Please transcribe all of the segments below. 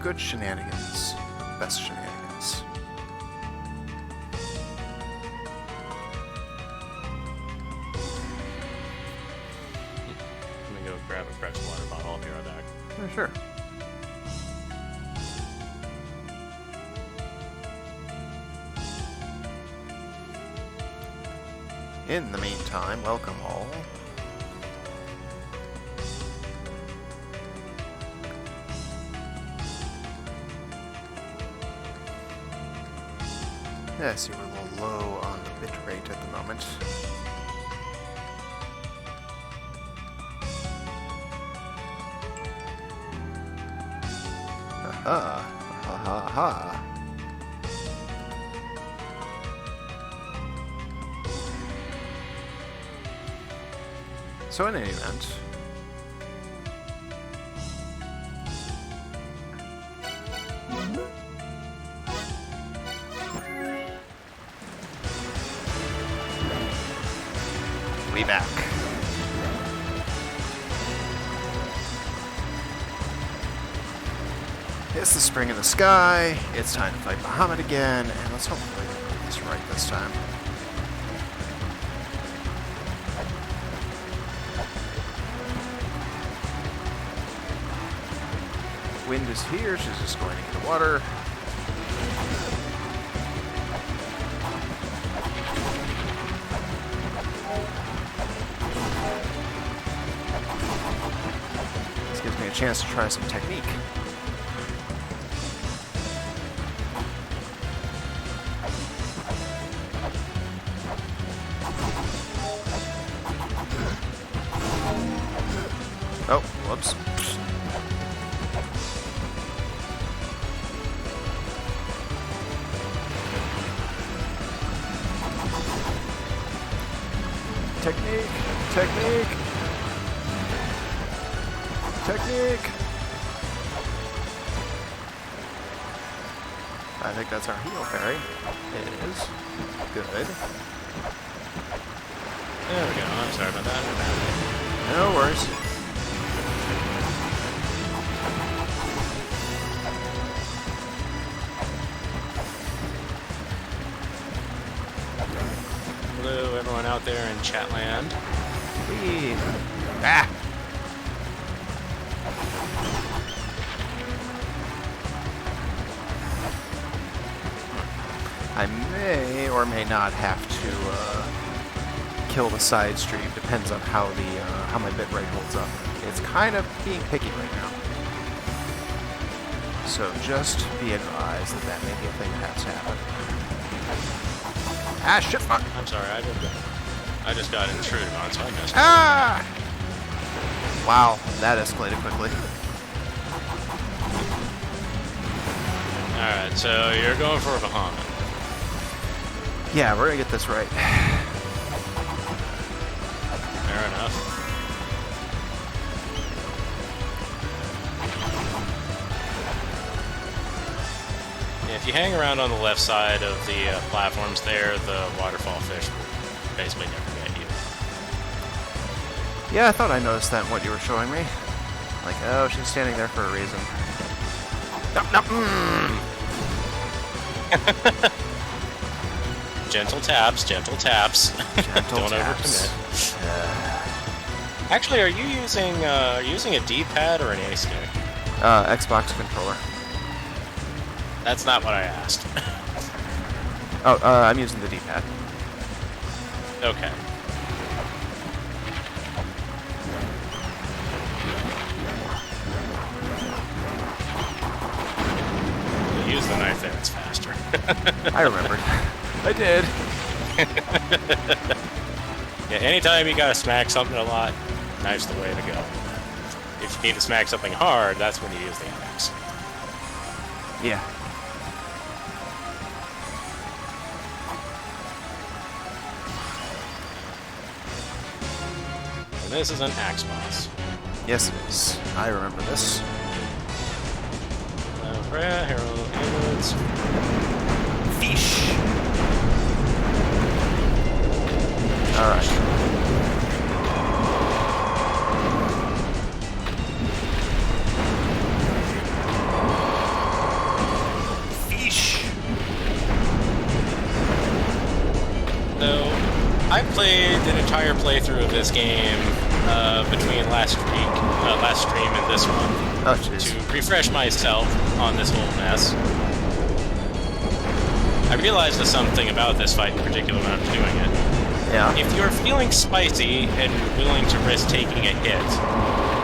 good shenanigans. Best shenanigans. Let me go grab a fresh water bottle. I'll be right back. Oh, sure. In the meantime, welcome all. Yes, you're a little low on the bit rate at the moment. Aha! Ha ha ha! So in any event, we back. It's the spring in the sky. It's time to fight Muhammad again, and let's hopefully get this right this time. Wind is here, she's just going into the water. This gives me a chance to try some technique. Oh, whoops. Technique! Technique! Technique! I think that's our heal parry. It is. Good. There we go. I'm sorry about that. No worries. Hello, everyone out there in Chatland. Whee! Ah! I may or may not have to kill the side stream. Depends on how how my bitrate holds up. It's kind of being picky right now. So just be advised that that may be a thing that has to happen. Ah, shit, fuck! I'm sorry, I just got intruded on, so I missed it. Ah! Wow, that escalated quickly. Alright, so you're going for a Bahamut. Yeah, we're gonna get this right. Fair enough. Yeah, if you hang around on the left side of the platforms there, the waterfall fish will basically never get you. Yeah, I thought I noticed that in what you were showing me. Like, oh, she's standing there for a reason. Nope, nope. Gentle taps, gentle taps. Gentle Don't taps. overcommit. Actually, are you using a D-pad or an A-stick? Xbox controller. That's not what I asked. Oh, I'm using the D-pad. Okay. Use the knife there, it's faster. I remembered. I did. Yeah, anytime you gotta smack something a lot, knife's the way to go. If you need to smack something hard, that's when you use the axe. Yeah. And this is an axe boss. Yes, it is. I remember this. Freya, Herald, Amulets. Fish. Alright. played an entire playthrough of this game between last stream and this one Oh, jeez. to refresh myself on this whole mess. I realized something about this fight in particular when I was doing it. Yeah. If you're feeling spicy and willing to risk taking a hit,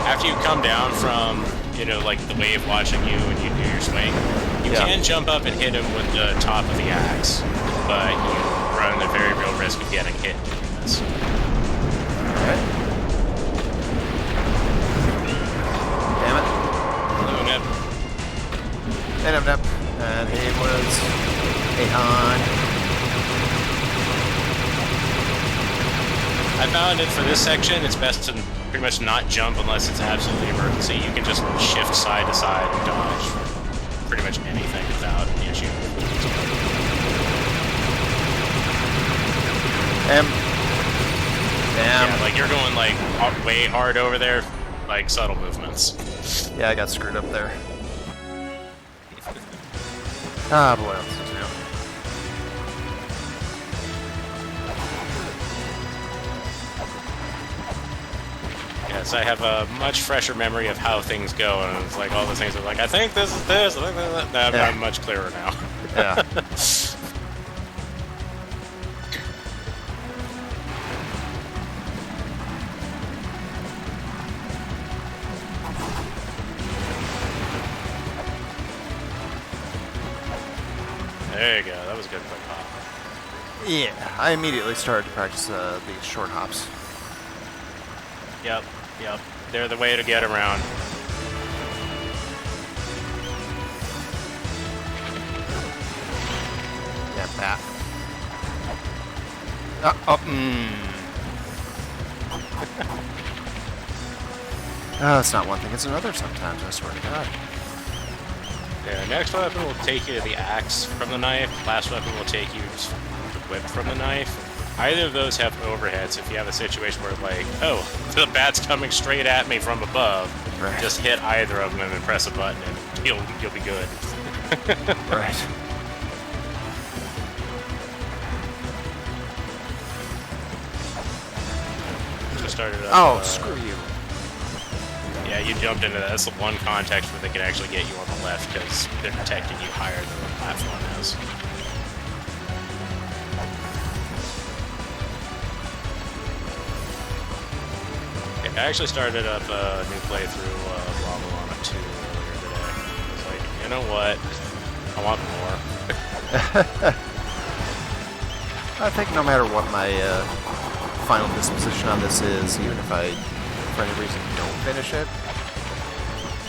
after you come down from, you know, like the wave watching you and you do your swing, you can jump up and hit him with the top of the axe, but you run the very real risk of getting hit doing this. Alright. Damn it. Nip. And he was a Han. I found it for this section, it's best to pretty much not jump unless it's absolutely emergency. You can just shift side to side and dodge pretty much anything without an issue. Damn. Yeah, like you're going like way hard over there, like subtle movements. Yeah, I got screwed up there. Ah, but what else is new? Yes, I have a much fresher memory of how things go, and it's like all the things are like, I think this is this, I think this is that. I'm much clearer now. Yeah. There you go, that was a good quick hop. Yeah, I immediately started to practice these short hops. Yep. They're the way to get around. Yeah, bat. Oh, it's not one thing, it's another sometimes, I swear to God. Yeah, next weapon will take you to the axe from the knife. Last weapon will take you to the whip from the knife. Either of those have overheads. If you have a situation where, like, oh, the bat's coming straight at me from above, Right. just hit either of them and press a button, and you'll be good. Right. Just started up. Oh, screw you. Yeah, you jumped into that. That's the one context where they can actually get you on the left because they're detecting you higher than the platform is. Yeah, I actually started up a new playthrough of Mulana 2 earlier today. I was like, you know what? I want more. I think no matter what my final disposition on this is, even if I, for any reason, don't finish it,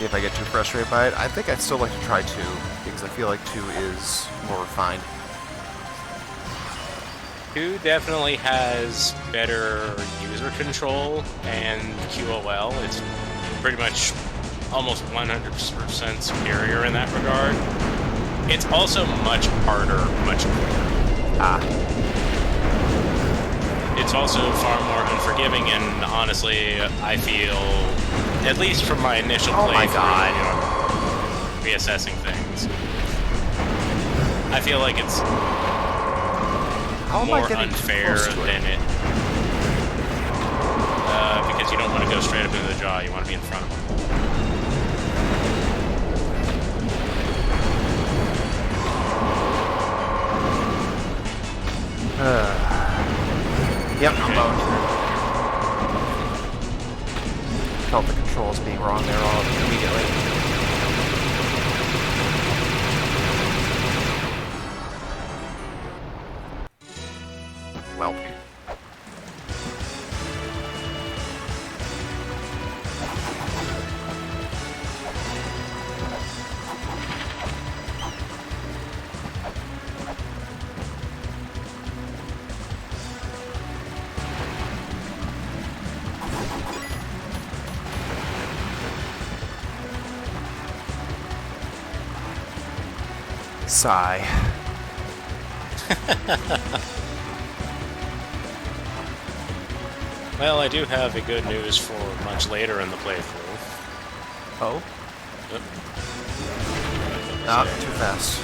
if I get too frustrated by it, I think I'd still like to try 2, because I feel like 2 is more refined. 2 definitely has better user control and QOL. It's pretty much almost 100% superior in that regard. It's also much harder, much quicker. It's also far more unforgiving, and honestly, I feel, at least from my initial playthrough, you know, reassessing things, I feel like it's more unfair than it. Because you don't want to go straight up into the jaw, you want to be in front of them. Yep, I'm boned. Felt the controls being wrong there all immediately. Well. Sigh. Well, I do have a good news for much later in the playthrough. Oh? Yep. Not too fast.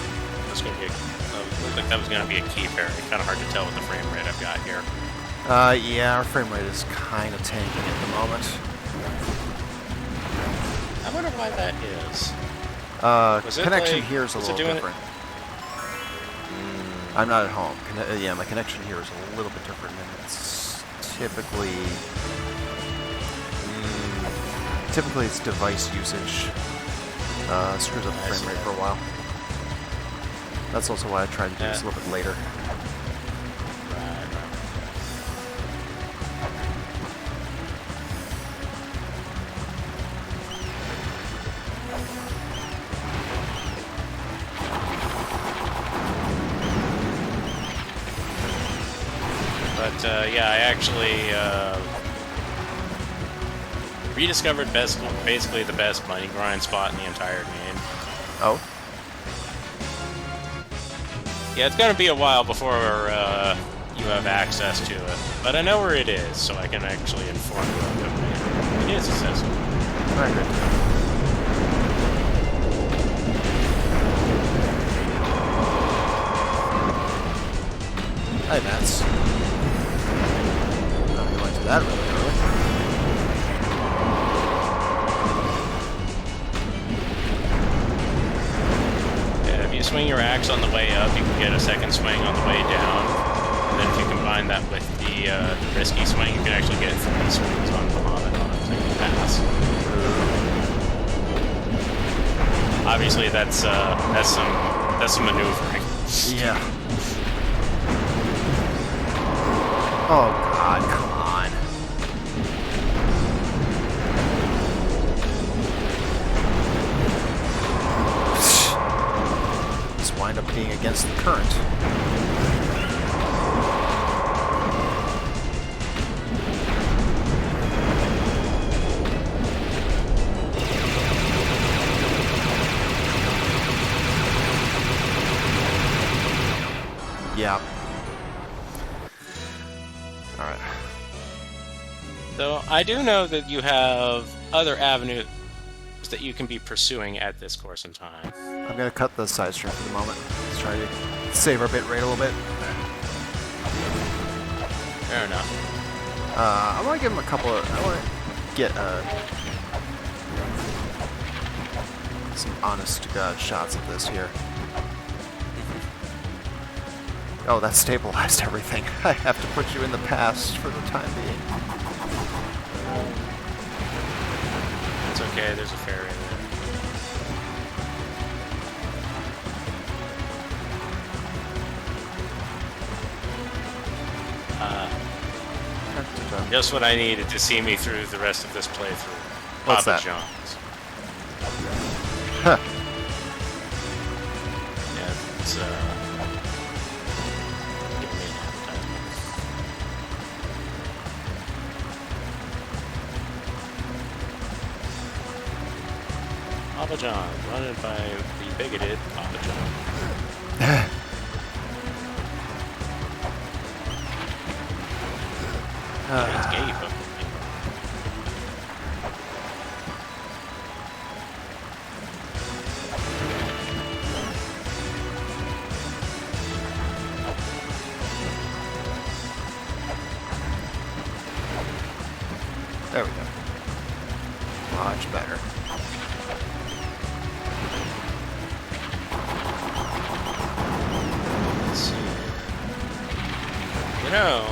That's gonna be looked like that was gonna be a key parry. Kind of hard to tell with the frame rate I've got here. Yeah, our frame rate is kind of tanking at the moment. I wonder why that is. Connection here is a little doing different. I'm not at home. Yeah, my connection here is a little bit different, and it's typically it's device usage. Screws up the frame rate for a while. That's also why I tried to do this a little bit later. But yeah, I actually rediscovered basically the best money grind spot in the entire game. Oh? Yeah, it's gonna be a while before you have access to it, but I know where it is, so I can actually inform you of it. It is accessible. Alright, good. Hi, Mats. Oh, you went to that really early. Yeah, if you swing your axe on the way up, you can get a second swing on the way down. And then if you combine that with the risky swing, you can actually get 3 swings on Mulana on a single pass. Obviously, that's some maneuvering. Yeah. Oh God, come on. Just wind up being against the current. Yeah. Alright. So I do know that you have other avenues that you can be pursuing at this course in time. I'm gonna cut the side stream for the moment. Let's try to save our bit rate a little bit. Fair enough. I want to give him a couple of... I want to get some honest-to-God shots of this here. Oh, that stabilized everything. I have to put you in the past for the time being. It's okay, there's a ferry there. Just what I needed to see me through the rest of this playthrough. What's Papa that? John's. Huh. Yeah, it's giving me an advertisement. Papa John, run by the bigoted Papa John. Yeah, it's gay, but There we go. Much better. let's see. You know,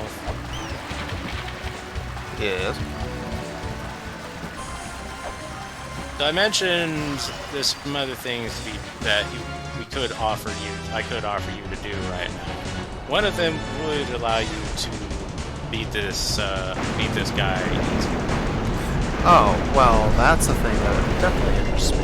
Yes. so I mentioned there's some other things that I could offer you to do right now. One of them would allow you to beat this guy easily. Oh, well, that's the thing that definitely interests me.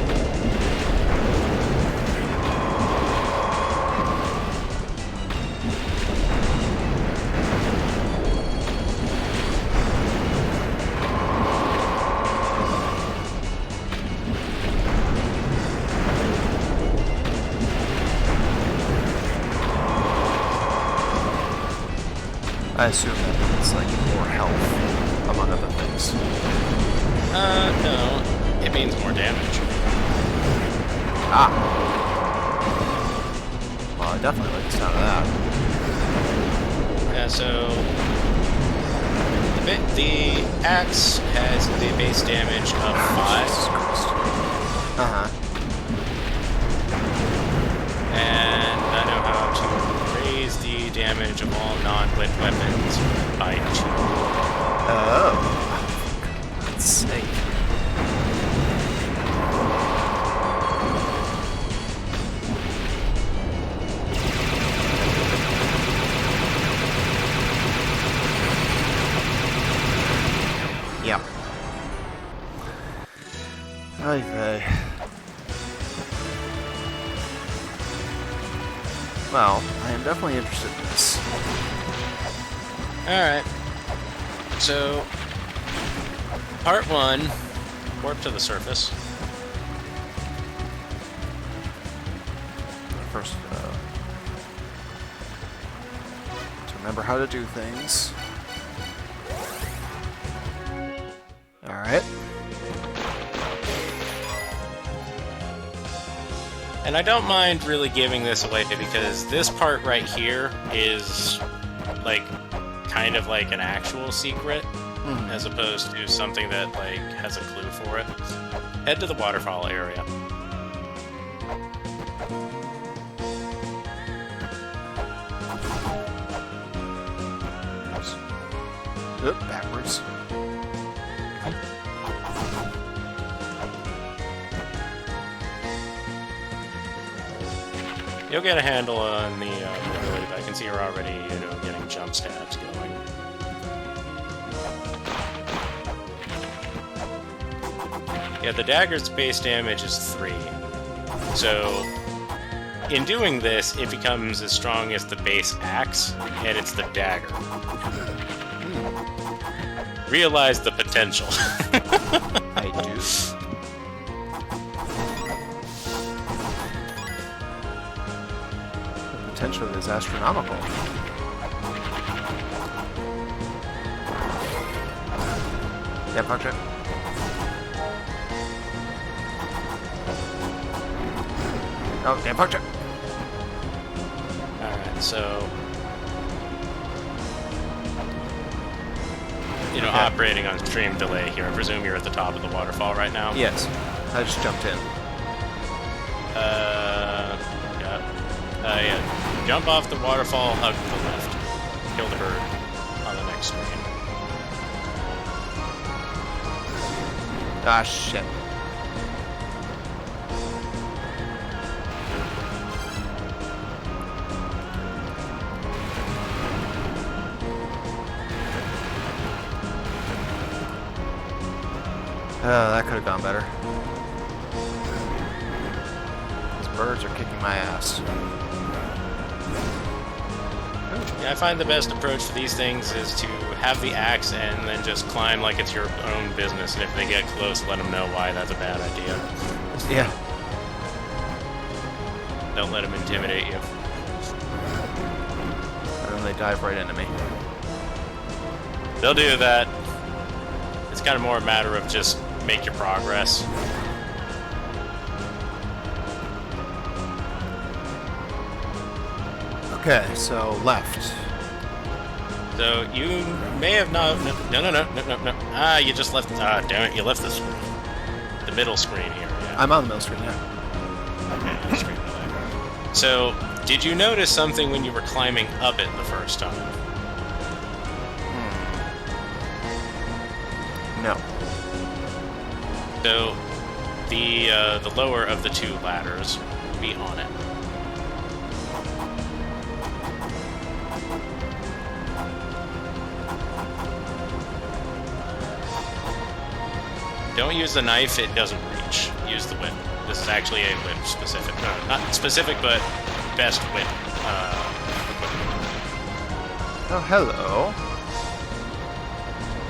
I assume that it's like more health, among other things. No. It means more damage. Ah. Well, I definitely like the sound of that. Yeah, so The axe has the base damage of 5. Uh-huh. And I know how to raise the damage of all non-lit weapons by 2. Oh. For God's sake. Yeah. Okay. Well, I am definitely interested in this. Alright. So, part 1, warp to the surface. First, to remember how to do things. Alright. And I don't mind really giving this away because this part right here is like kind of like an actual secret as opposed to something that like has a clue for it. Head to the waterfall area. Oop, backwards. You'll get a handle on the mobility, but I can see you're already, getting jump stabs going. Yeah, the dagger's base damage is 3. So, in doing this, it becomes as strong as the base axe, and it's the dagger. Realize the potential. I do. The potential is astronomical. Yeah, punch it. Oh, damn, punch it. Alright, so... Okay. Operating on stream delay here. I presume you're at the top of the waterfall right now? Yes. I just jumped in. Yeah. Jump off the waterfall, hug to the left. Kill the bird on the next screen. Ah, shit. That could have gone better. These birds are kicking my ass. Yeah, I find the best approach for these things is to have the axe and then just climb like it's your own business, and if they get close, let them know why that's a bad idea. Yeah. Don't let them intimidate you. And then they dive right into me. They'll do that. It's kind of more a matter of just make your progress. Okay, so left. So you may have not. No. Ah, you just left. Ah, damn it! You left this the middle screen here. Yeah. I'm on the middle screen, yeah. Okay, screen delay. So, did you notice something when you were climbing up it the first time? No. So, the lower of the two ladders will be on it. Don't use the knife, it doesn't reach. Use the whip. This is actually a whip specific. No, not specific, but best whip. Oh, hello.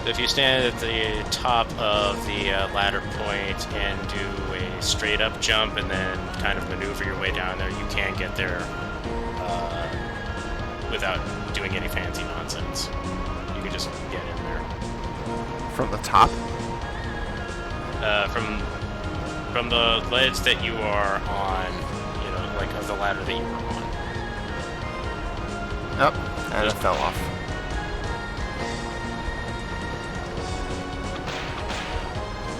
If you stand at the top of the ladder point and do a straight up jump and then kind of maneuver your way down there, you can get there without doing any fancy nonsense. You can just get in there. From the top? From the ledge that you are on, like of the ladder that you were on. Oh, and it fell off.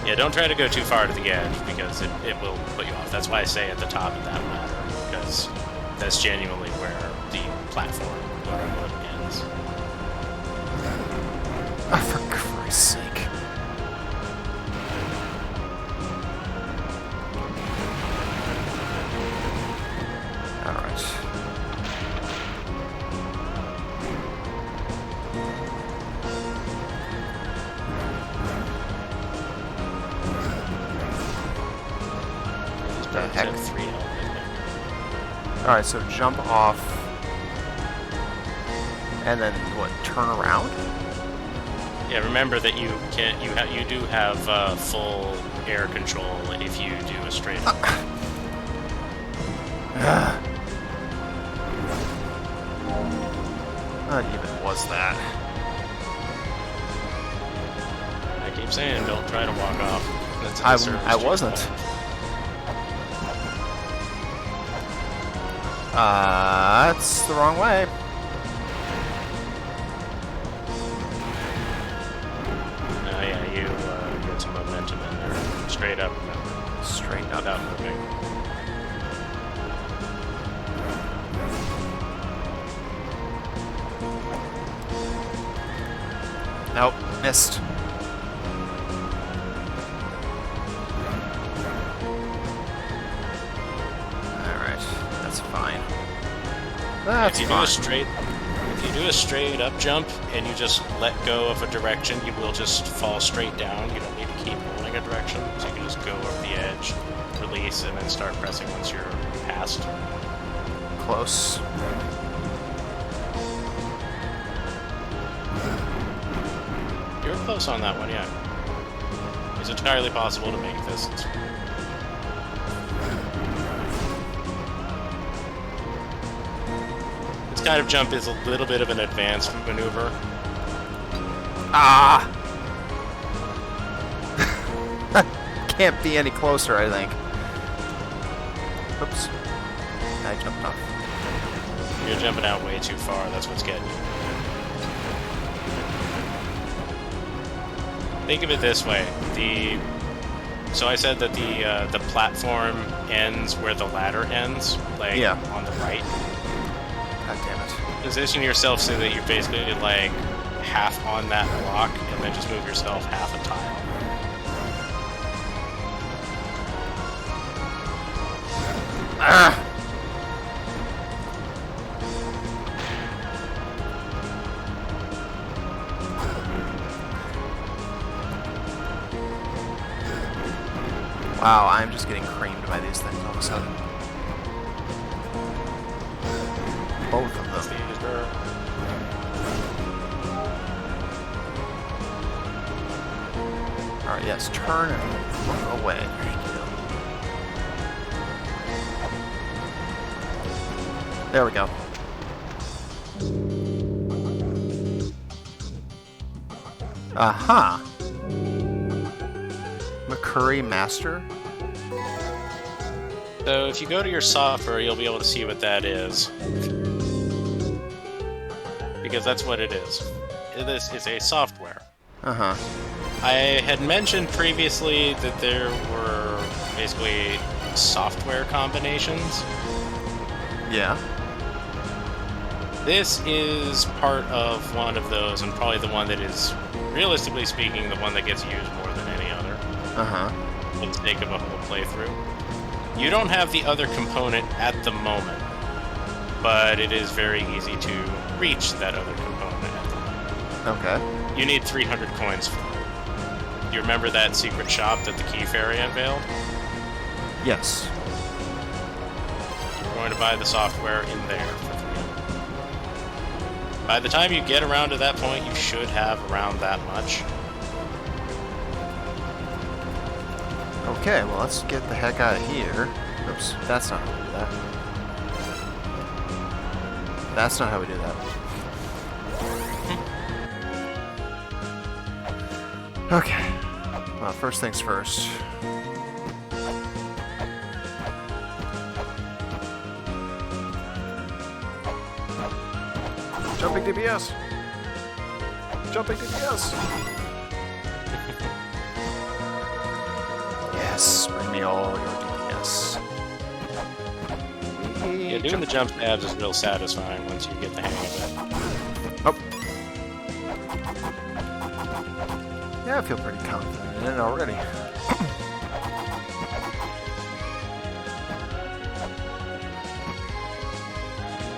Yeah, don't try to go too far to the edge because it will put you off. That's why I say at the top of that ladder, because that's genuinely where the platform ends. Oh, for Christ's sake. Alright. The heck? Have 3 health in there. Alright, so jump off. And then, what, turn around? Yeah, remember that you do have full air control if you do a straight. What even was that? I keep saying, don't try to walk off. That's a disservice I to your wasn't. opponent. That's the wrong way. Yeah, you get some momentum in there. Straight up, remember. Straight up. Without moving. Nope, missed. Alright, that's fine. That's If you do a straight up jump and you just let go of a direction, you will just fall straight down. You don't need to keep holding a direction, so you can just go over the edge, release, and then start pressing once you're past. Close. You were close on that one, yeah. It's entirely possible to make this. This kind of jump is a little bit of an advanced maneuver. Ah! Can't be any closer, I think. Oops. I jumped off. You're jumping out way too far, that's what's getting you. Think of it this way. So I said that the platform ends where the ladder ends, like on the right. God damn it. Position yourself so that you're basically like half on that block, and then just move yourself half a tile. Ah! Wow, I'm just getting creamed by these things all of a sudden. Both of them. Alright, yes, turn and look away. There we go. Aha! McCurry Master? So if you go to your software, you'll be able to see what that is. Because that's what it is. It's a software. Uh-huh. I had mentioned previously that there were basically software combinations. Yeah. This is part of one of those, and probably the one that is, realistically speaking, the one that gets used more than any other. Uh-huh. For the sake of a whole playthrough. You don't have the other component at the moment, but it is very easy to reach that other component at the moment. Okay. You need 300 coins for it. Do you remember that secret shop that the Key Fairy unveiled? Yes. You're going to buy the software in there for 300. By the time you get around to that point, you should have around that much. Okay, well, let's get the heck out of here. Oops, that's not how we do that. That's not how we do that. Okay. Well, first things first. Jumping DPS! Jumping DPS! me all your DPS. Yeah, doing the jump stabs is real satisfying once you get the hang of it. Oh. Yeah, I feel pretty confident in it already.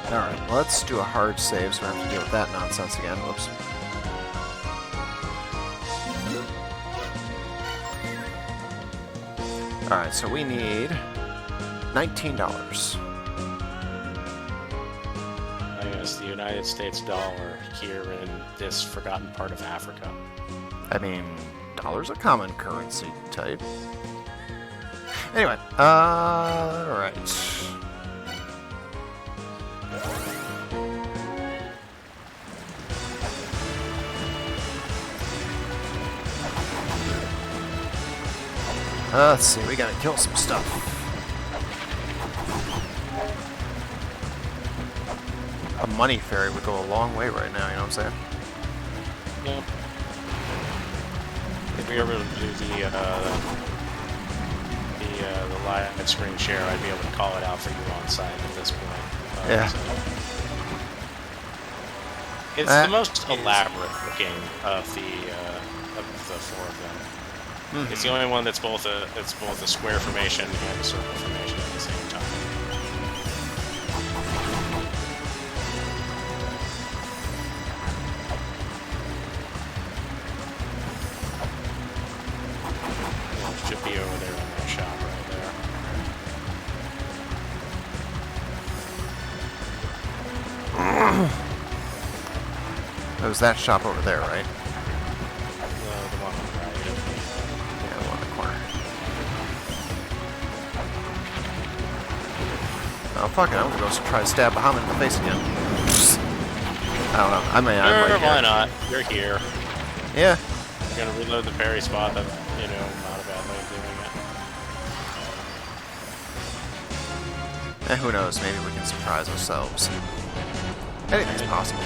Alright, let's do a hard save so we don't have to deal with that nonsense again. Whoops. Alright, so we need $19. I guess the United States dollar here in this forgotten part of Africa. I mean, dollar's a common currency type. Anyway, alright. Let's see, we gotta kill some stuff. A money fairy would go a long way right now, you know what I'm saying? Yep. If we were able to do the live screen share, I'd be able to call it out for you on site at this point. Yeah. So. It's the most elaborate looking of the four of them. Mm-hmm. It's the only one that's both a square formation and a circle formation at the same time. It should be over there in that shop right there. There's that shop over there, right? The one on the right. Yeah, the one in the corner. Oh, fuck it, I'm gonna go try to stab Bahamut in the face again. I don't know, I'm right Sure, here. why not? You're here. Yeah. You're gonna reload the parry spot, that's, you know, not a bad way of doing it. Who knows, maybe we can surprise ourselves. Anything's possible.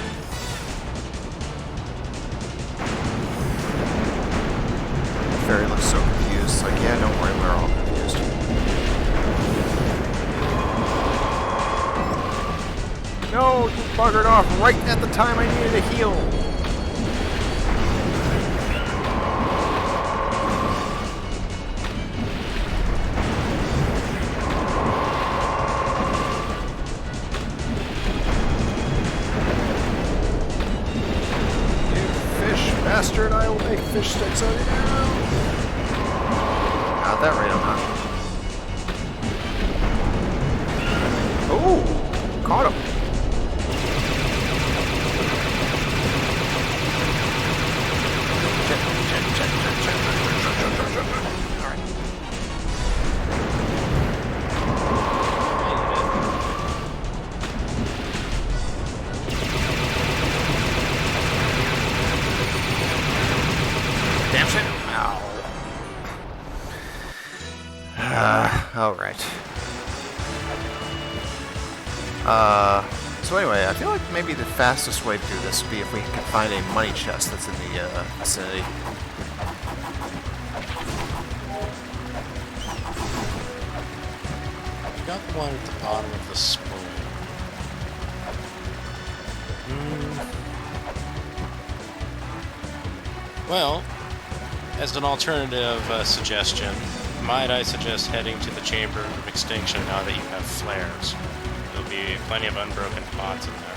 Fairy looks so confused. It's like, yeah, don't worry, we're all confused. No, you buggered off right at the time I needed a heal. Bastard, I will make fish sticks of you now. At that rate, I'm not. Oh, caught him. All right. Damn shit. Ow. Alright. So anyway, I feel like maybe the fastest way to do this would be if we can find a money chest that's in the vicinity. You got the one at the bottom of the spring. Well, as an alternative suggestion, might I suggest heading to the Chamber of Extinction now that you have flares? There'll be plenty of unbroken pots in there.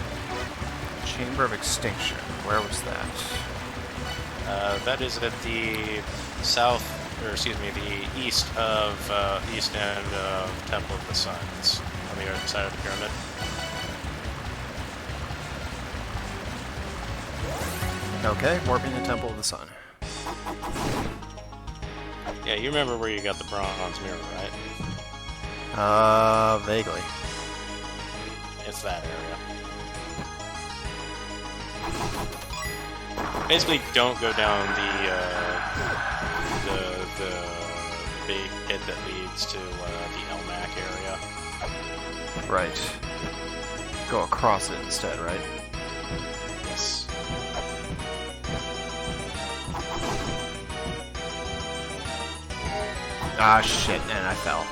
Chamber of Extinction. Where was that? That is at the south, or excuse me, the east end of Temple of the Sun. It's on the other side of the pyramid. Okay, warping the Temple of the Sun. Yeah, you remember where you got the bronze mirror, right? Vaguely. It's that area. Basically, don't go down the big pit that leads to the Elmac area. Right. Go across it instead, right? Yes. Ah, shit, and I fell.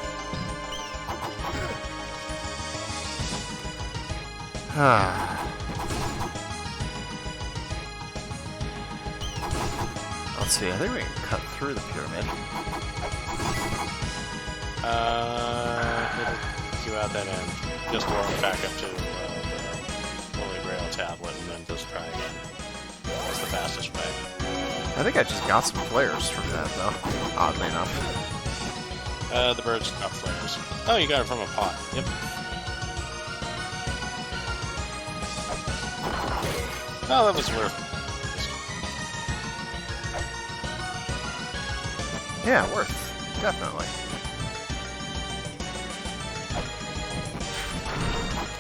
Let's see, I think we can cut through the pyramid. It'll queue out that end. Just walk back up to the Holy Grail tablet and then just try again. That's the fastest way. I think I just got some flares from that, though, oddly enough. The birds drop flares. Oh, you got it from a pot. Yep. Oh, that was worth. Yeah, worth. Definitely.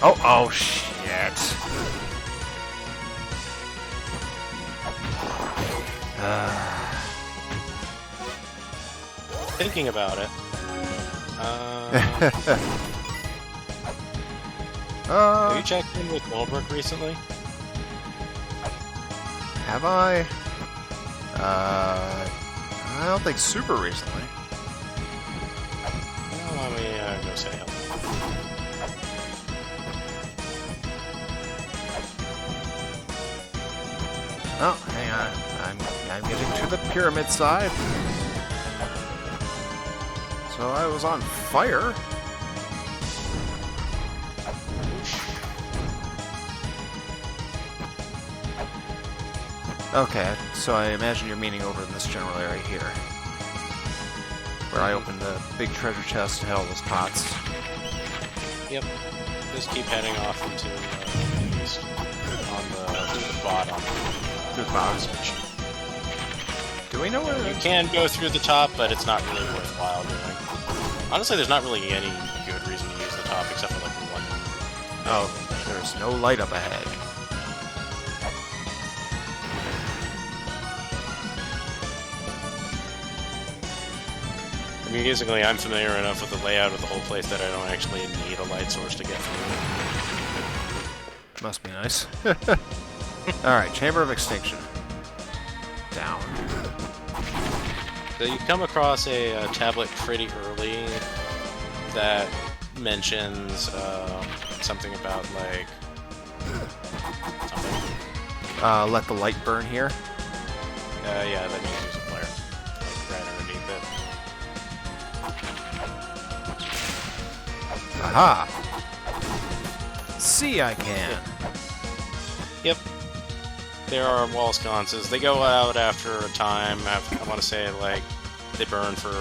Oh, shit. Thinking about it. Have you checked in with Millbrook recently? Have I? I don't think super recently. Well, let me go say hello. Oh, hang on. I'm getting to the pyramid side. So I was on fire. Okay, so I imagine you're meaning over in this general area here. Where I opened the big treasure chest to hell those pots. Yep. Just keep heading off into the east on to the bottom. To the bottom. Do we know where You can go through the top, but it's not really worthwhile doing. Honestly, there's not really any good reason to use the top except for like one. Oh, there's no light up ahead. Musically, I'm familiar enough with the layout of the whole place that I don't actually need a light source to get through. Must be nice. Alright, Chamber of Extinction. Down. So you come across a tablet pretty early that mentions something about like something. Let the light burn here. Yeah, that means there's a player right underneath it. Aha! See, I can. Yep. There are wall sconces. They go out after a time. I want to say, like, they burn for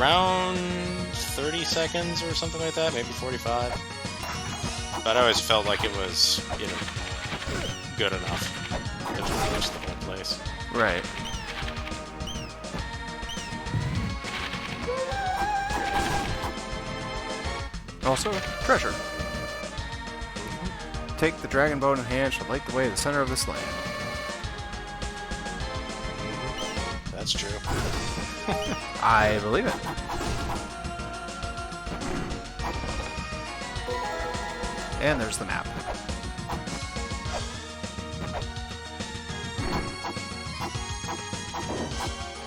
around 30 seconds or something like that, maybe 45. But I always felt like it was, you know, good enough to traverse the whole place. Right. Also, treasure. Take the dragon bow in hand, shall light the way to the center of this land. That's true. I believe it. And there's the map.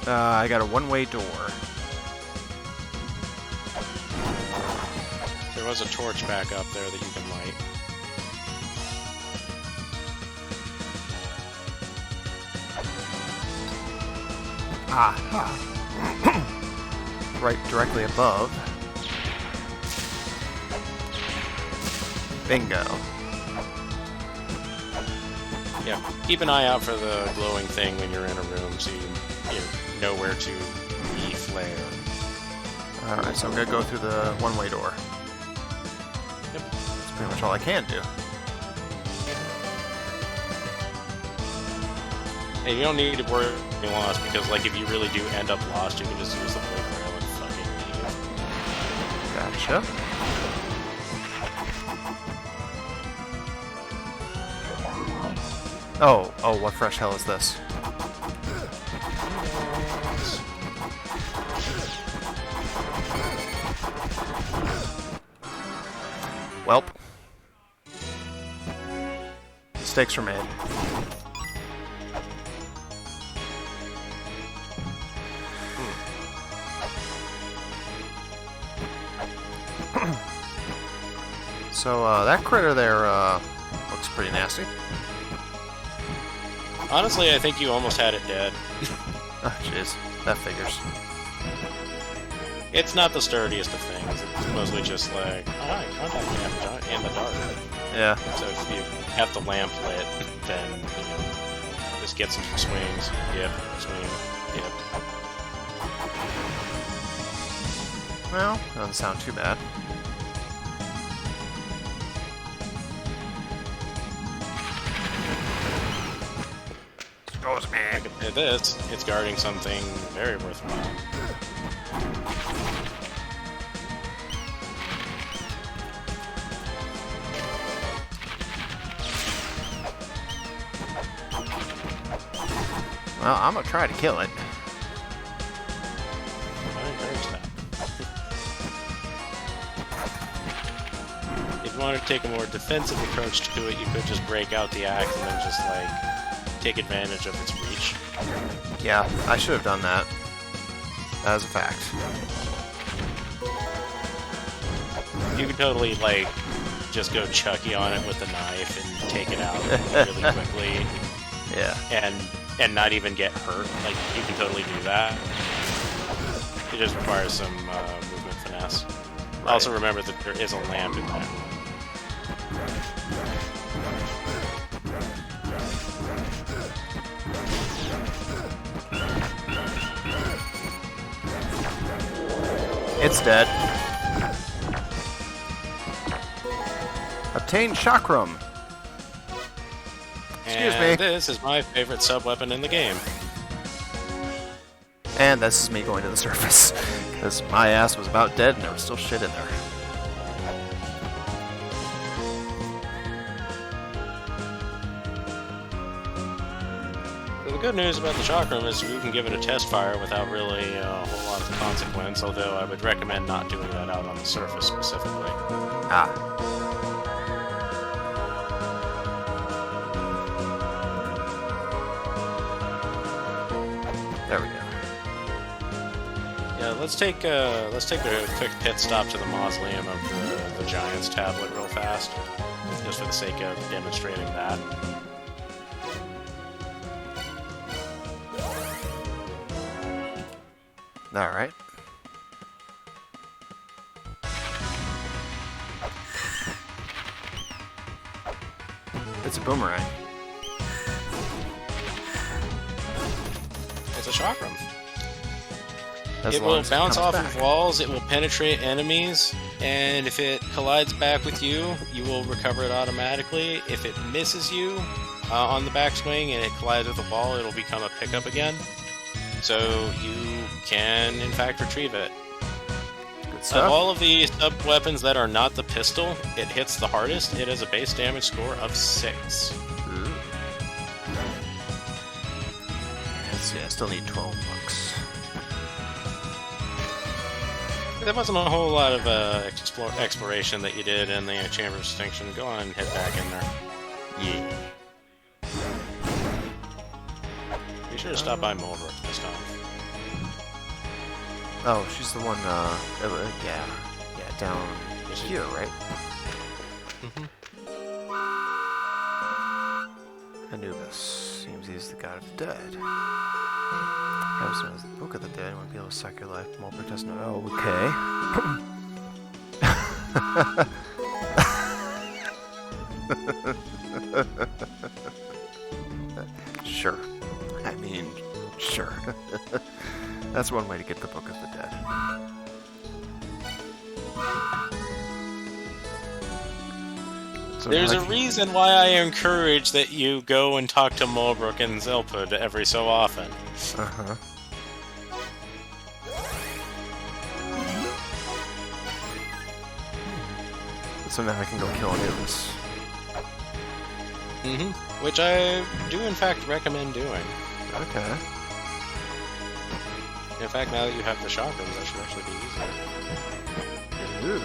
I got a one-way door. There was a torch back up there that you can light. Aha! Right directly above. Bingo. Yeah, keep an eye out for the glowing thing when you're in a room so you know where to re-flare. Alright, so I'm gonna go through the one-way door. Yep. That's pretty much all I can do. And you don't need to worry about being lost, because like if you really do end up lost, you can just use the Holy Grail and fucking leave. Gotcha. Oh, what fresh hell is this? Welp. Mistakes were made. So, that critter there, looks pretty nasty. Honestly, I think you almost had it dead. Oh, jeez. That figures. It's not the sturdiest of things. It's mostly just like, alright, contact damage in the dark. Yeah. So if you have the lamp lit, then, you know, just get some swings. Yep, swing. Yep. Well, doesn't sound too bad. Goes me. At this, it's guarding something very worthwhile. Well, I'm gonna try to kill it. I encourage that. If you wanted to take a more defensive approach to it, you could just break out the axe and then just, like, take advantage of its reach. Yeah, I should have done that. That is a fact. You could totally, like, just go Chucky on it with a knife and take it out really quickly. Yeah. And not even get hurt. Like, you can totally do that. It just requires some movement finesse. Right. Also remember that there is a lamp in that room. It's dead. Obtain chakram. Excuse me. This is my favorite sub-weapon in the game. And this is me going to the surface. Because my ass was about dead and there was still shit in there. So the good news about the chakram is you can give it a test fire without really a whole lot of consequence, although I would recommend not doing that out on the surface specifically. Ah. There we go. Yeah, let's take a quick pit stop to the mausoleum of the Giant's tablet real fast, just for the sake of demonstrating that. All right. It's a boomerang. It's a chakram. As It long will as bounce comes off back. of walls, it will penetrate enemies, and if it collides back with you, you will recover it automatically. If it misses you on the backswing and it collides with a wall, it'll become a pickup again. So you can, in fact, retrieve it. Good Of stuff. all of the sub-weapons that are not the pistol, it hits the hardest. It has a base damage score of 6. Ooh. Let's see, I still need 12 bucks. There wasn't a whole lot of exploration that you did in the Chamber of Extinction. Go on and head back in there. Yeah. Be sure to stop by Mulder this time. Oh, she's the one, yeah, down here, right? Mm-hmm. Anubis. Seems he's the god of the dead. Perhaps known as the Book of the Dead. Won't be able to suck your life. Mulder doesn't know. Oh, okay. Sure. I mean, sure. That's one way to get the Book of the Dead. So There's a like- reason why I encourage that you go and talk to Mulbrook and Zelpud every so often. Uh-huh. So now I can go kill Anubis. Mm-hmm. Which I do, in fact, recommend doing. Okay. In fact, now that you have the shotguns, that should actually be easier. Ooh.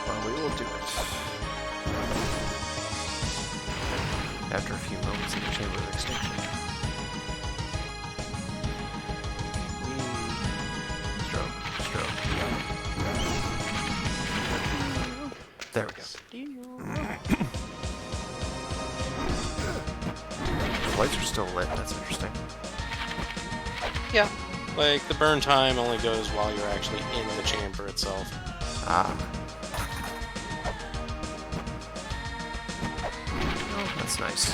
Well, we will do it. after a few moments in the chamber of extinction. Stroke, stroke. There we go. The lights are still lit, that's interesting. Yeah. Like, the burn time only goes while you're actually in the chamber itself. Ah. Oh, that's nice.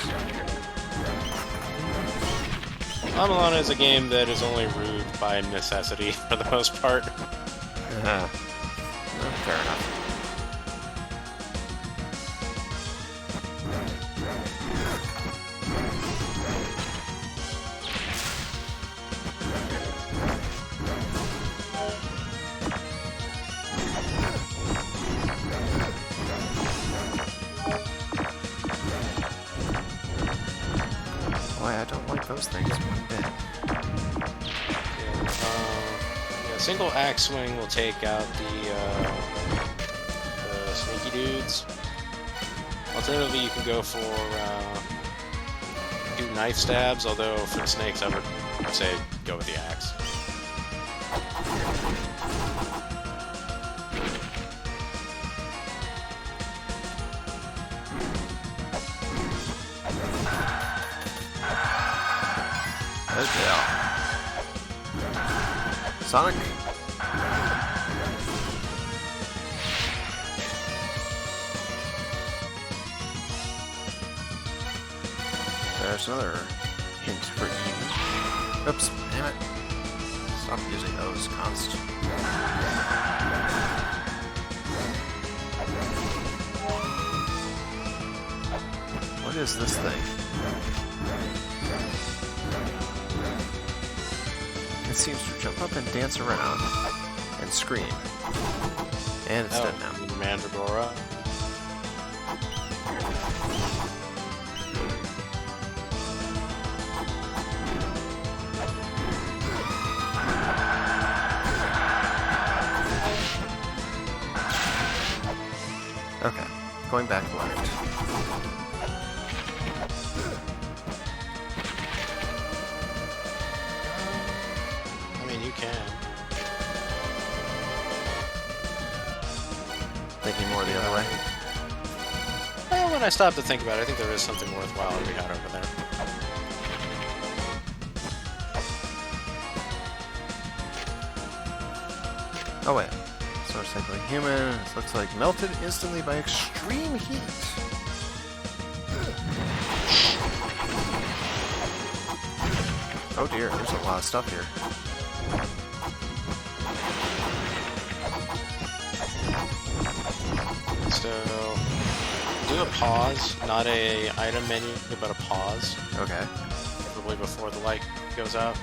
Mulana is a game that is only rude by necessity, for the most part. Fair enough. Boy, I don't like those things one bit. Yeah, single axe swing will take out the sneaky dudes. Alternatively, you can go for do knife stabs, although for the snakes I would say go with the axe. Yeah. Sonic. There's another hint for Eden. Oops, damn it. Stop using those constant. What is this thing? It seems to jump up and dance around and scream. And it's dead now. Mandragora. Okay, going back left. Thinking more the other way? Well, when I stop to think about it, I think there is something worthwhile to be had over there. Oh wait. Source type like human. It looks like melted instantly by extreme heat. Oh dear, there's a lot of stuff here. So, do a pause, not a item menu, but a pause. Okay. Probably before the light goes out.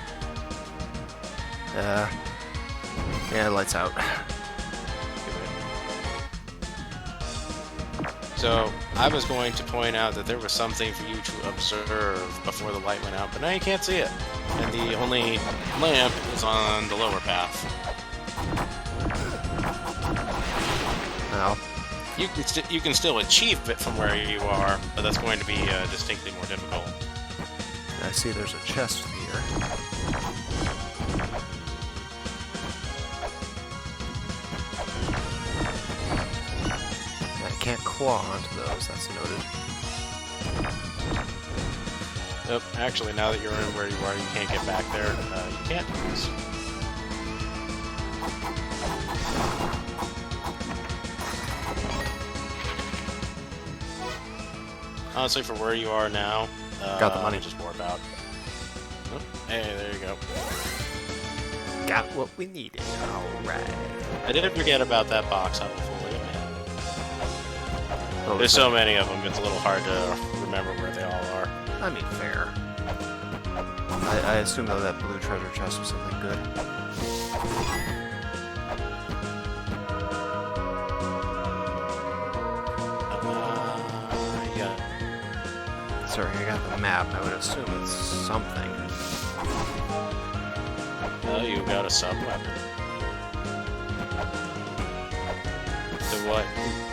Yeah, lights out. So, I was going to point out that there was something for you to observe before the light went out, but now you can't see it. And the only lamp is on the lower path. Well, you can still achieve it from where you are, but that's going to be distinctly more difficult. I see there's a chest here. I can't claw onto those, that's noted. Nope, actually, now that you're in where you are, you can't get back there. You can't do this. Honestly, for where you are now, got the money. Just warp out. Oh, hey, there you go. Got what we needed. Alright. I did forget about that box. I will fully admit. Oh, There's so many of them, it's a little hard to remember where they all are. I mean, fair. I assume, though, that blue treasure chest was something good. Yeah. Sorry, I got the map. I would assume it's something. Oh, you got a sub-weapon. So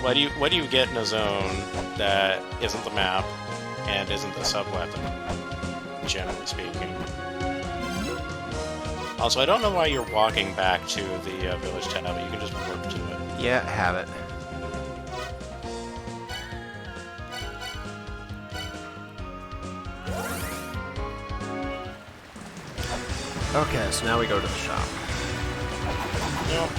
what do you get in a zone that isn't the map and isn't the sub weapon? Generally speaking. Also, I don't know why you're walking back to the village tab, but you can just warp to it. Yeah, have it. Okay, so now we go to the shop. Yep.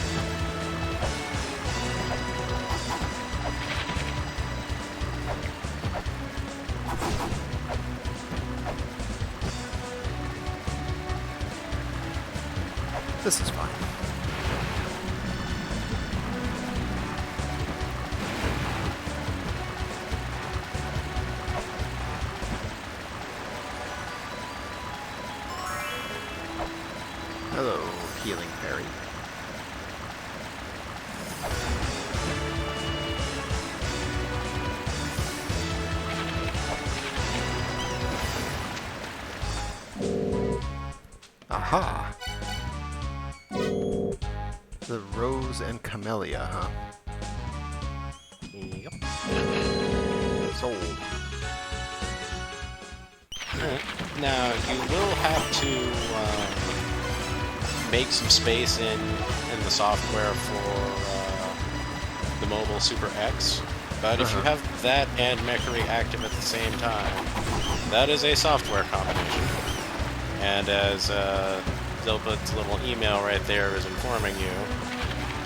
This is fine. Hello, healing fairy. Aha! The Rose and Camellia, huh? Yep. Sold. Alright. Now, you will have to make some space in the software for the mobile Super X, but if you have that and Mechary active at the same time, that is a software combination. And as Zilbut's little email right there is informing you,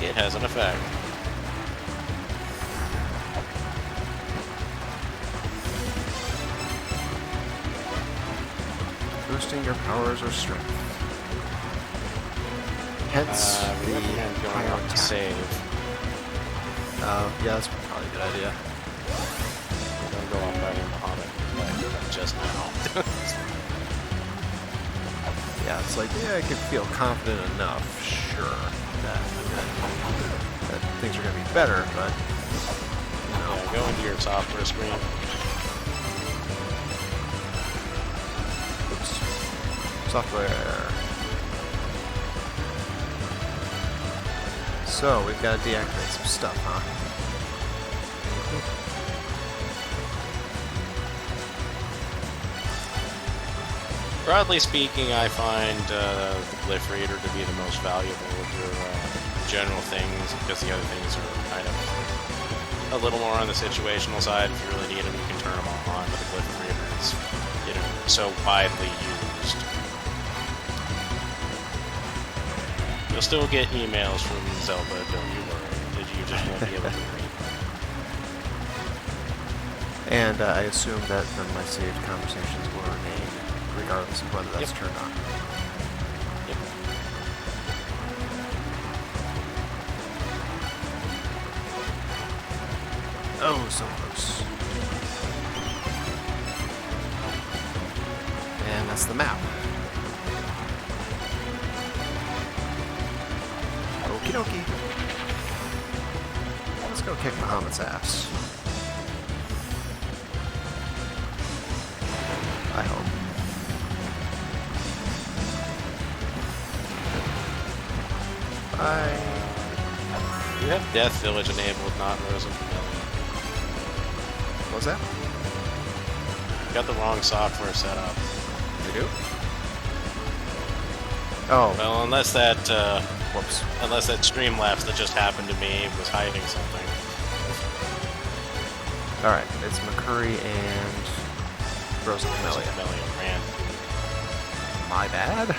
it has an effect. Boosting your powers or strength. Hence We the recommend going higher out to attack. save. Yeah, that's probably a good idea. Don't go off fighting Muhammad like just now. Yeah, it's like, yeah, I can feel confident enough, sure, that things are going to be better, but, you know. Yeah, go into your software screen. Oops. Software. So, we've got to deactivate some stuff, huh? Broadly speaking, I find the glyph reader to be the most valuable of your general things, because the other things are kind of a little more on the situational side. If you really need them, you can turn them on, but the glyph reader is, you know, so widely used. You'll still get emails from Zelda, don't you worry. You just won't be able to read. And I assume that none of my saved conversations will remain, regardless of whether that's turned on. Yep. Oh, so close. And that's the map. Okie dokie. Let's go kick Muhammad's ass. I hope. You have Death Village enabled, not Rose and Camellia. What was that? You got the wrong software set up. We do? Oh, Well, unless that whoops. Streamlapse that just happened to me was hiding something. Alright, it's McCurry and Rose and Rose and Camellia. Camellia ran. My bad?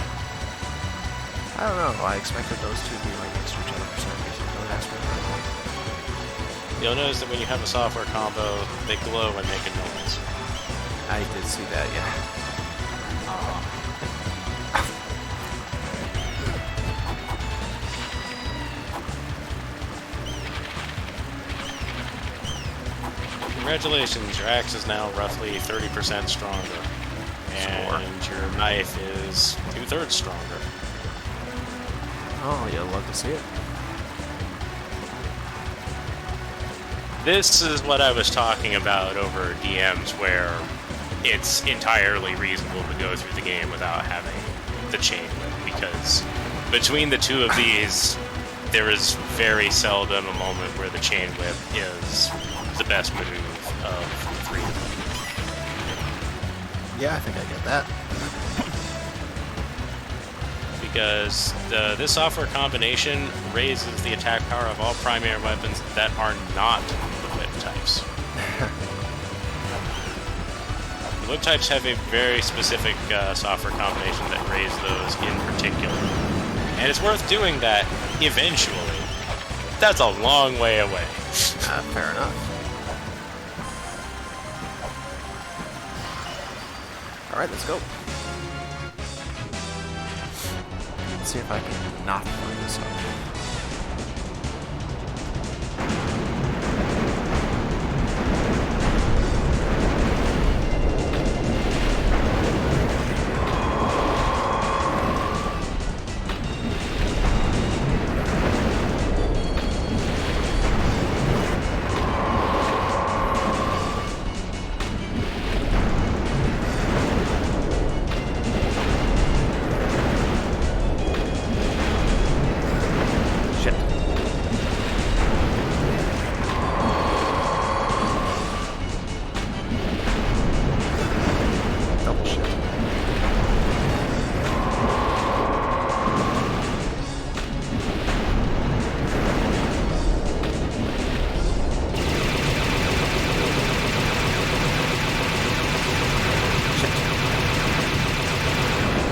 I don't know. I expected those two to be right next to each other for some reason. Don't ask me why. You'll notice that when you have a software combo, they glow and make a noise. I did see that, yeah. Congratulations, your axe is now roughly 30% stronger. And your knife is 2/3 stronger. Oh, you'll love to see it. This is what I was talking about over DMs, where it's entirely reasonable to go through the game without having the chain whip, because between the two of these, there is very seldom a moment where the chain whip is the best move of the three of them. Yeah, I think I get that. Because this software combination raises the attack power of all primary weapons that are not the whip types. The whip types have a very specific software combination that raise those in particular. And it's worth doing that eventually. That's a long way away. Fair enough. Alright, let's go. Let's see if I can not fuck this up.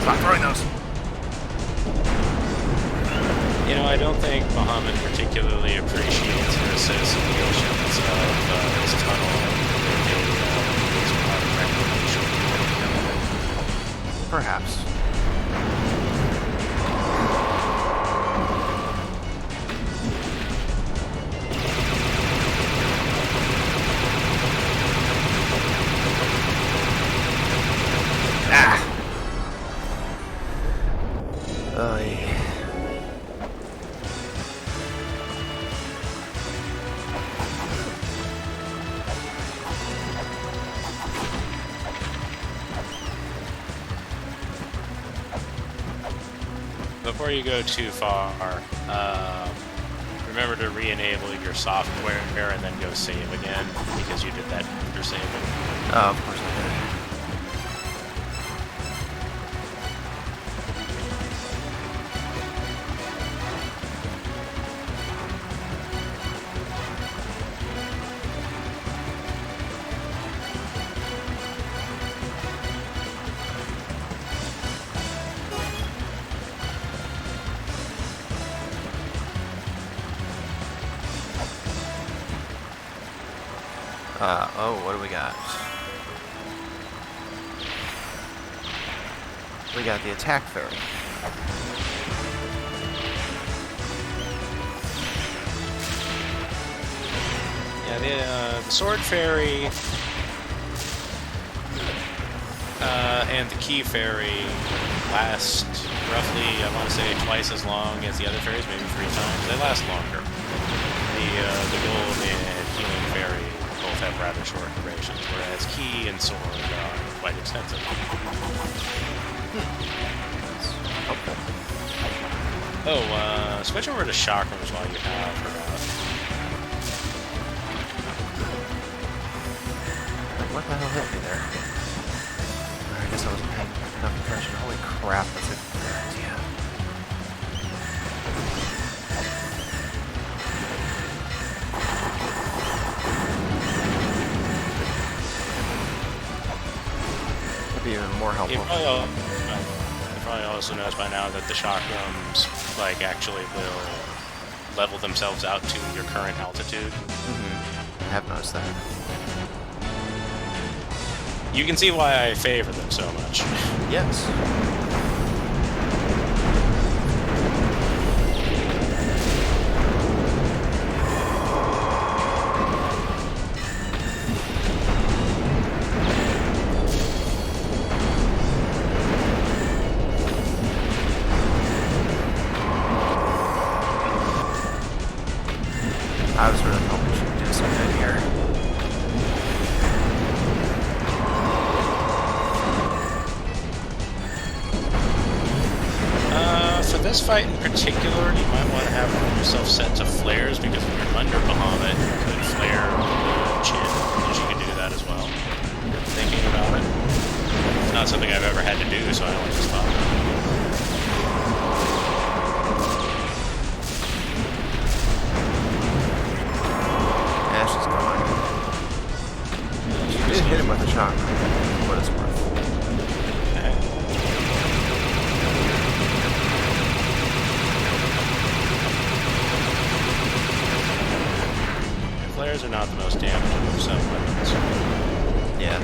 Stop throwing those. You know, I don't think Muhammad particularly appreciates your associations of this tunnel with a reclamation. Perhaps. Ah! Before you go too far, remember to re-enable your software and then go save again, because you did that after saving. Oh, of course I did. Oh, what do we got? We got the attack fairy. Yeah, the sword fairy and the key fairy last roughly, I want to say, twice as long as the other fairies, maybe 3 times. They last longer. The gold and healing fairy both have rather short durations, whereas key and sword are quite extensive. Okay. Oh, switch over to chakrams while you have her out. What the hell hit me there? I guess I wasn't paying enough attention. Holy crap, that's a good idea. That'd be even more helpful. You probably also noticed by now that the chakrams, like, actually will level themselves out to your current altitude. Mm-hmm. I have noticed that. You can see why I favor them so much. Yes. I was really hoping she would do something here. this fight in particular, you might want to have yourself set to flares, because when you're under Bahamut, you could flare the chin, because you can do that as well. Thinking about it. It's not something I've ever had to do, so I don't just thought. Ash is gone. She did hit him with a shock, for what it's worth. Flares are not the most damaging of some weapons. Yeah.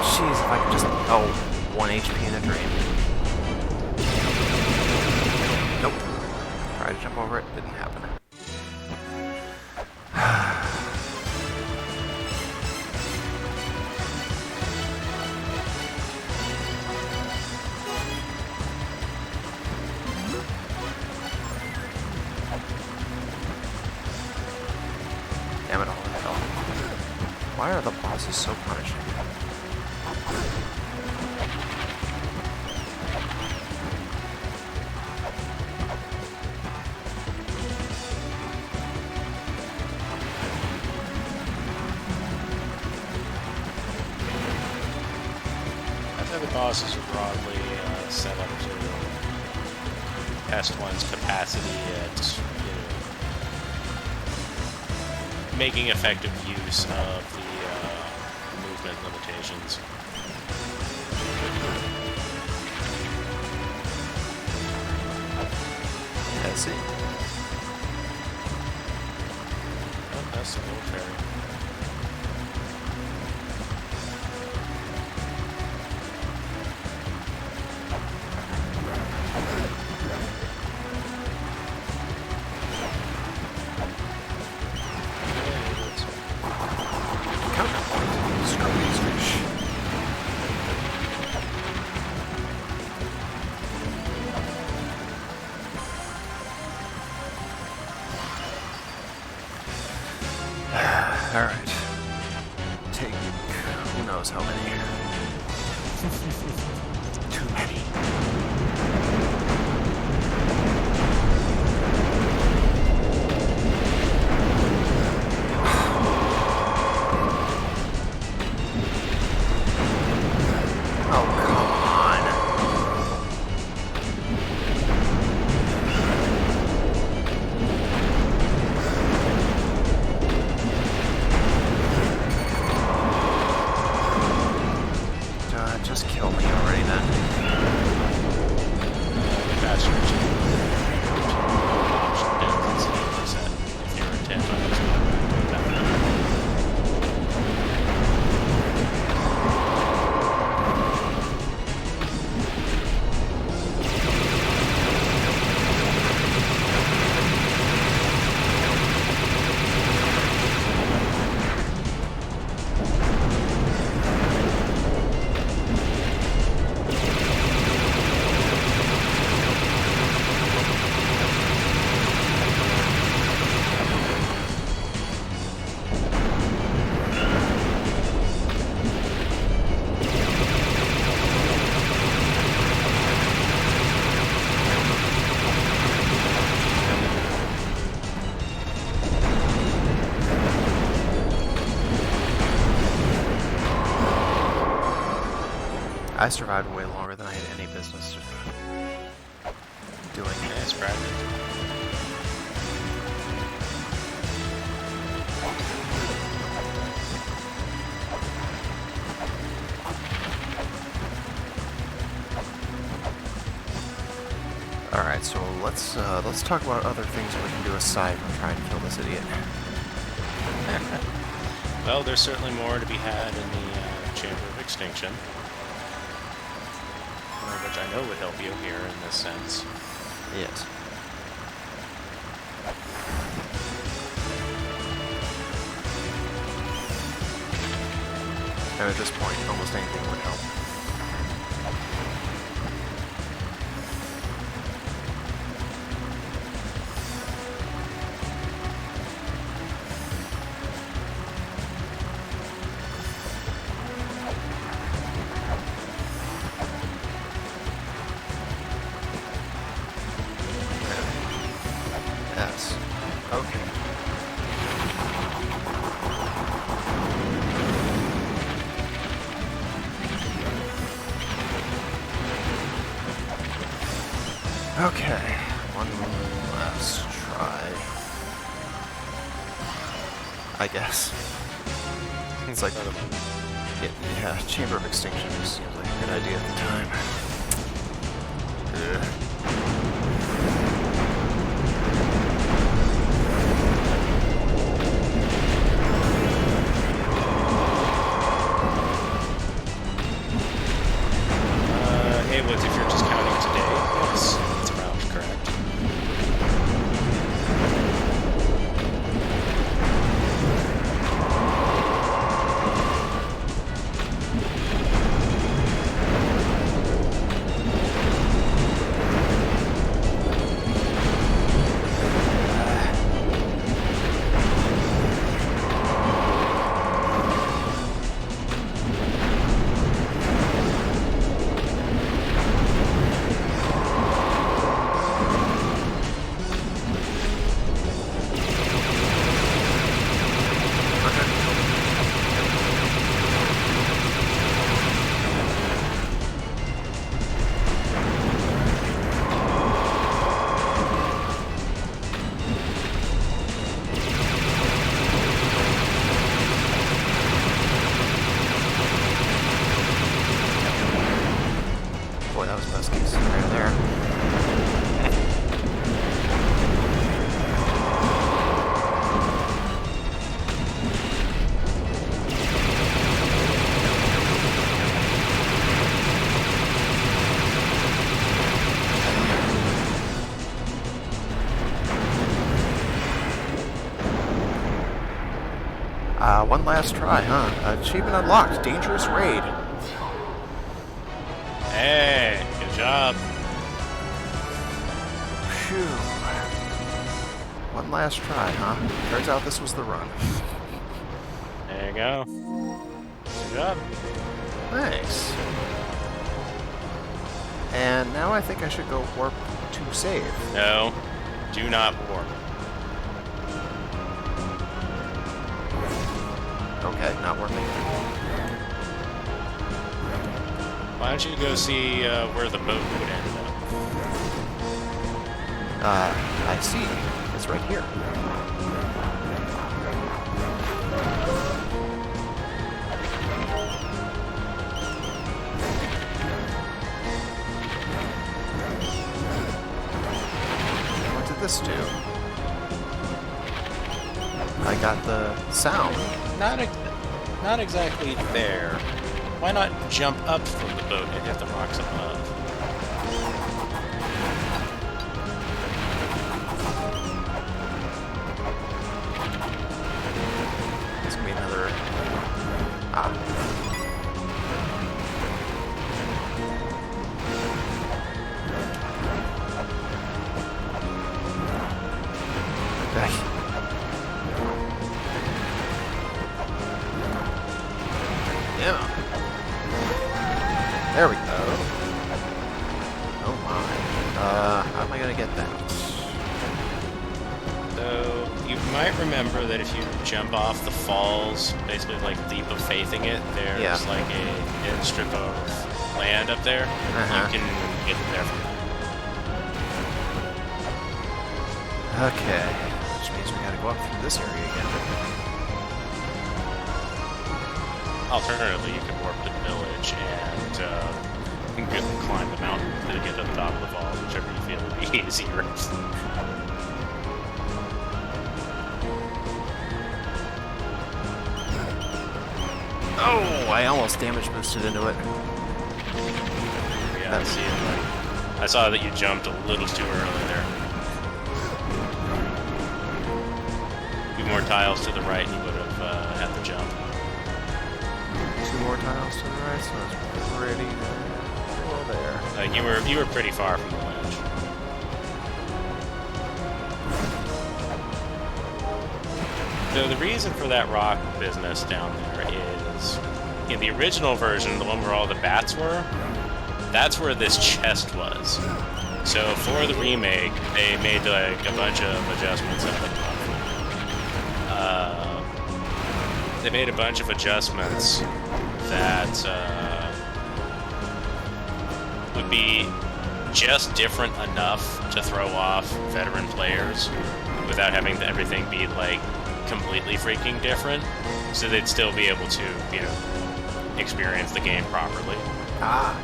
Jeez, if I could just... Oh, 1 HP in a dream. Nope. Tried to jump over it, didn't happen. Damn it all in hell. Why are the bosses so punishing? The bosses are broadly set up to test one's capacity at, making effective use of the movement limitations. I see. Oh, that's the little fairy. Alright. Take who knows how many. Too many. Oh, come on. Just kill me already then. Faster if you're intent on using that. I survived way longer than I had any business doing. Yeah, it's practice. Alright, so let's talk about other things that we can do aside from trying to kill this idiot. Well, there's certainly more to be had in the Chamber of Extinction, which I know would help you here in this sense. Yes. And at this point, almost anything would help. Okay, one last try. I guess. It's like, yeah, Chamber of Extinction seems like a good idea at the time. Ugh. Hey, Woods, if you're just counting today, yes, it's around correct. Boy, that was best case scenario there. One last try, huh? Achievement unlocked. Dangerous raid. Hey, good job. Phew. One last try, huh? Turns out this was the run. There you go. Good job. Nice. And now I think I should go warp to save. No, do not warp. Okay, not warping. Why don't you go see where the boat would end up? I see. It's right here. What did this do? I got the sound. Not exactly there. Why not jump up from the boat and hit the rocks above? It's gonna be another. Ah. Okay. Yeah. There we go. Oh my. How am I gonna get that? So, you might remember that if you jump off the falls, basically like Leap of Faithing it, there's like a thin strip of land up there. You can get there from there. Okay. Which means we gotta go up through this area again. Alternatively, you can warp to the village and you can climb the mountain to get to the top of the falls, whichever you feel would be easier. Oh, I almost damage boosted into it. Yeah, I see it. I saw that you jumped a little too early there. A few more tiles to the right, and you would have had the jump. 2 more tiles to the right, so it's pretty well there. You were pretty far from the ledge. So the reason for that rock business down there is, in the original version, the one where all the bats were, that's where this chest was. So for the remake, they made like a bunch of adjustments. They made a bunch of adjustments that would be just different enough to throw off veteran players without having everything be like completely freaking different, so they'd still be able to, you know, experience the game properly. Ah.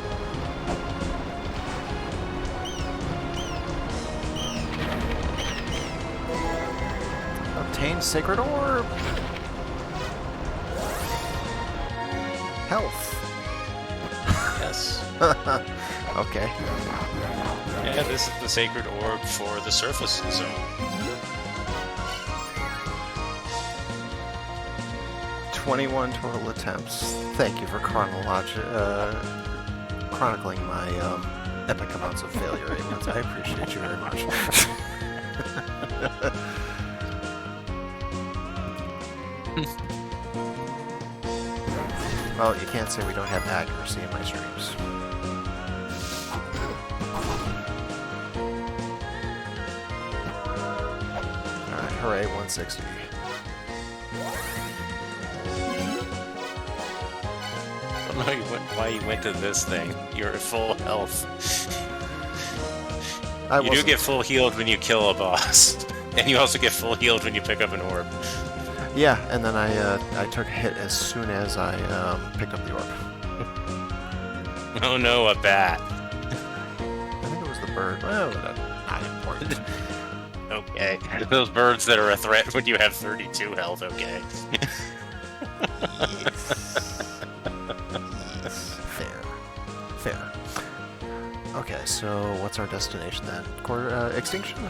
Obtain Sacred Orb. Health. Yes. Okay. Yeah, this is the Sacred Orb for the Surface Zone. 21 total attempts. Thank you for chronicling my epic amounts of failure, Amos. I appreciate you very much. Well, you can't say we don't have accuracy in my streams. Alright, hooray, 160. I don't know why you went to this thing. You're at full health. You do get full healed when you kill a boss. And you also get full healed when you pick up an orb. Yeah, and then I took a hit as soon as I picked up the orb. Oh no, a bat. I think it was the bird. Well, not important. Okay. Those birds that are a threat when you have 32 health, okay. Yes. Fair. Okay, so what's our destination then? Extinction?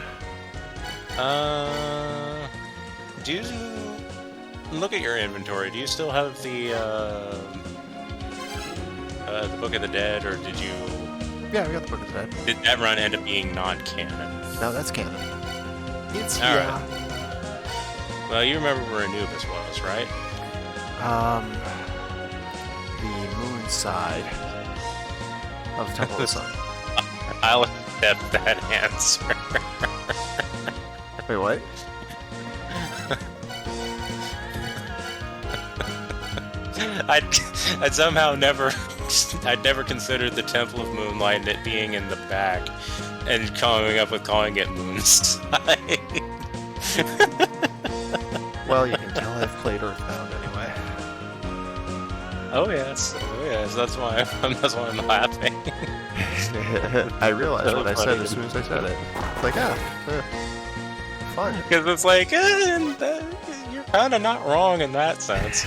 Do you look at your inventory? Do you still have the Book of the Dead, or did you? Yeah, we got the Book of the Dead. Did that run end up being non-canon? No, that's canon. It's all right. Well, you remember where Anubis was, right? The moon side of Temple of the Sun. I'll accept that answer. Wait, what? I'd somehow I'd never considered the Temple of Moonlight and it being in the back, and coming up with calling it Moonside. Well, you can tell I've played Earthbound anyway. Oh yes, that's why I'm laughing. I realized what I said as soon as I said it. It's like, fun. Because it's like, you're kind of not wrong in that sense.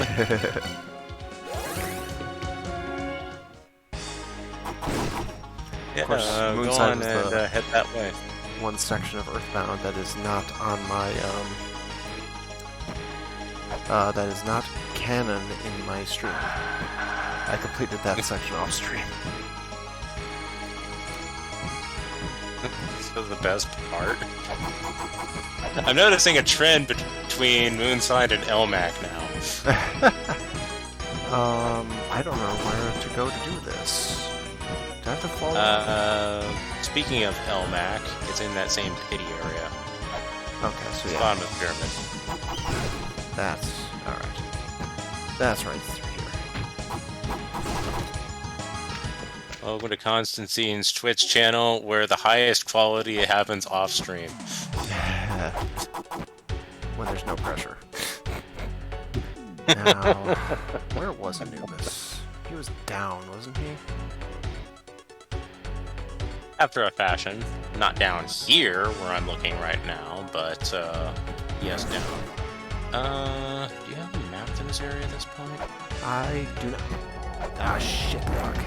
Yeah, course, go Moonside on is and head that way. One section of Earthbound that is not on my, that is not canon in my stream. I completed that section off stream. This is the best part. I'm noticing a trend between Moonside and Elmac now. I don't know where to go to do this. Do I have to follow? Speaking of Elmac, it's in that same pity area. Okay, so yeah. Bottom of the pyramid. That's alright. That's right through here. Welcome to Constantine's Twitch channel, where the highest quality happens off stream. When there's no pressure. Now, where was Anubis? He was down, wasn't he? After a fashion. Not down here, where I'm looking right now, but, yes, down. Do you have a map to this area at this point? I do not. Ah, shit, fuck.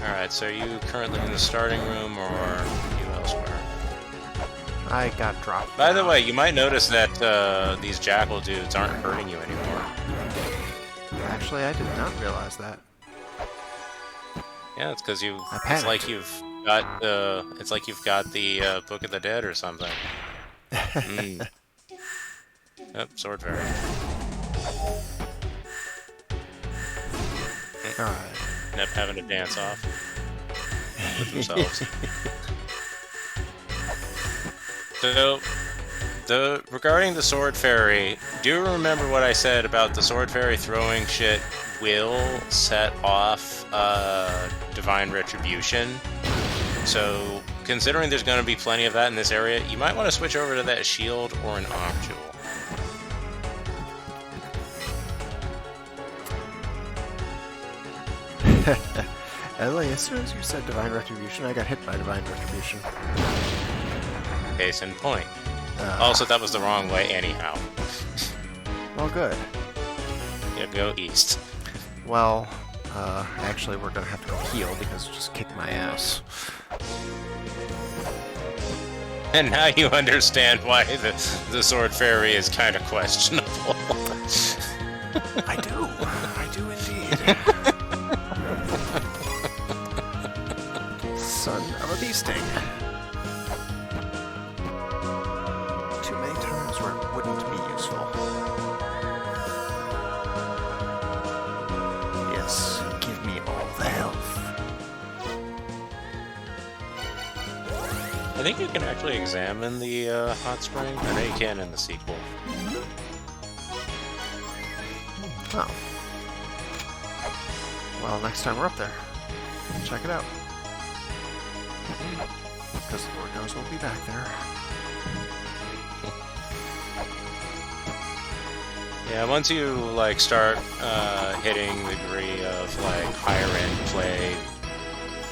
Alright, so are you currently in the starting room, or are you elsewhere? I got dropped. By the way, you might notice that these jackal dudes aren't hurting you anymore. Actually, I did not realize that. Yeah, it's because you. I It's panicked. like you've got the. It's like you've got the Book of the Dead or something. Yep, sword fairy. Alright. End up having to dance off with themselves. So, regarding the sword fairy, do you remember what I said about the sword fairy throwing shit will set off Divine Retribution. So, considering there's going to be plenty of that in this area, you might want to switch over to that shield or an arm jewel. Ellie, as soon as you said Divine Retribution, I got hit by Divine Retribution. Case in point. Also, that was the wrong way anyhow. Well, good. Yeah, go east. Well, actually we're gonna have to go heal because it just kicked my ass. And now you understand why the Sword Fairy is kind of questionable. I do indeed. Son of a bee sting. Too many times where it wouldn't be useful. Yes, give me all the health. I think you can actually examine the hot spring. I know you can in the sequel. Oh. Well, next time we're up there, check it out. Because the Lord knows we'll be back there. Yeah, once you like start hitting the degree of like higher end play,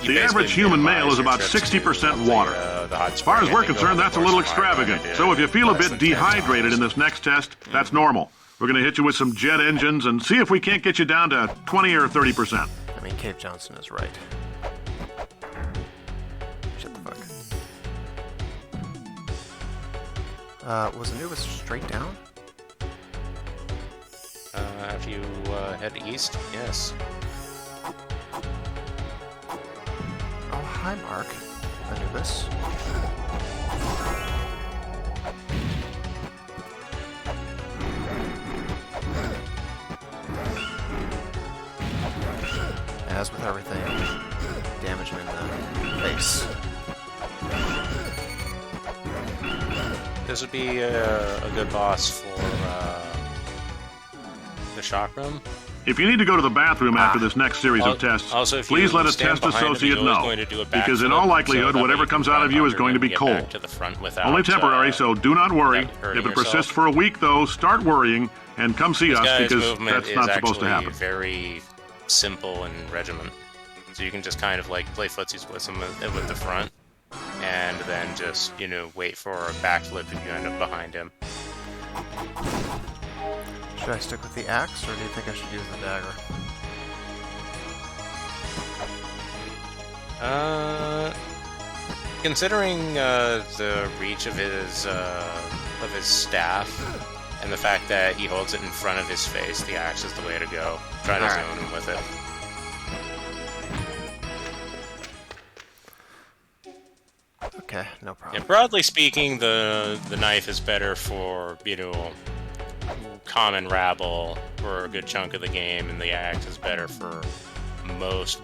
the average human male is about 60% water. As far as we're concerned, that's a little extravagant. So if you feel a bit dehydrated in this next test, that's normal. We're going to hit you with some jet engines and see if we can't get you down to 20 or 30%. I mean, Cave Johnson is right. Shut the fuck. Was Anubis straight down? After you head east, yes. Oh, hi, Mark. Anubis. As with everything, damage him in the face. This would be a good boss for the shock room. If you need to go to the bathroom after this next series of tests, also, if please you let a stand test behind him, associate he's always know, going to do a because in backflip, all likelihood, so that whatever way you comes can out of you is run going to be under and get cold. back to the front without, Only temporary, so do not worry. without hurting If it yourself. persists for a week, though, start worrying and come see This us guy's because movement that's is not supposed to actually happen. very simple and regiment. So you can just kind of like play footsies with him with the front, and then just, you know, wait for a backflip if you end up behind him. Should I stick with the axe, or do you think I should use the dagger? Considering the reach of his staff and the fact that he holds it in front of his face, the axe is the way to go. Try to zone him with it. Okay, no problem. Yeah, broadly speaking, the knife is better for, you know, common rabble for a good chunk of the game, and the axe is better for most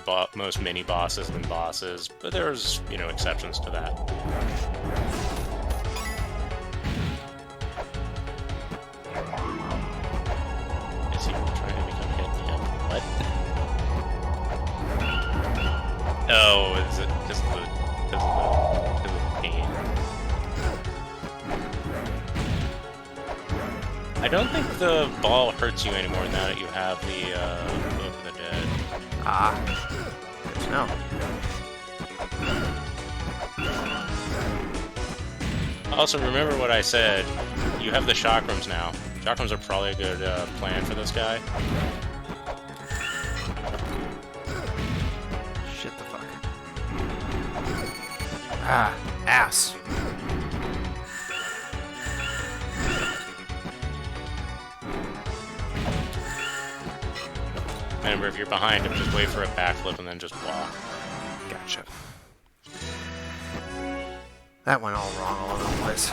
mini bosses than bosses, but there's, you know, exceptions to that. Is he trying to become hit? Yeah. What? Oh, is it because of the pain? I don't think the ball hurts you anymore now that you have the Book of the Dead. Ah, good to know. Also, remember what I said. You have the chakrams now. Chakrams are probably a good plan for this guy. Shit the fuck. Ah, ass. Remember, if you're behind him, just wait for a backflip and then just walk. Gotcha. That went all wrong all over the place.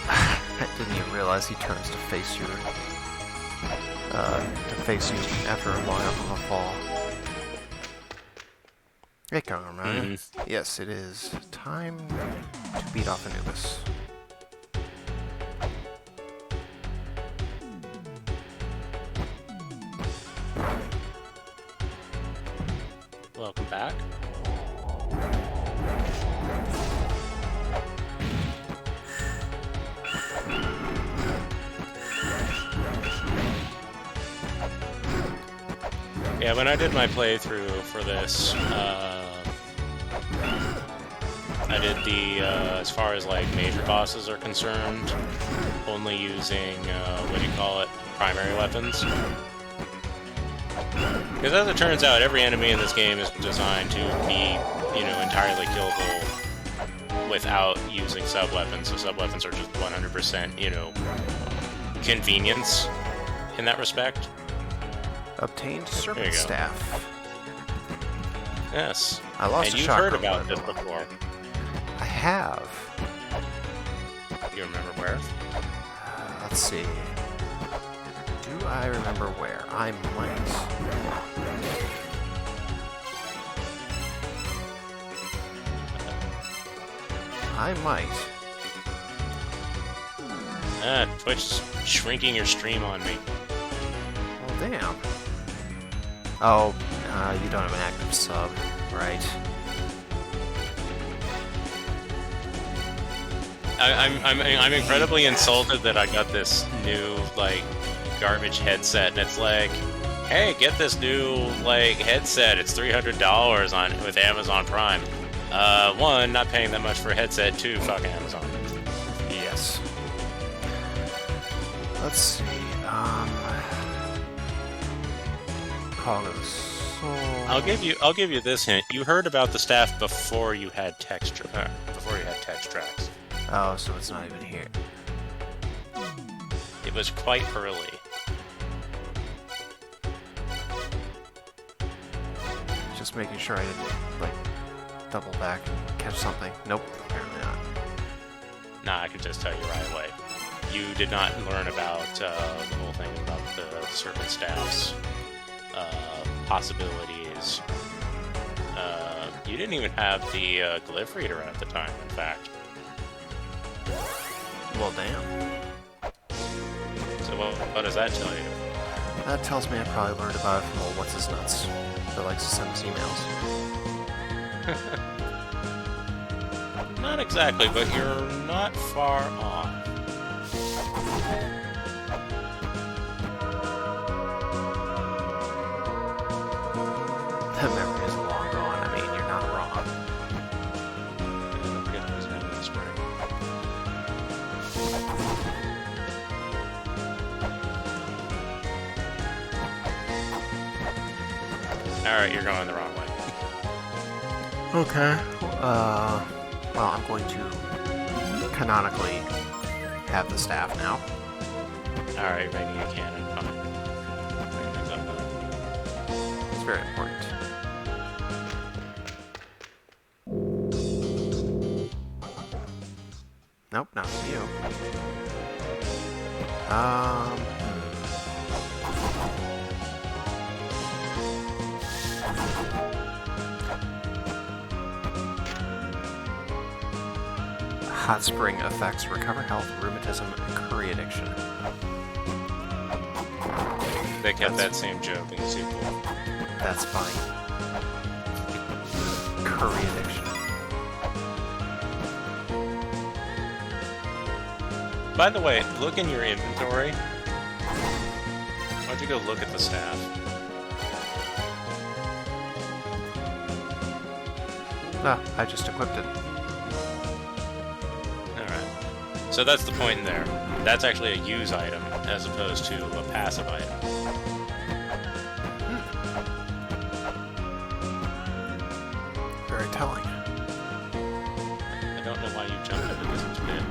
I didn't even realize he turns to face your to face you after a long enough fall. Hey, Conrad. Yes, it is time to beat off Anubis. Welcome back. Yeah, when I did my playthrough for this, I did the, as far as like major bosses are concerned, only using, what do you call it, primary weapons. Because as it turns out, every enemy in this game is designed to be, you know, entirely killable without using sub-weapons. So sub-weapons are just 100%, you know, convenience in that respect. Obtained Serpent Staff. Yes. I lost and a you've heard about this before. I have. You remember where? Let's see. Do I remember where? I might. Twitch's shrinking your stream on me. Well, damn. Oh, you don't have an active sub, right? I'm incredibly insulted that I got this new, like, garbage headset, and it's like, hey, get this new, like, headset, it's $300 on with Amazon Prime. One, not paying that much for a headset, two, fuck Amazon. Yes. Let's see, I'll give you this hint. You heard about the staff before you had text tracks. Oh, so it's not even here. It was quite early. Just making sure I didn't, like, double back and catch something. Nope, apparently not. Nah, I can just tell you right away. You did not learn about the whole thing about the serpent staffs, possibilities. You didn't even have the glyph reader at the time, in fact. Well, damn. So what does that tell you? That tells me I probably learned about it from old what's-his-nuts that likes to send us emails. Not exactly, but you're not far off. That memory is long gone. I mean, you're not wrong. Don't forget to use that spray. Alright, you're going the wrong way. Okay. Well, I'm going to canonically have the staff now. Alright, I need a cannon. Fine. It's very important. Nope, not from you. Hot spring effects recover health, rheumatism, and curry addiction. They kept that same joke in the sequel. That's funny. Curry addiction. By the way, look in your inventory. Why don't you go look at the staff? Ah, I just equipped it. Alright. So that's the point in there. That's actually a use item, as opposed to a passive item. Very telling. I don't know why you jumped into this bit.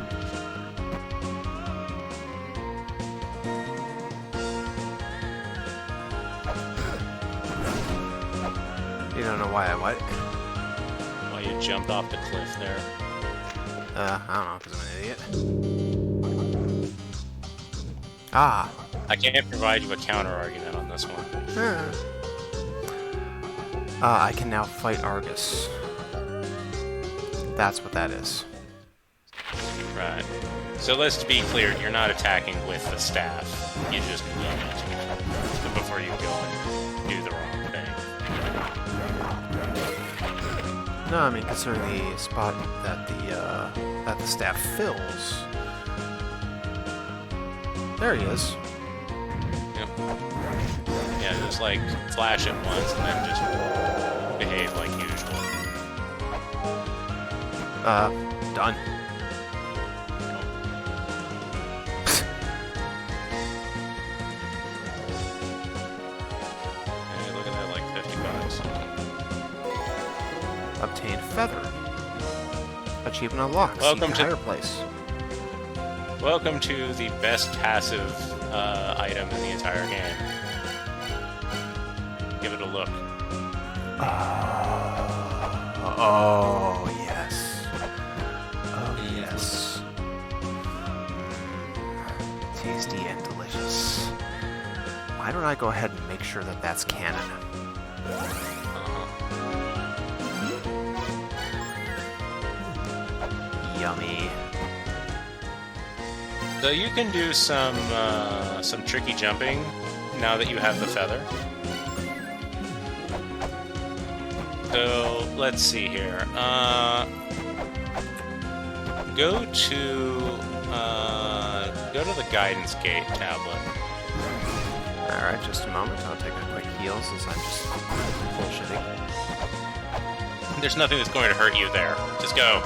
You don't know why I what? Why you jumped off the cliff there. I don't know, because I'm an idiot. Ah, I can't provide you a counter argument on this one. I can now fight Argus. That's what that is. Right. So let's be clear, you're not attacking with the staff. You just need it before you go and do the wrong thing. No, I mean, considering the spot that the staff fills. There he is. Yep. Yeah, just like flash it once and then just behave like usual. Done. Hey, look at that, like 50 bucks. Obtain feather. Achievement unlocked. Welcome See to higher place. Welcome to the best passive item in the entire game. Give it a look. Oh yes. Oh yes. Tasty and delicious. Why don't I go ahead and make sure that that's canon? Yummy. So you can do some tricky jumping now that you have the feather. So let's see here. Go to the guidance gate tablet. All right, just a moment. I'll take a quick heal since I'm just bullshitting. There's nothing that's going to hurt you there. Just go.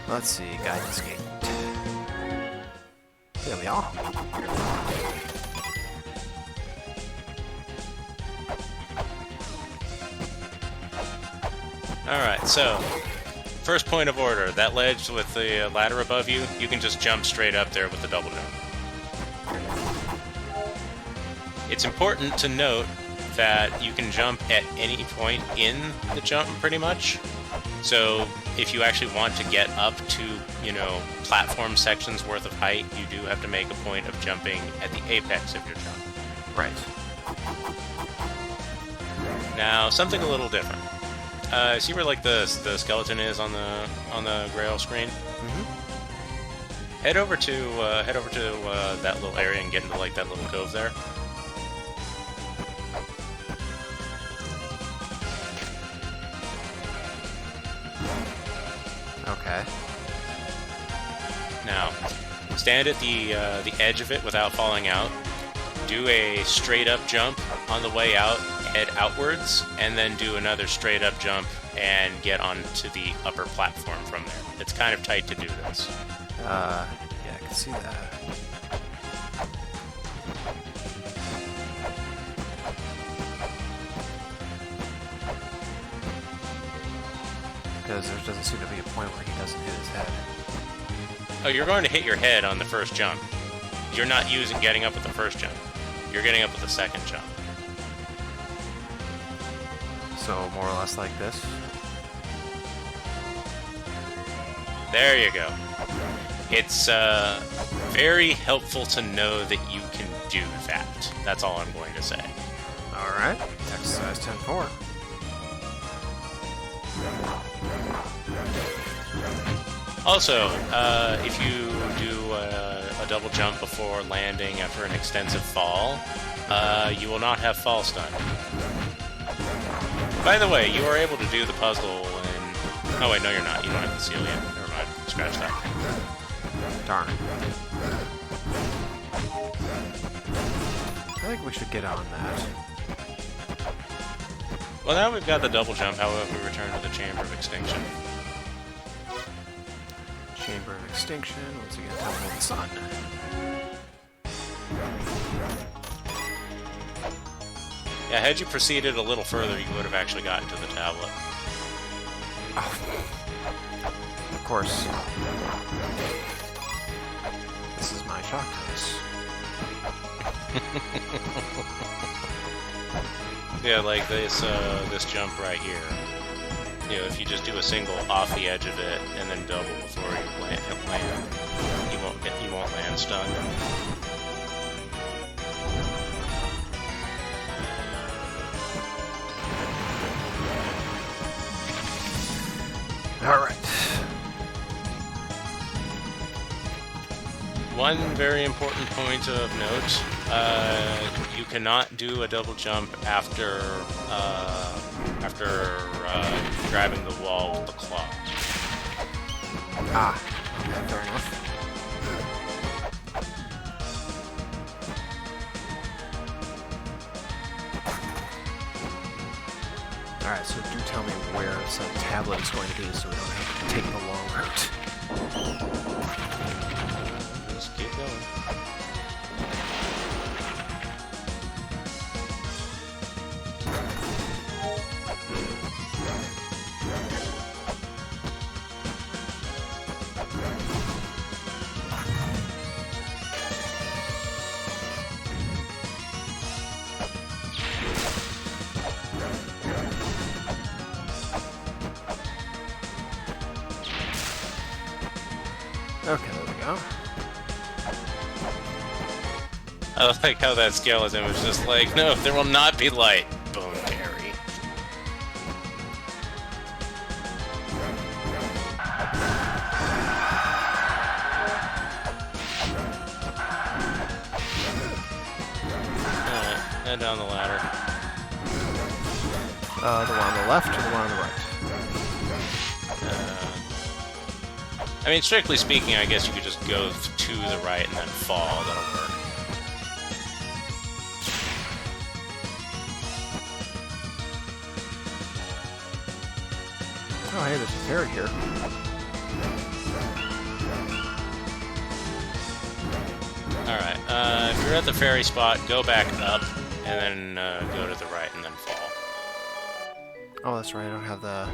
Let's see, guidance gate. There we are. Alright, so, first point of order, that ledge with the ladder above you, you can just jump straight up there with the double jump. It's important to note that you can jump at any point in the jump, pretty much. So, if you actually want to get up to, you know, platform sections worth of height, you do have to make a point of jumping at the apex of your jump. Right. Now, something a little different. See where like the skeleton is on the Grail screen? Mm-hmm. Head over to that little area and get into like that little cove there. Okay. Now, stand at the edge of it without falling out. Do a straight up jump on the way out, head outwards, and then do another straight up jump and get onto the upper platform from there. It's kind of tight to do this. Yeah, I can see that. Because there doesn't seem to be a point where he doesn't hit his head. Oh, you're going to hit your head on the first jump. You're not getting up with the first jump. You're getting up with the second jump. So, more or less like this? There you go. It's very helpful to know that you can do that. That's all I'm going to say. Alright, exercise 10-4. Also, if you do a double jump before landing after an extensive fall, you will not have fall stun. By the way, you are able to do the puzzle and... Oh wait, no you're not. You don't have the seal yet. Never mind. Scratch that. Darn. I think we should get on that. Well, now we've got the double jump, how about we return to the Chamber of Extinction? Chamber of Extinction, once again, Temple of the Sun. Yeah, had you proceeded a little further, you would have actually gotten to the tablet. Oh. Of course. This is my shock dice. Yeah, like this jump right here. You know, if you just do a single off the edge of it and then double before you land, you won't You won't land stun. Alright. One very important point of note, you cannot do a double jump after grabbing the wall with the claw. Ah, okay, fair enough. Alright, so do tell me where some tablet is going to be so we don't have to take the long route. Just keep going. Okay, there we go. I like how that skeleton was just like, no, there will not be light. Bone berry. Alright, head down the ladder. The one on the left or the one on the right? I mean, strictly speaking, I guess you could just go to the right and then fall. That'll work. Oh, hey, there's a ferry here. Alright, if you're at the ferry spot, go back up, and then go to the right and then fall. Oh, that's right, I don't have the...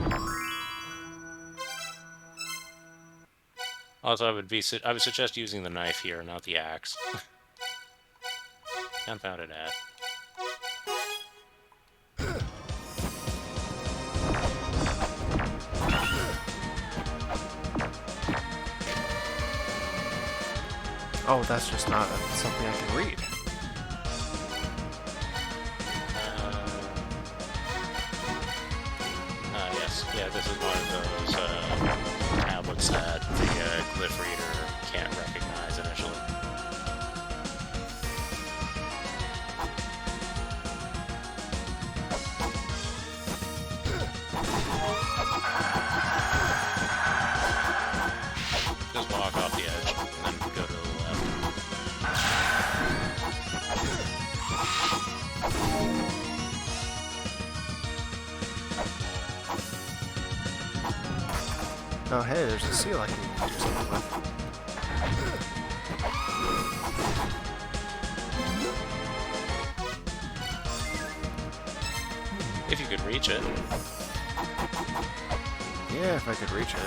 Also, I would suggest using the knife here, not the axe. Confounded at. Oh, that's just not something I can read. Yes. Yeah, this is one of those tablets that the glyph reader can't recognize initially. Just walk off the edge and then go to the left. Oh, hey, there's a seal I can do something with. If you could reach it. Yeah, if I could reach it.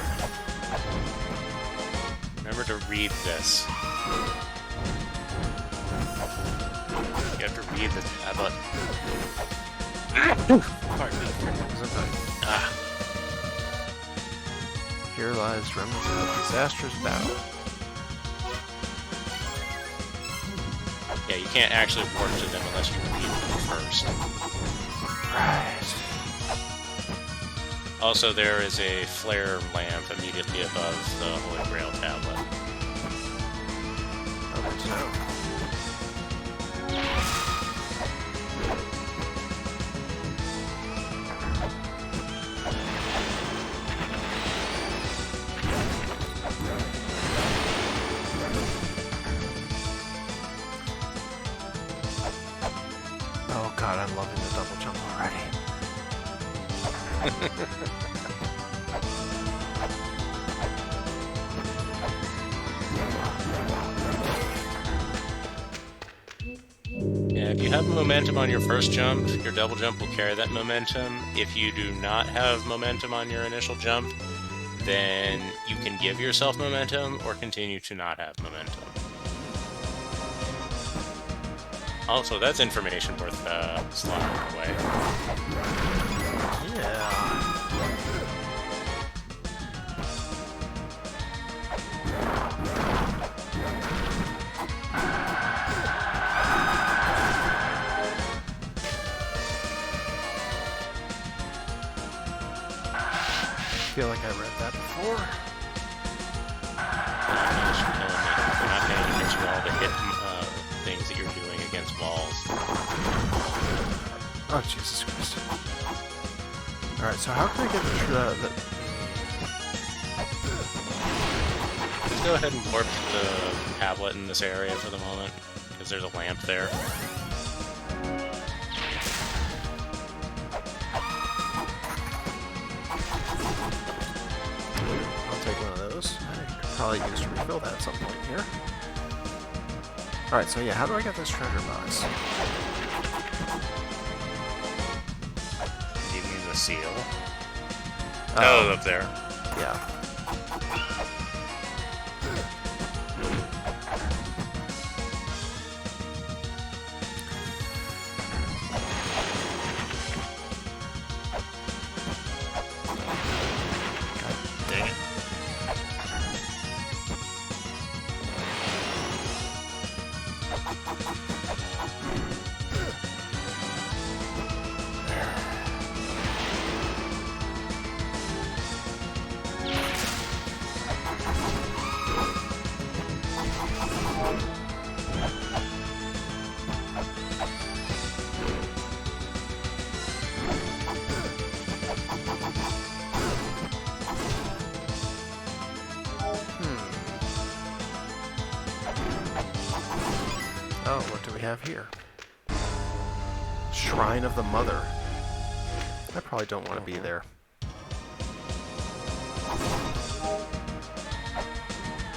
Remember to read this. You have to read the tablet. Pardon me. Ah. Here lies remnants of a disastrous battle. Yeah, you can't actually warp to them unless you read them first. Right. Also, there is a flare lamp immediately above the Holy Grail tablet. Oh, good to know. Oh god, I'm loving the double jump already. Yeah, if you have momentum on your first jump, your double jump will carry that momentum. If you do not have momentum on your initial jump, then you can give yourself momentum or continue to not have momentum. Also, that's information worth slotting away. Yeah. feel like I read that before. I'm not paying attention to all the hit things that you're doing against walls. Oh, Jesus Christ. Alright, so how can I get the Just go ahead and warp to the tablet in this area for the moment, because there's a lamp there. I'll take one of those. I could probably use to refill that at some point here. Alright, so yeah, how do I get this treasure box? Give you the seal. Oh, up there. Yeah. Dang it. Oh, what do we have here? Shrine of the Mother. I probably don't want to be there.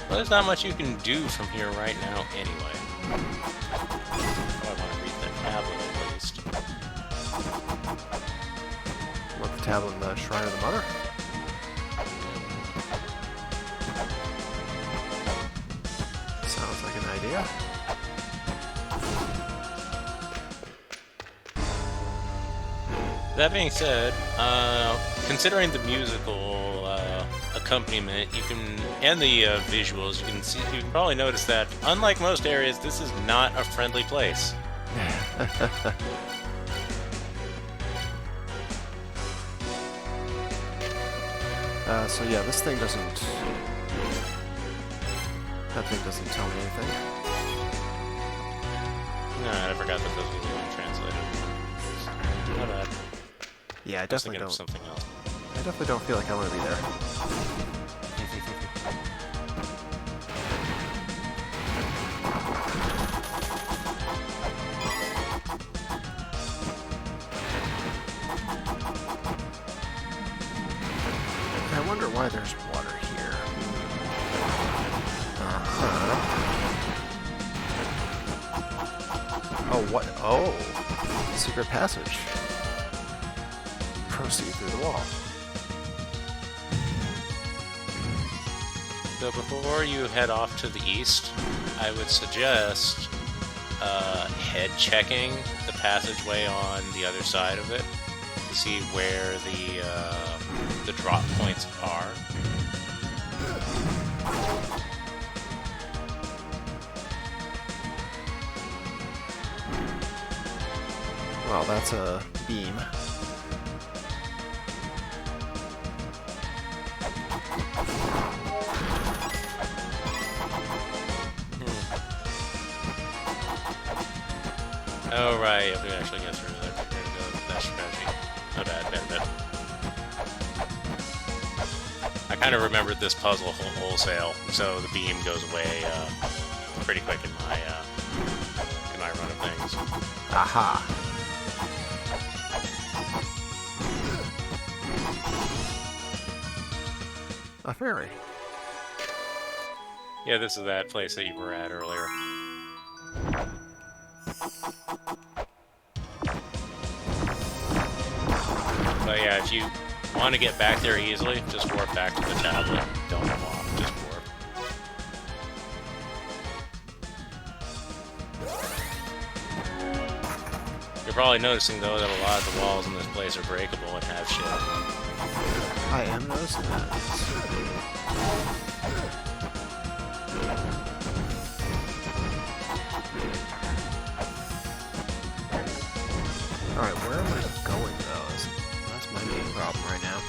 Well, there's not much you can do from here right now anyway. Oh, I want to read the tablet at least. What, the tablet in the Shrine of the Mother? Sounds like an idea. That being said, considering the musical accompaniment, you can, and the visuals, you can see, you can probably notice that, unlike most areas, this is not a friendly place. So yeah, this thing doesn't... That thing doesn't tell me anything. No, I forgot that those were being translated. Not bad. Yeah, I I was definitely thinking of don't. something else. I definitely don't feel like I want to be there. I wonder why there's water here. Oh, what? Oh, secret passage. Proceed through the wall. So before you head off to the east, I would suggest head checking the passageway on the other side of it to see where the drop points are. Well, that's a beam. Oh, right, you have to actually get through there. There to go. That's strategy. Not bad, bad. I kind of remembered this puzzle wholesale, so the beam goes away pretty quick in my run of things. Aha! A fairy. Yeah, this is that place that you were at earlier. But yeah, if you want to get back there easily, just warp back to the tablet. Don't go off, just warp. You're probably noticing, though, that a lot of the walls in this place are breakable and have shit. I am noticing that. Alright, where am I going, though? That's my main problem right now.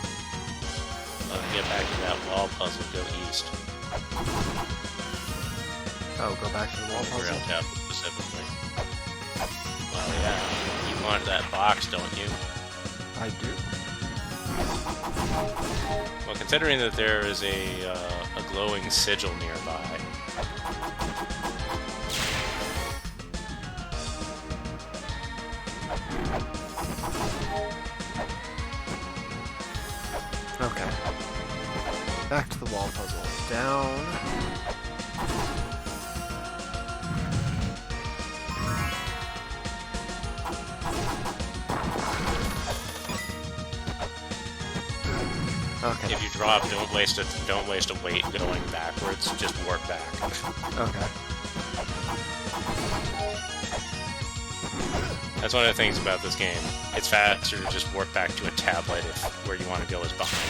get back to that wall puzzle, go east. Oh, go back to the wall puzzle? Rail tablet specifically. Well, yeah. You want that box, don't you? I do. Well, considering that there is a glowing sigil nearby. Okay. Back to the wall puzzle. Down. Okay. If you drop, don't waste a weight going backwards. Just warp back. Okay. That's one of the things about this game. It's faster to just warp back to a tablet if where you want to go is behind.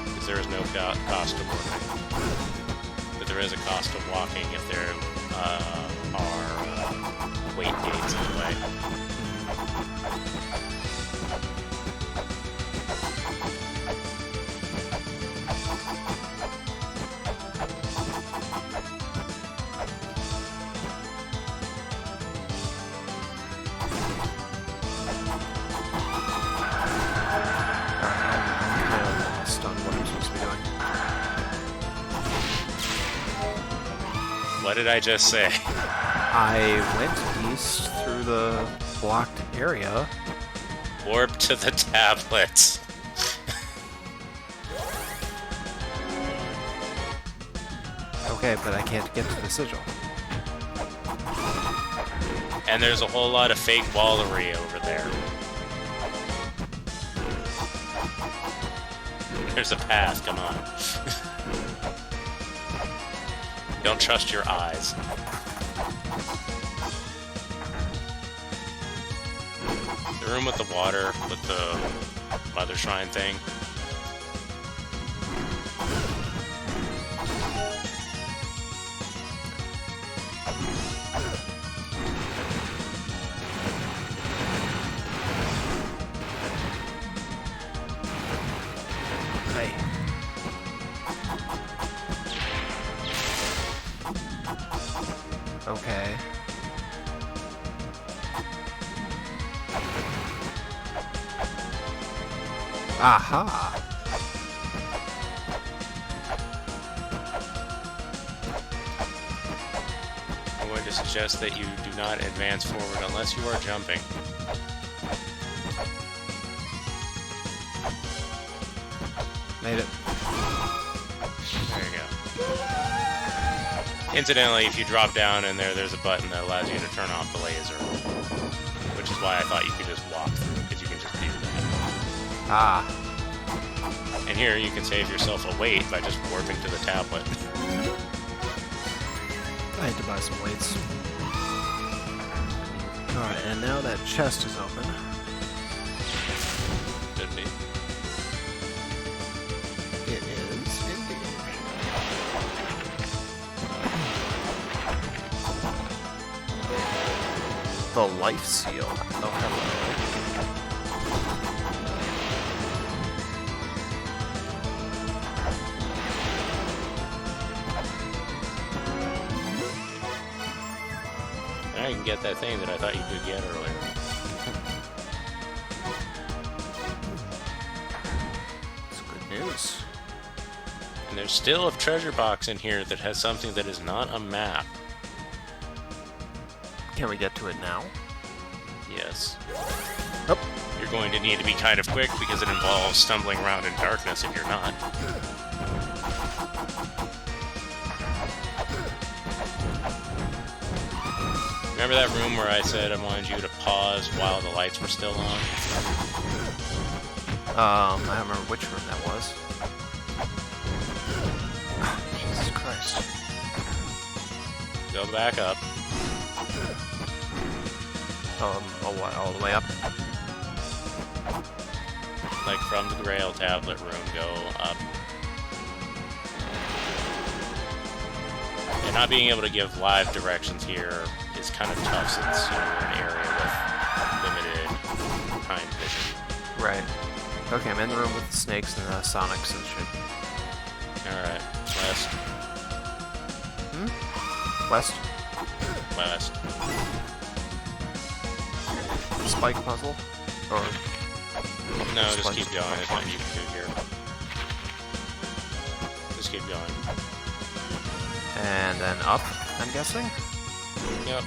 Because there is no cost to warping. But there is a cost to walking if there are weight gates in the way. What did I just say? I went east through the blocked area. Warp to the tablets. Okay, but I can't get to the sigil. And there's a whole lot of fake wallery over there. There's a path, come on. Don't trust your eyes. The room with the water, with the mother shrine thing. Hey. Okay. Aha! I'm going to suggest that you do not advance forward unless you are jumping. Made it. There you go. Incidentally, if you drop down in there, there's a button that allows you to turn off the laser. Which is why I thought you could just walk through, because you can just do that. Ah. And here, you can save yourself a weight by just warping to the tablet. I had to buy some weights. Alright, and now that chest is open. Should be. It is indeed. The life seal. Oh, hello. Now you can get that thing that I thought you could get earlier. It's good news. And there's still a treasure box in here that has something that is not a map. Can we get to it now? Yes. Oh. You're going to need to be kind of quick because it involves stumbling around in darkness if you're not. Remember that room where I said I wanted you to pause while the lights were still on? I don't remember which room that was. Oh, Jesus Christ. Go back up. All the way up? Like from the Grail tablet room, go up. And not being able to give live directions here is kind of tough since you're in an area with limited time vision. Right. Okay, I'm in the room with the snakes and the Sonics and shit. Alright, west. West? West. Spike puzzle? Or... No, just keep going. There's nothing you can do here. Just keep going. And then up, I'm guessing? Yep.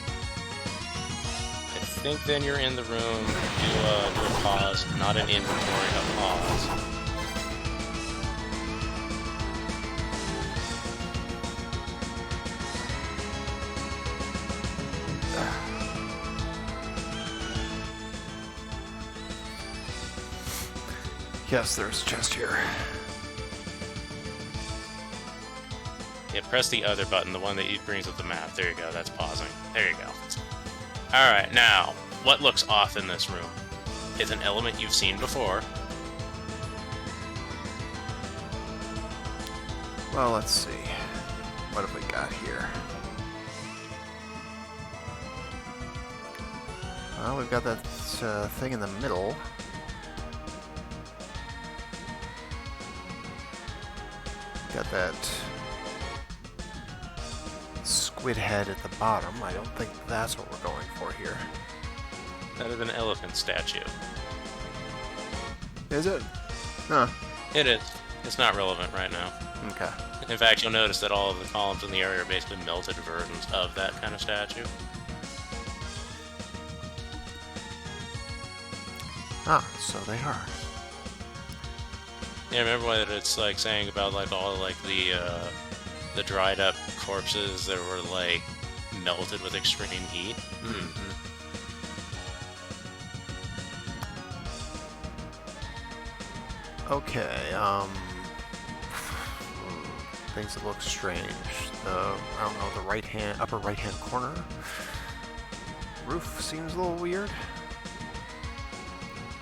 I think then you're in the room. Do a pause. Not an inventory, a pause. Yes, there's a chest here. Yeah, press the other button, the one that brings up the map. There you go, that's pausing. There you go. Alright, now, what looks off in this room? It's an element you've seen before. Well, let's see. What have we got here? Well, we've got that thing in the middle. Got that squid head at the bottom. I don't think that's what we're going for here. That is an elephant statue. Is it? Huh. It is. It's not relevant right now. Okay. In fact, you'll notice that all of the columns in the area are basically melted versions of that kind of statue. Ah, so they are. Yeah, remember what it's like saying about like all like the dried up corpses that were like melted with extreme heat? Mm-hmm. Okay, things that look strange. I don't know, the upper right hand corner. Roof seems a little weird.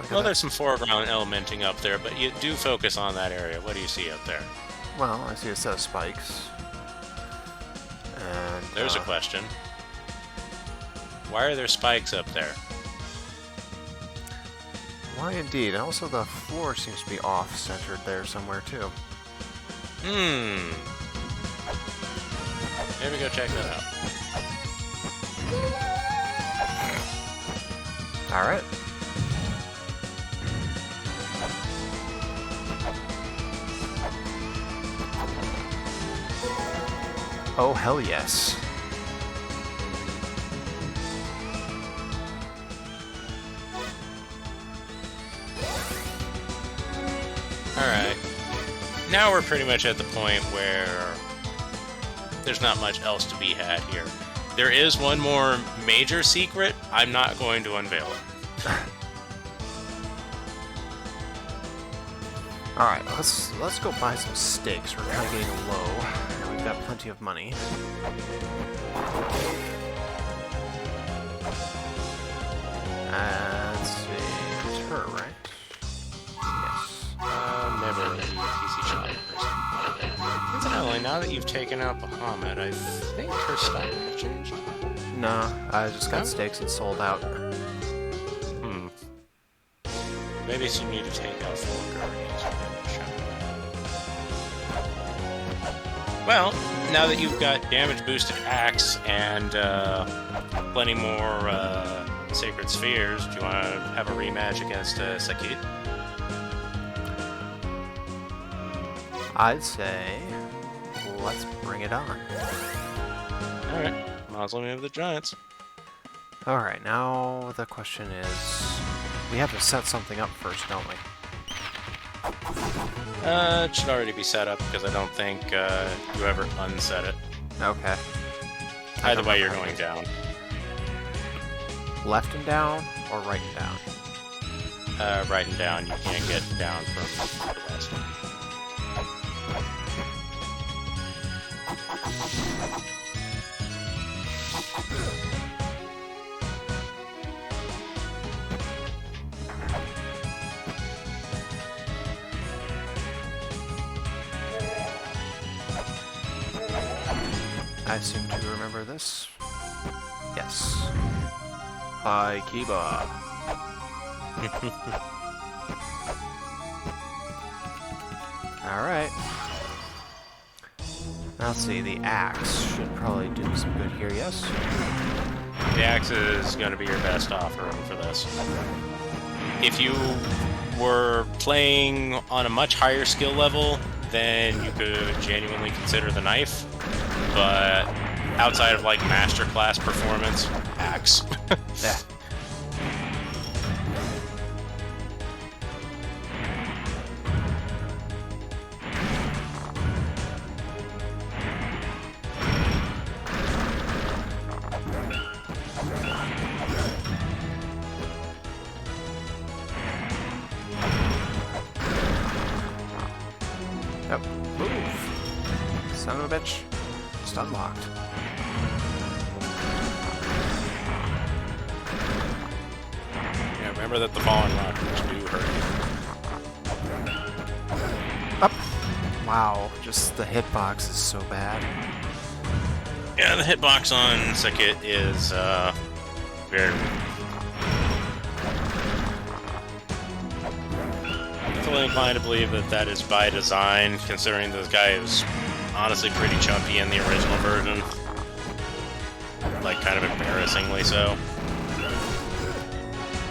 Well, there's some foreground elementing up there, but you do focus on that area. What do you see up there? Well, I see a set of spikes. And there's a question. Why are there spikes up there? Why indeed? And also the floor seems to be off-centered there somewhere too. Maybe go check that out. Alright. Oh, hell yes. Alright. Now we're pretty much at the point where there's not much else to be had here. There is one more major secret. I'm not going to unveil it. Alright, let's go buy some steaks. We're kind of getting low, and we've got plenty of money. Let's see, it's her, right? Yes. Never a PC shop person. Incidentally, now that you've taken out Bahamut, I think her style has changed. No, I just got steaks and sold out. Maybe you need to take out 4 guardians. Well, now that you've got damage boosted axe and plenty more sacred spheres, do you want to have a rematch against Sakit? I'd say, let's bring it on. Alright, Mausoleum of the Giants. Alright, now the question is, we have to set something up first, don't we? It should already be set up, because I don't think you ever unset it. Okay. Either way, you're going down. Left and down, or right and down? Right and down. You can't get down from the west. I seem to remember this. Yes. Hi, Kiba. Alright. Let's see, the axe should probably do some good here, yes? The axe is going to be your best offering for this. If you were playing on a much higher skill level, then you could genuinely consider the knife. But outside of like master class performance, axe. Yeah. Yep. Move. Son of a bitch. Just unlocked. Yeah, remember that the falling rockets do hurt you. Up. Wow, just the hitbox is so bad. Yeah, the hitbox on Sekit is very weak. I'm fully inclined to believe that that is by design, considering this guy is honestly pretty chumpy in the original version. Like, kind of embarrassingly so.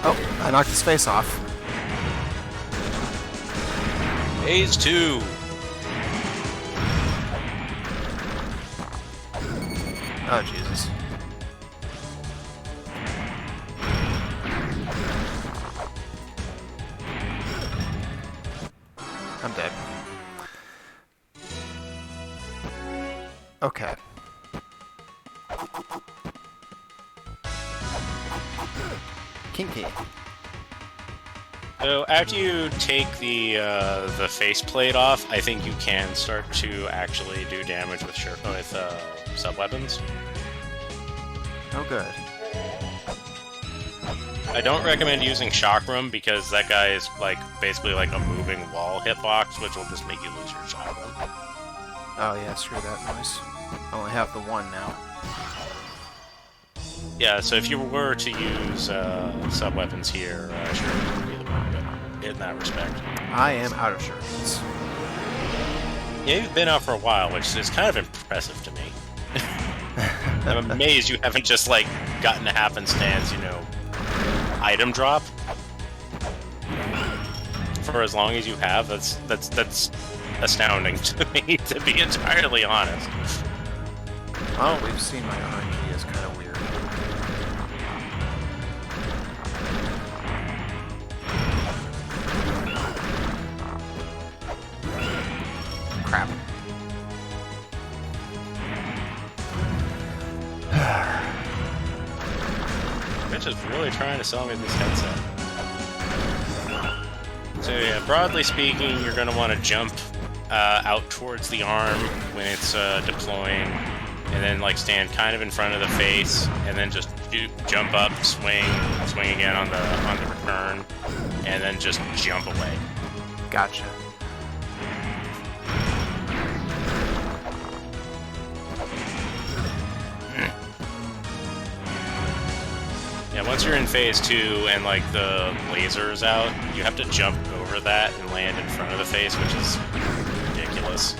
Oh, I knocked his face off. Phase 2! Oh, Jesus. I'm dead. Okay. Kinky. So after you take the faceplate off, I think you can start to actually do damage with sub-weapons. Oh, good. I don't recommend using Chakram because that guy is like basically like a moving wall hitbox, which will just make you lose your Chakram. Oh, yeah, screw that noise. I only have the one now. Yeah, so if you were to use sub-weapons here, sure, would be the one in that respect. I am out of shurikens. Yeah, you've been out for a while, which is kind of impressive to me. I'm amazed you haven't just, like, gotten a happenstance, item drop. For as long as you have, that's astounding to me, to be entirely honest. Well, we've seen my RNG is kind of weird. Crap. Mitch is really trying to sell me this headset. So yeah, broadly speaking, you're going to want to jump out towards the arm when it's deploying, and then like stand kind of in front of the face, and then just jump up, swing again on the return, and then just jump away. Gotcha. Yeah, once you're in phase 2 and like the laser's out, you have to jump over that and land in front of the face, which is ridiculous.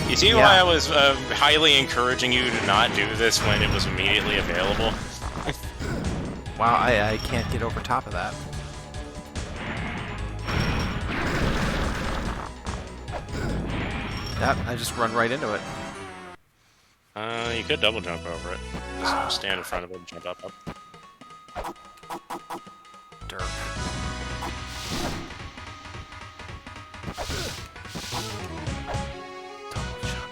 You see why I was highly encouraging you to not do this when it was immediately available? Wow, I can't get over top of that. Yep, I just run right into it. You could double jump over it. Just stand in front of it and jump up. Derp. Double jump.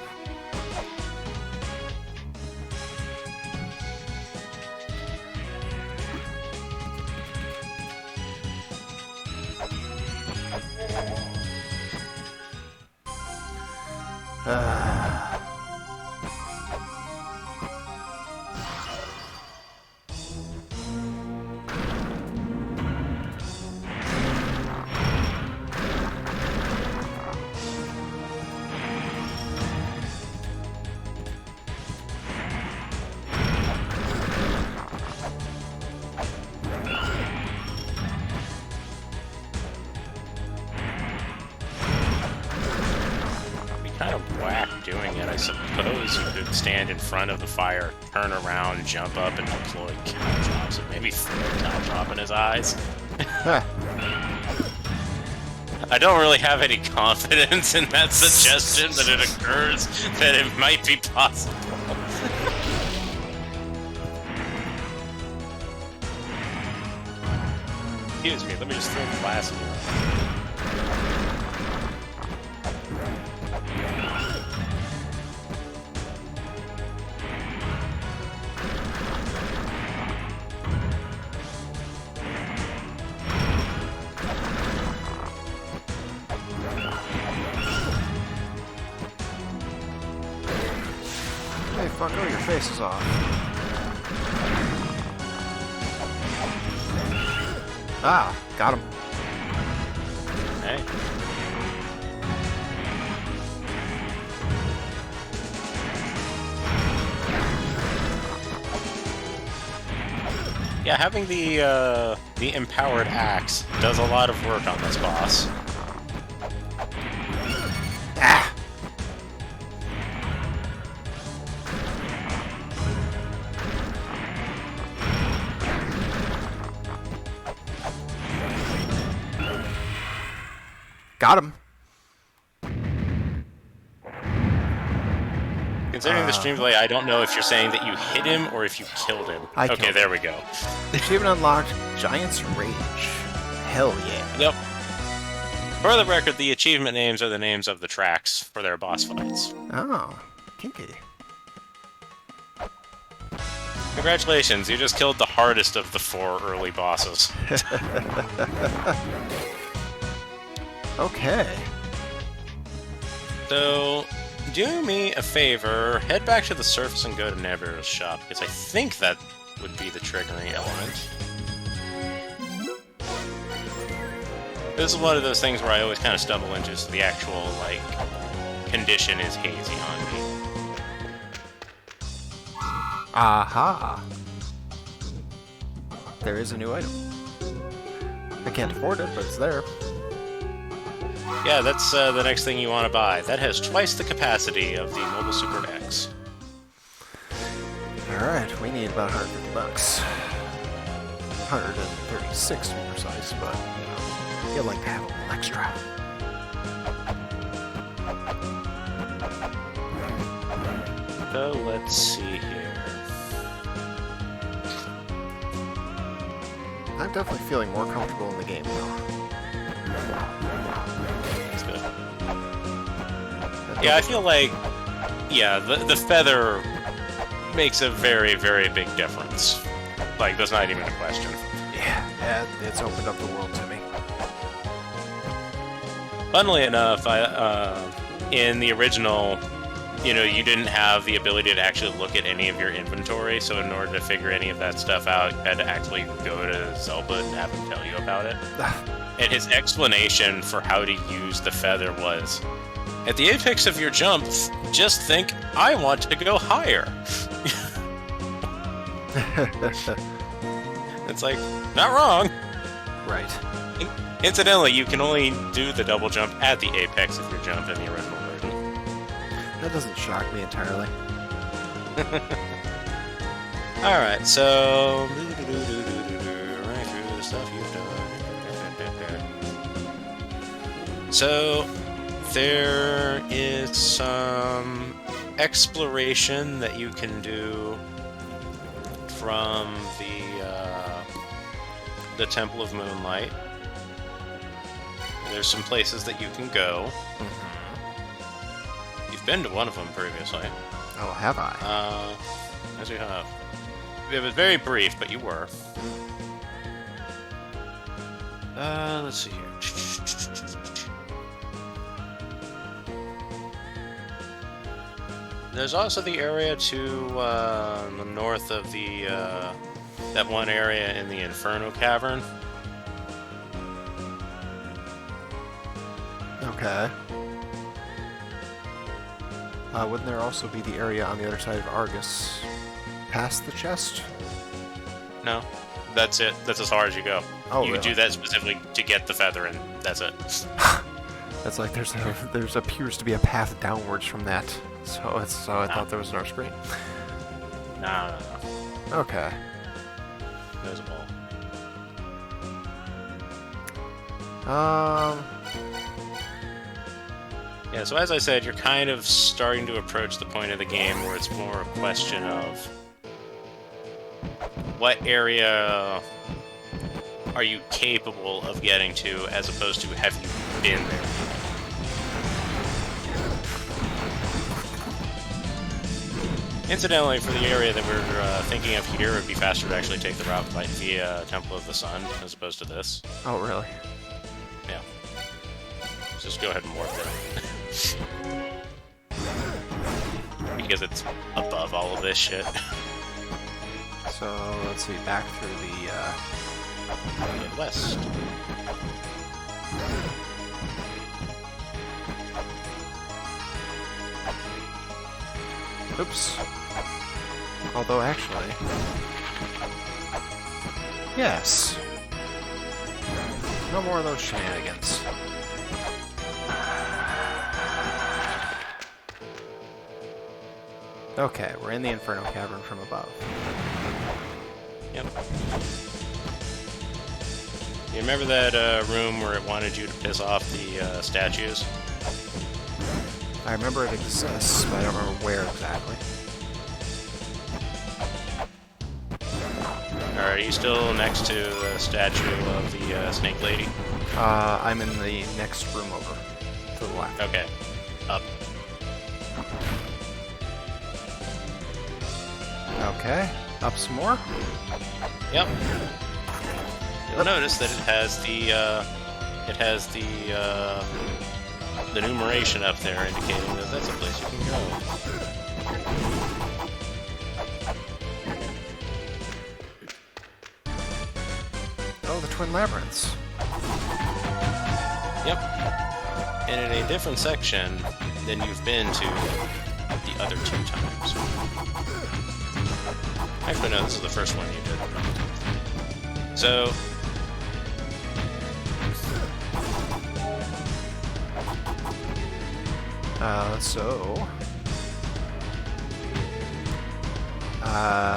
suppose you could stand in front of the fire, turn around, jump up, and deploy cow drops, and maybe throw a cow drop in his eyes. I don't really have any confidence in that suggestion that it occurs, that it might be possible. Excuse me, let me just throw the glass in your eye. Hey, fucker, your face is off. Ah, got him. Hey. Yeah, having the empowered axe does a lot of work on this boss. Ah! Got him. Considering the stream delay, I don't know if you're saying that you hit him or if you killed him. Killed Okay, there we go. Achievement unlocked, Giant's Rage. Hell yeah. Yep. For the record, the achievement names are the names of the tracks for their boss fights. Oh, kinky. Congratulations, you just killed the hardest of the 4 early bosses. Okay. So, do me a favor, head back to the surface and go to Never's shop, because I think that would be the triggering element. This is one of those things where I always kind of stumble into, so the actual, like, condition is hazy on me. Aha! There is a new item. I can't afford it, but it's there. Yeah, that's the next thing you want to buy. That has twice the capacity of the Mobile Super X. Alright, we need about 150 bucks. 136 to be precise, but, you know, you'd like to have a little extra. So, let's see here. I'm definitely feeling more comfortable in the game now. That's good. Yeah, I feel like, yeah, the feather makes a very, very big difference. Like, there's not even a question. Yeah, it's opened up the world to me. Funnily enough, in the original, you know, you didn't have the ability to actually look at any of your inventory, so in order to figure any of that stuff out, you had to actually go to Zelda and have him tell you about it. And his explanation for how to use the feather was, at the apex of your jump, just think, I want to go higher. It's like, not wrong. Right. Incidentally, you can only do the double jump at the apex of your jump in the original version. That doesn't shock me entirely. Alright, so... right through the stuff you've done. So, there is some exploration that you can do from the Temple of Moonlight. There's some places that you can go. You've been to one of them previously. Oh, have I? As you have. It was very brief, but you were. Let's see here. There's also the area to the north of the that one area in the Inferno Cavern. Okay. Wouldn't there also be the area on the other side of Argus, past the chest? No, that's it. That's as far as you go. Oh, you really? do that specifically to get the feather, and that's it. That's like there's appears to be a path downwards from that So I thought there was no screen. No. Okay. There's a ball. Yeah, so as I said, you're kind of starting to approach the point of the game where it's more a question of what area are you capable of getting to, as opposed to have you been there. Incidentally, for the area that we're thinking of here, it would be faster to actually take the route via Temple of the Sun, as opposed to this. Oh, really? Yeah. Just go ahead and warp there. Because it's above all of this shit. So, let's see, back through the, west. Oops. Although, actually... Yes. No more of those shenanigans. Okay, we're in the Inferno Cavern from above. Yep. You remember that room where it wanted you to piss off the statues? I remember it exists, but I don't remember where exactly. Are you still next to the statue of the Snake Lady? I'm in the next room over. To the left. Okay. Up. Okay. Up some more? Yep. You'll notice that it has the numeration up there indicating that that's a place you can go. Oh, the Twin Labyrinths. Yep. And in a different section than you've been to the other 2 times. Actually, no, this is the first one you did. So...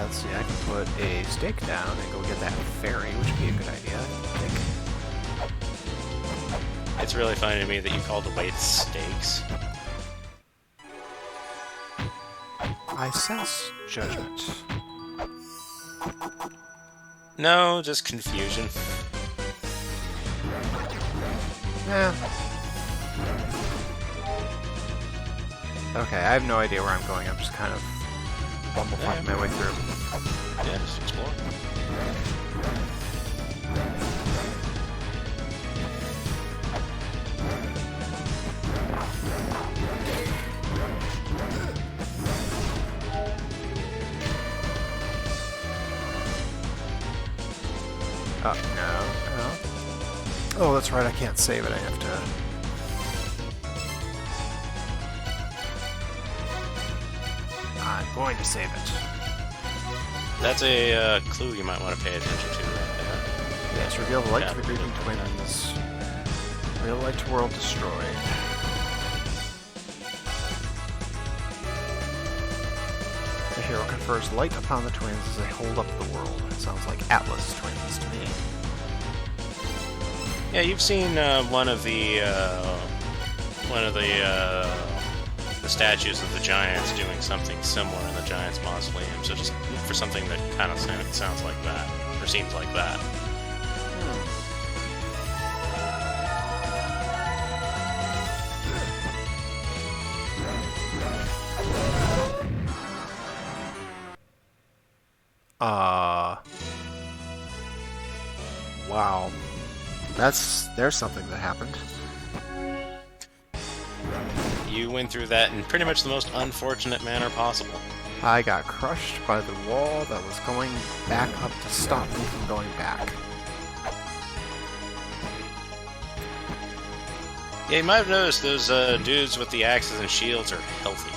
let's see, I can put a stake down and go get that ferry, which would be a good idea, I think. It's really funny to me that you call the weights stakes. I sense judgment. No, just confusion. Yeah. Okay, I have no idea where I'm going. I'm just kind of bumblefucking my way through. Yeah, just explore. Oh, no. Oh, that's right, I can't save it. I have to... I'm going to save it. That's a clue you might want to pay attention to right there. Yes, reveal the light to the grieving twins. Reveal light to world destroyed. The hero confers light upon the twins as they hold up the world. It sounds like Atlas twins to me. Yeah, you've seen one of the statues of the giants doing something similar in the Giants Mausoleum, so just look for something that kind of sounds like that, or seems like that. Wow. There's something that happened. You went through that in pretty much the most unfortunate manner possible. I got crushed by the wall that was going back up to stop me from going back. Yeah, you might have noticed those dudes with the axes and shields are healthy.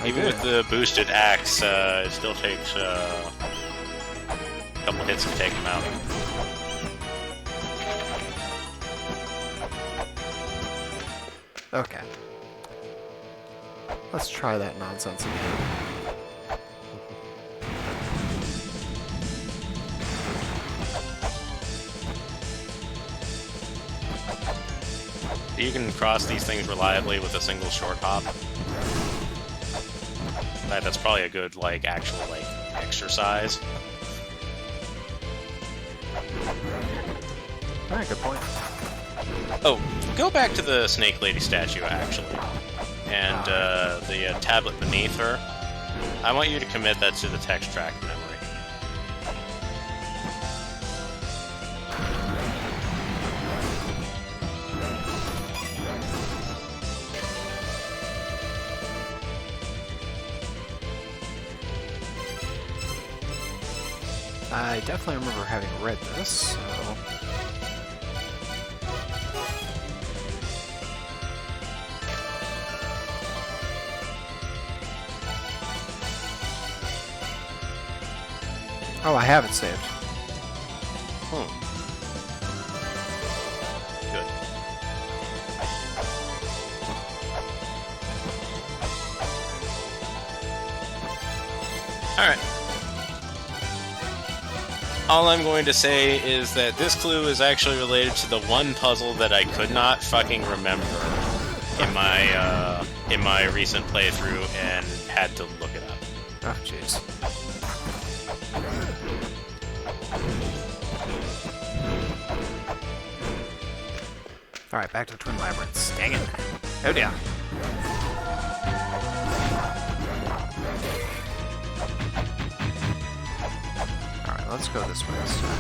Even with the boosted axe, it still takes a couple hits to take them out. Okay. Let's try that nonsense again. You can cross these things reliably with a single short hop. That's probably a good, like, actual, like, exercise. Alright, good point. Oh, go back to the Snake Lady statue, actually. And, the tablet beneath her. I want you to commit that to the text track memory. I definitely remember having read this, so... Oh, I have it saved. Hmm. Good. Alright. All I'm going to say is that this clue is actually related to the one puzzle that I could not fucking remember in my recent playthrough and had to look it up. Oh, jeez. Alright, back to the Twin Labyrinths. Dang it. Oh dear. Alright, let's go this way this time.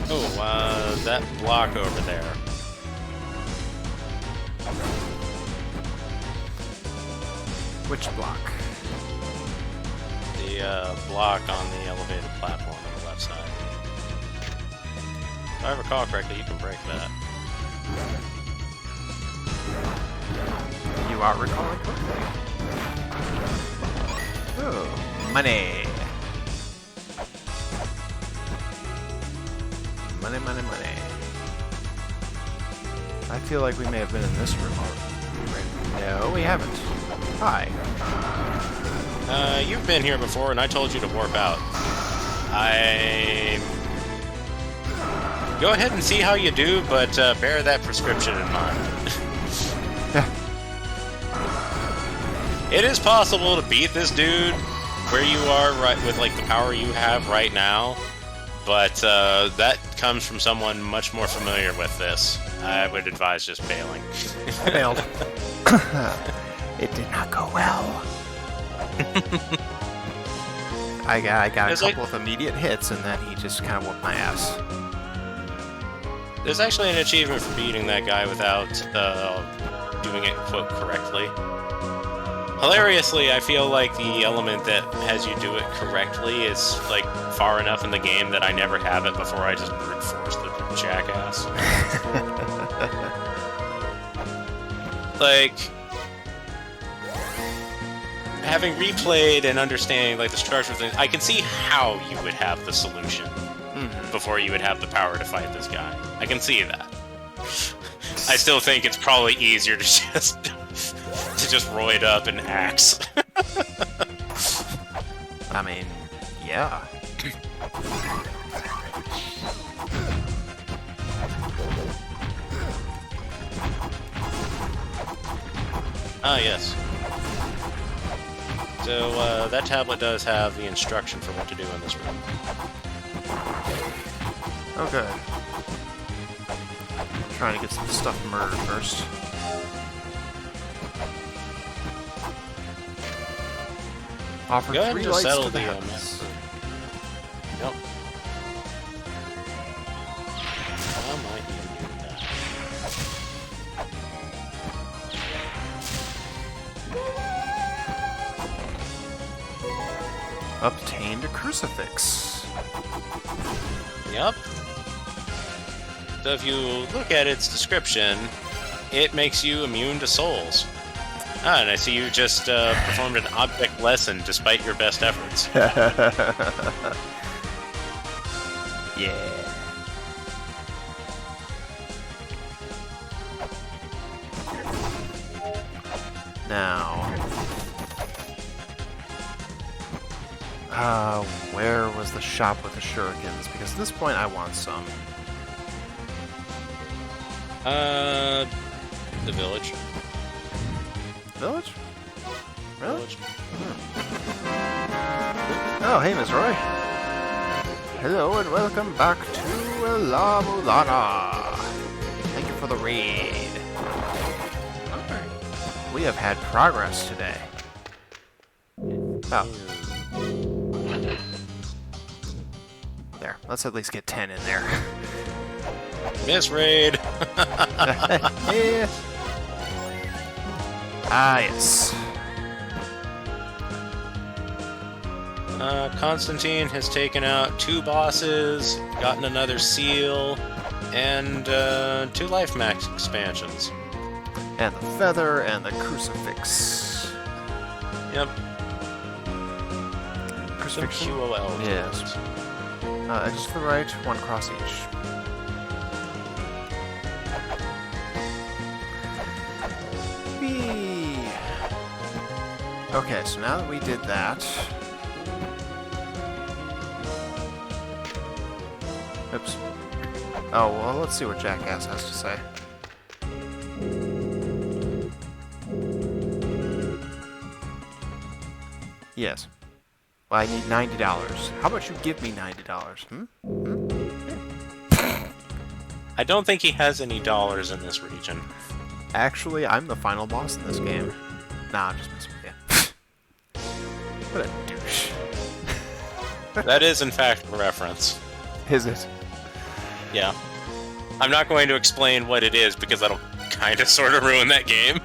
Oh, that block over there. Which block? The block on the elevated platform on the left side. If I recall correctly, you can break that. You are recalling correctly. Oh, money. Money, money, money. I feel like we may have been in this room already. No, we haven't. Hi. You've been here before, and I told you to warp out. Go ahead and see how you do, but bear that prescription in mind. It is possible to beat this dude where you are right with like the power you have right now, but that comes from someone much more familiar with this. I would advise just bailing. I bailed. It did not go well. I got a couple of immediate hits, and then he just kind of whooped my ass. There's actually an achievement for beating that guy without doing it, quote, correctly. Hilariously, I feel like the element that has you do it correctly is, like, far enough in the game that I never have it before I just brute force the jackass. Like, having replayed and understanding, like, the structure of things, I can see how you would have the solution before you would have the power to fight this guy. I can see that. I still think it's probably easier to just roid up and axe. I mean, yeah. Ah, yes. So, that tablet does have the instruction for what to do in this room. Okay. Trying to get some stuff murdered first. Offer Go ahead 3 and just lights settle to the the heavens. Yep. How might you do that? Obtained a crucifix. Yep. So if you look at its description, it makes you immune to souls. Ah, and I see you just performed an object lesson despite your best efforts. Yeah. Now, where was the shop with the shurikens? Because at this point I want some. The village. Village? Really? Village. Oh, hey, Miss Roy. Hello and welcome back to La Mulana. Thank you for the raid. We have had progress today. Oh. There. Let's at least get 10 in there. Miss Raid! Yeah. Ah, yes. Constantine has taken out 2 bosses, gotten another seal, and 2 life max expansions. And the feather and the crucifix. Yep. Crucifixion? QOL. Yes. Just to the right, 1 cross each. Whee! Okay, so now that we did that... Oops. Oh, well, let's see what Jackass has to say. Yes. Well, I need $90. How about you give me $90? I don't think he has any dollars in this region. Actually, I'm the final boss in this game. Nah, I'm just messing with you. What a douche. That is, in fact, a reference. Is it? Yeah. I'm not going to explain what it is because that'll kind of sort of ruin that game.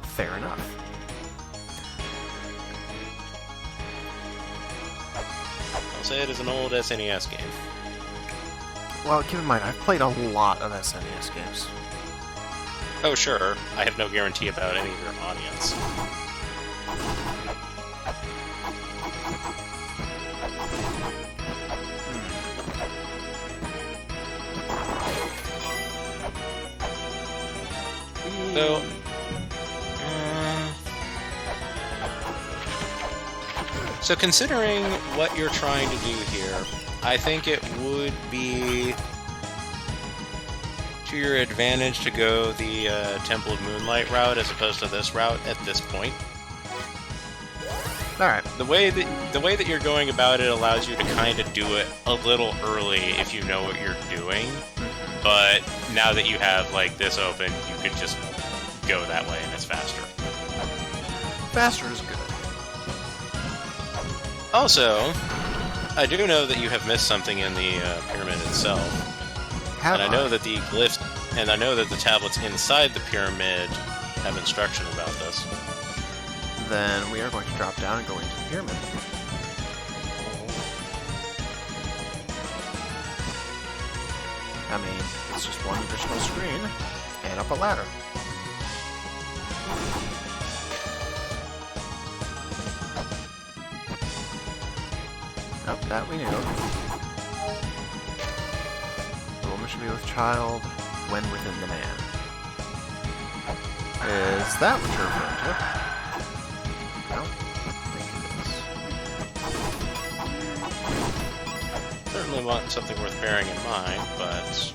Fair enough. I'll say it is an old SNES game. Well, keep in mind, I've played a lot of SNES games. Oh, sure. I have no guarantee about any of your audience. So, so considering what you're trying to do here, I think it would be to your advantage to go the Temple of Moonlight route as opposed to this route at this point. All right. The way that you're going about it allows you to kind of do it a little early if you know what you're doing. But now that you have like this open, you could just go that way and it's faster. Faster is good. Also, I do know that you have missed something in the pyramid itself. Have And I know that the glyphs, and I know that the tablets inside the pyramid have instruction about this. Then we are going to drop down and go into the pyramid. I mean, it's just one additional screen and up a ladder. Oh, that we knew. The woman should be with child when within the man. Is that what you're referring to? No, I think it is. Certainly want something worth bearing in mind, but...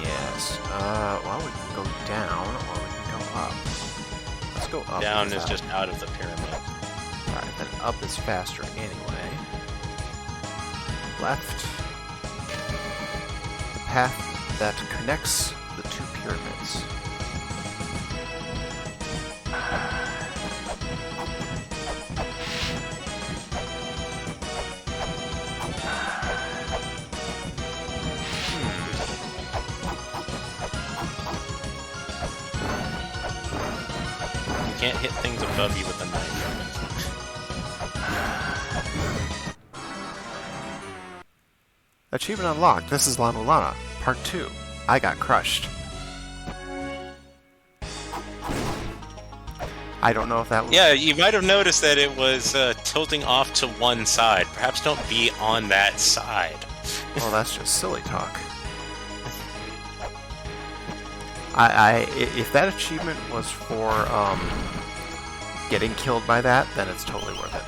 Yes. Well, we can go down, or we can go up. Let's go up. Down is just out of the pyramid. Alright, then up is faster anyway. Left. The path that connects the 2 pyramids. You can't hit things above you with a knife. Achievement unlocked. This is La Mulana, Part 2. I got crushed. I don't know if that was... Yeah, you might have noticed that it was tilting off to one side. Perhaps don't be on that side. Well, that's just silly talk. If that achievement was for getting killed by that, then it's totally worth it.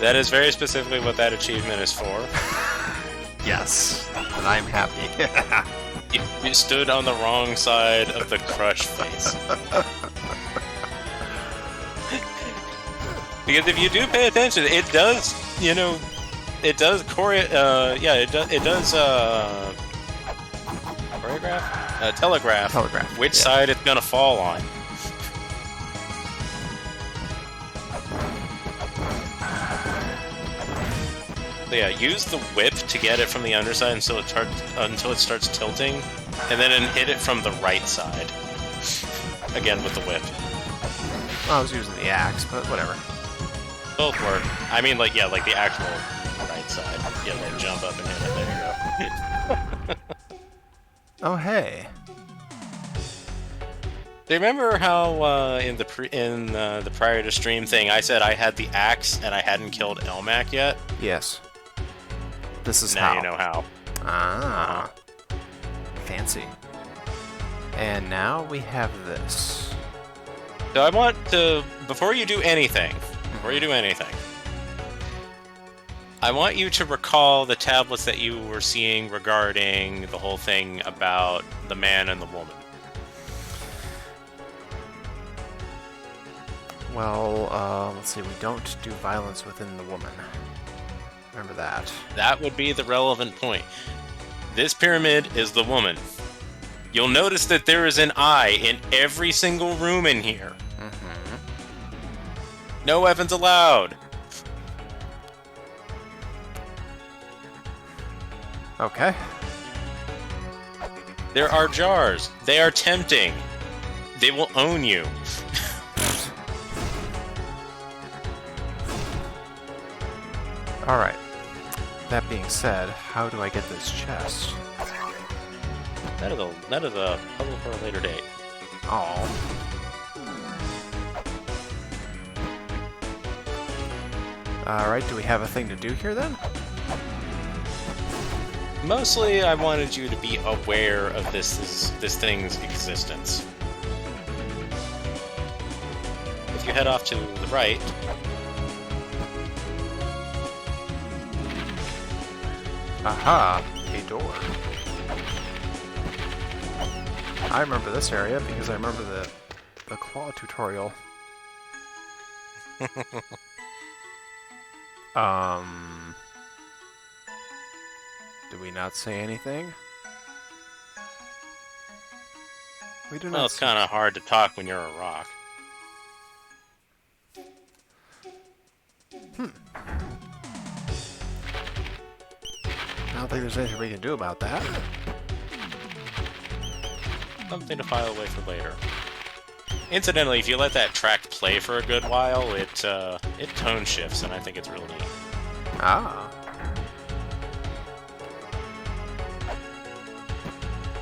That is very specifically what that achievement is for. Yes, and I'm happy. You stood on the wrong side of the crush face. Because if you do pay attention, it does, you know, it does telegraph which side it's gonna fall on. So yeah, use the whip to get it from the underside until it starts tilting, and then hit it from the right side. Again with the whip. Well, I was using the axe, but whatever. Both work. I mean, like, yeah, like the actual right side. Yeah, like jump up and hit it. There you go. Oh, hey. Do you remember how in the prior to stream thing I said I had the axe and I hadn't killed Elmac yet? Yes. This is now how. You know how. Ah. Fancy. And now we have this. So I want to, before you do anything, I want you to recall the tablets that you were seeing regarding the whole thing about the man and the woman. Well, let's see, we don't do violence within the woman. Remember that. That would be the relevant point. This pyramid is the woman. You'll notice that there is an eye in every single room in here. Mm-hmm. No weapons allowed. Okay. There are jars. They are tempting. They will own you. Alright. That being said, how do I get this chest? That is a puzzle for a later date. Oh. Alright, do we have a thing to do here then? Mostly, I wanted you to be aware of this thing's existence. If you head off to the right... Aha! A door. I remember this area because I remember the claw tutorial. Do we not say anything? We do not. Well, it's kind of hard to talk when you're a rock. I don't think there's anything we can do about that. Something to file away for later. Incidentally, if you let that track play for a good while, it tone shifts, and I think it's real neat. Ah.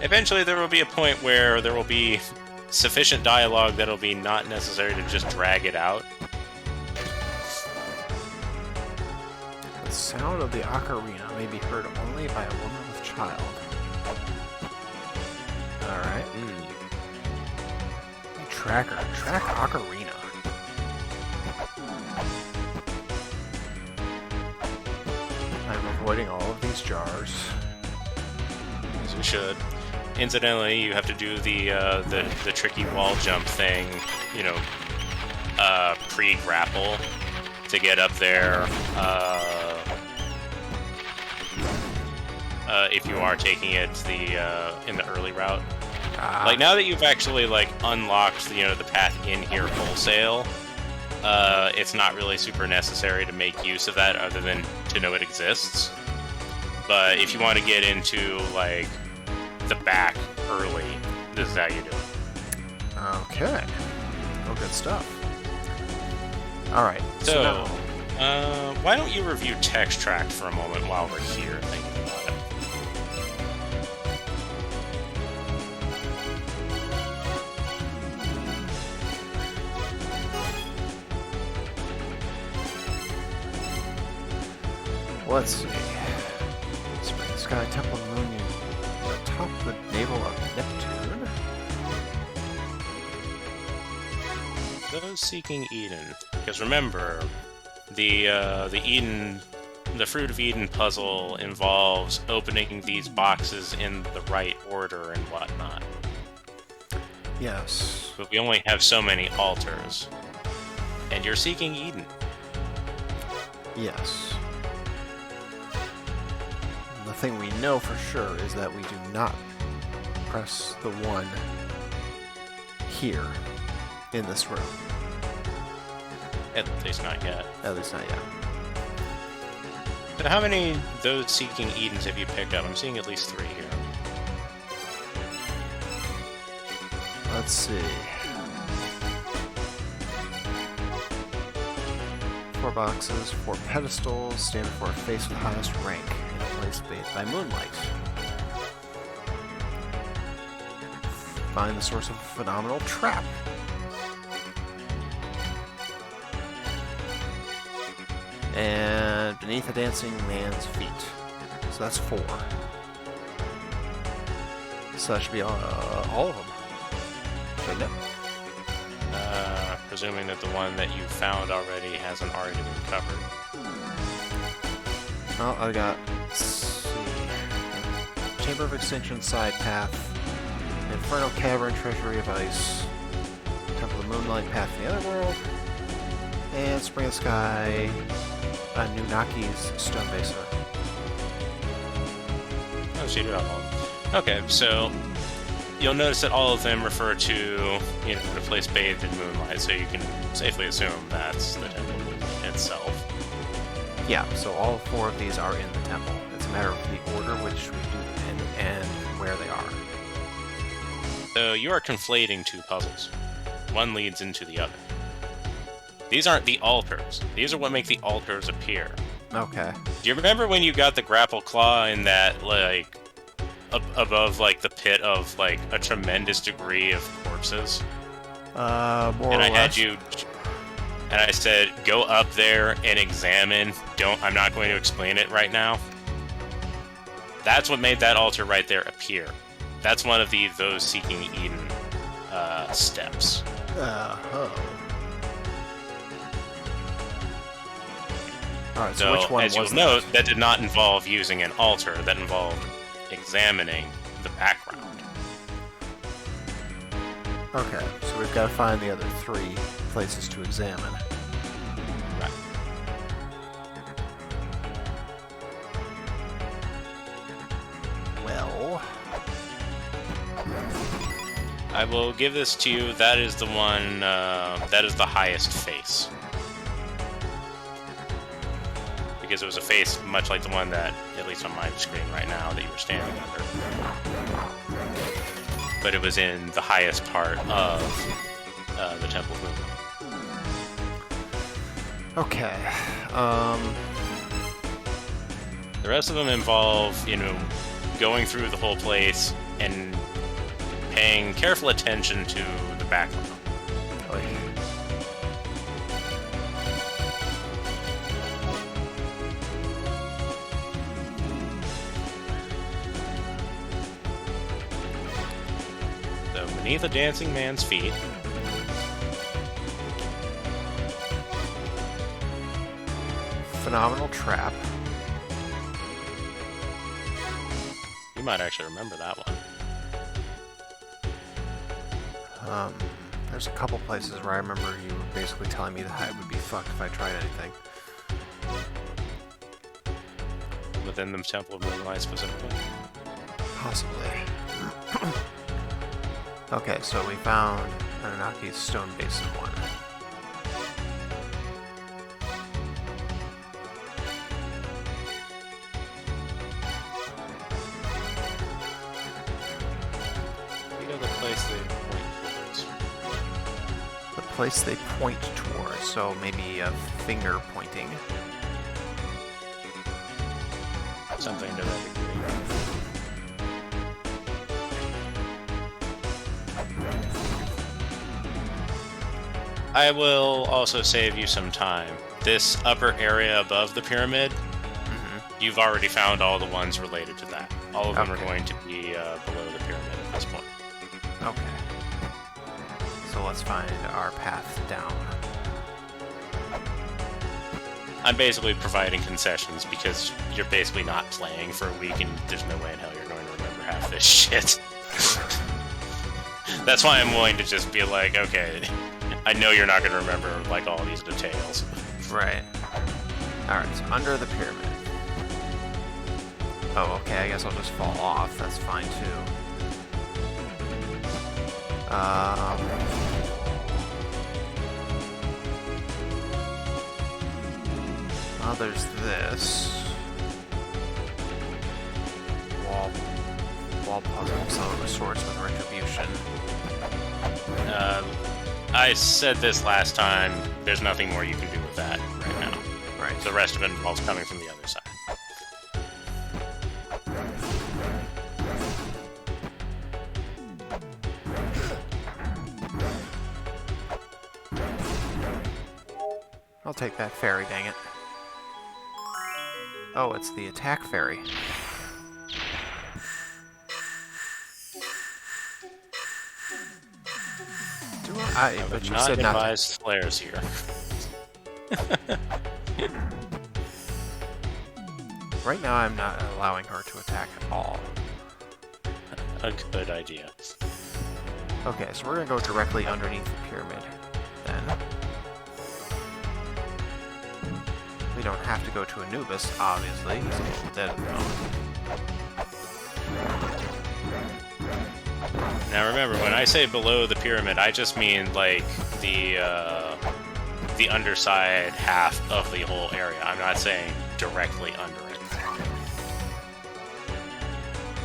Eventually, there will be a point where there will be sufficient dialogue that it'll be not necessary to just drag it out. The sound of the ocarina may be heard only by a woman with child. Alright. Track ocarina. I'm avoiding all of these jars. As you should. Incidentally, you have to do the tricky wall jump thing, you know, pre-grapple to get up there. If you are taking it in the early route. Like, now that you've actually, like, unlocked, you know, the path in here wholesale, it's not really super necessary to make use of that other than to know it exists. But if you want to get into, like, the back early, this is how you do it. Okay. Oh, good stuff. Alright, So, now, Why don't you review Text Tract for a moment while we're here thinking about it? Let's see. Spring Sky Temple Moon atop the navel of Neptune. Those seeking Eden, because remember, the Fruit of Eden puzzle involves opening these boxes in the right order and whatnot. Yes. But we only have so many altars, and you're seeking Eden. Yes. The thing we know for sure is that we do not press the one here in this room. At least not yet. At least not yet. So how many those seeking Edens have you picked up? I'm seeing at least 3 here. Let's see. 4 boxes, 4 pedestals, stand before a face with the highest rank, in a place bathed by moonlight. Find the source of a phenomenal trap. And beneath a dancing man's feet. So that's 4. So that should be all of them. Shouldn't it? Presuming that the one that you found already hasn't already been covered. Oh, I got, let's see, Chamber of Extinction side path, Inferno Cavern, Treasury of Ice, Temple of Moonlight, Path to the Otherworld, and Spring of Sky, Nunnaki's Stone Basin. Oh, so you do have all. Okay, so you'll notice that all of them refer to, the place bathed in moonlight, so you can safely assume that's the temple itself. Yeah, so all 4 of these are in the temple. It's a matter of the order which we do and where they are. So you are conflating 2 puzzles. One leads into the other. These aren't the altars. These are what make the altars appear. Okay. Do you remember when you got the grapple claw in that, above, the pit of, a tremendous degree of corpses? More and I or less. had you... And I said, go up there and examine. I'm not going to explain it right now. That's what made that altar right there appear. That's one of those seeking Eden steps. Alright, so which one as was you'll note, that did not involve using an altar. That involved examining the background. Okay, so we've got to find the other 3 places to examine. Right. Well, I will give this to you. That is the one, that is the highest face. Because it was a face much like the one that, at least on my screen right now, that you were standing under. But it was in the highest part of the Temple of Moonlight. okay. The rest of them involve, going through the whole place and paying careful attention to the background. So, beneath a dancing man's feet, Phenomenal trap. you might actually remember that one. There's a couple places where I remember you were basically telling me that I would be fucked if I tried anything. Within the Temple of Moonlight specifically. Possibly. Okay, so we found Anunnaki's Stone Basin one. You know the place they point towards. The place they point towards, so maybe a finger pointing. Something to that degree. I will also save you some time. This upper area above the pyramid, you've already found all the ones related to that. All of them are going to be below the pyramid at this point. Okay. So let's find our path down. I'm basically providing concessions because you're basically not playing for a week and there's no way in hell you're going to remember half this shit. That's why I'm willing to just be like, okay, I know you're not going to remember like all these details. Right. Alright, so under the pyramid. Oh, okay, I guess I'll just fall off. That's fine, too. Well, there's this. Wall puzzle of sorts with retribution. I said this last time, there's nothing more you can do with that right now. Right. The rest of it involves coming from the other side. I'll take that fairy, dang it. Oh, it's the attack fairy. But you said not advised flares here. Right now, I'm not allowing her to attack at all. A good idea. Okay, so we're gonna go directly underneath the pyramid, then. We don't have to go to Anubis, obviously. He's a little dead at the moment. Now remember, when I say below the pyramid, I just mean like the underside half of the whole area. I'm not saying directly under it.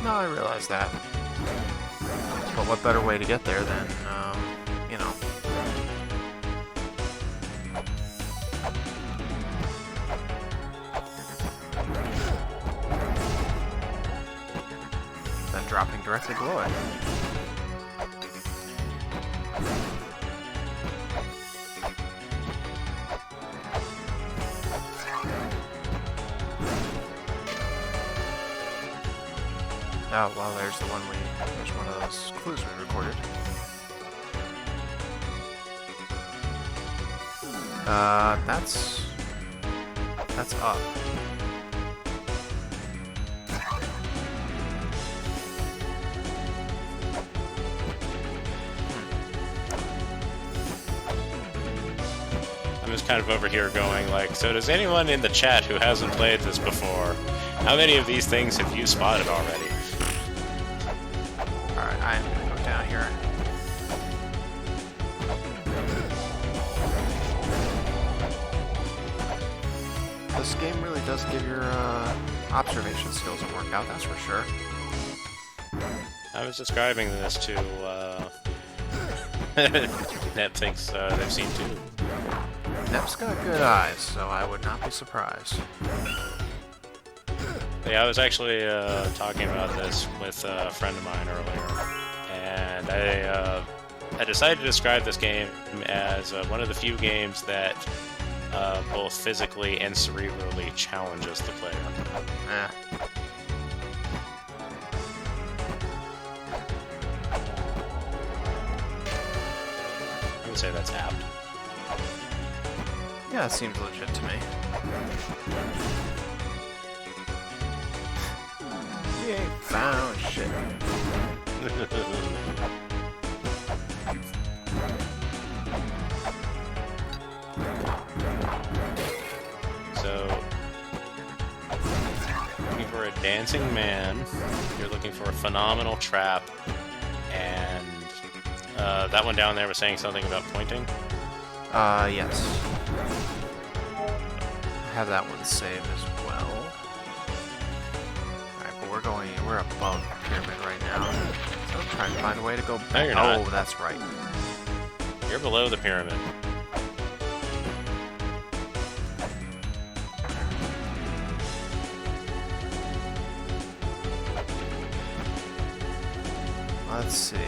No, I realize that. But what better way to get there than, you know... than dropping directly below it. Oh, well, there's the one there's one of those clues we recorded. That's up. I'm just kind of over here going like, so does anyone in the chat who hasn't played this before, how many of these things have you spotted already? Alright, I'm gonna go down here. This game really does give your observation skills a workout, that's for sure. I was describing this to, Ned thinks they've seen too. Nep's got good eyes, so I would not be surprised. Yeah, I was actually talking about this with a friend of mine earlier, and I decided to describe this game as one of the few games that both physically and cerebrally challenges the player. I would say that's apt. Yeah, it seems legit to me. We ain't found shit. So, looking for a dancing man, you're looking for a phenomenal trap, and that one down there was saying something about pointing? Yes. I have that one saved as well. Alright, but we're above the pyramid right now. So I'm trying to find a way to go back. No, you're not. Oh, that's right. You're below the pyramid. Let's see.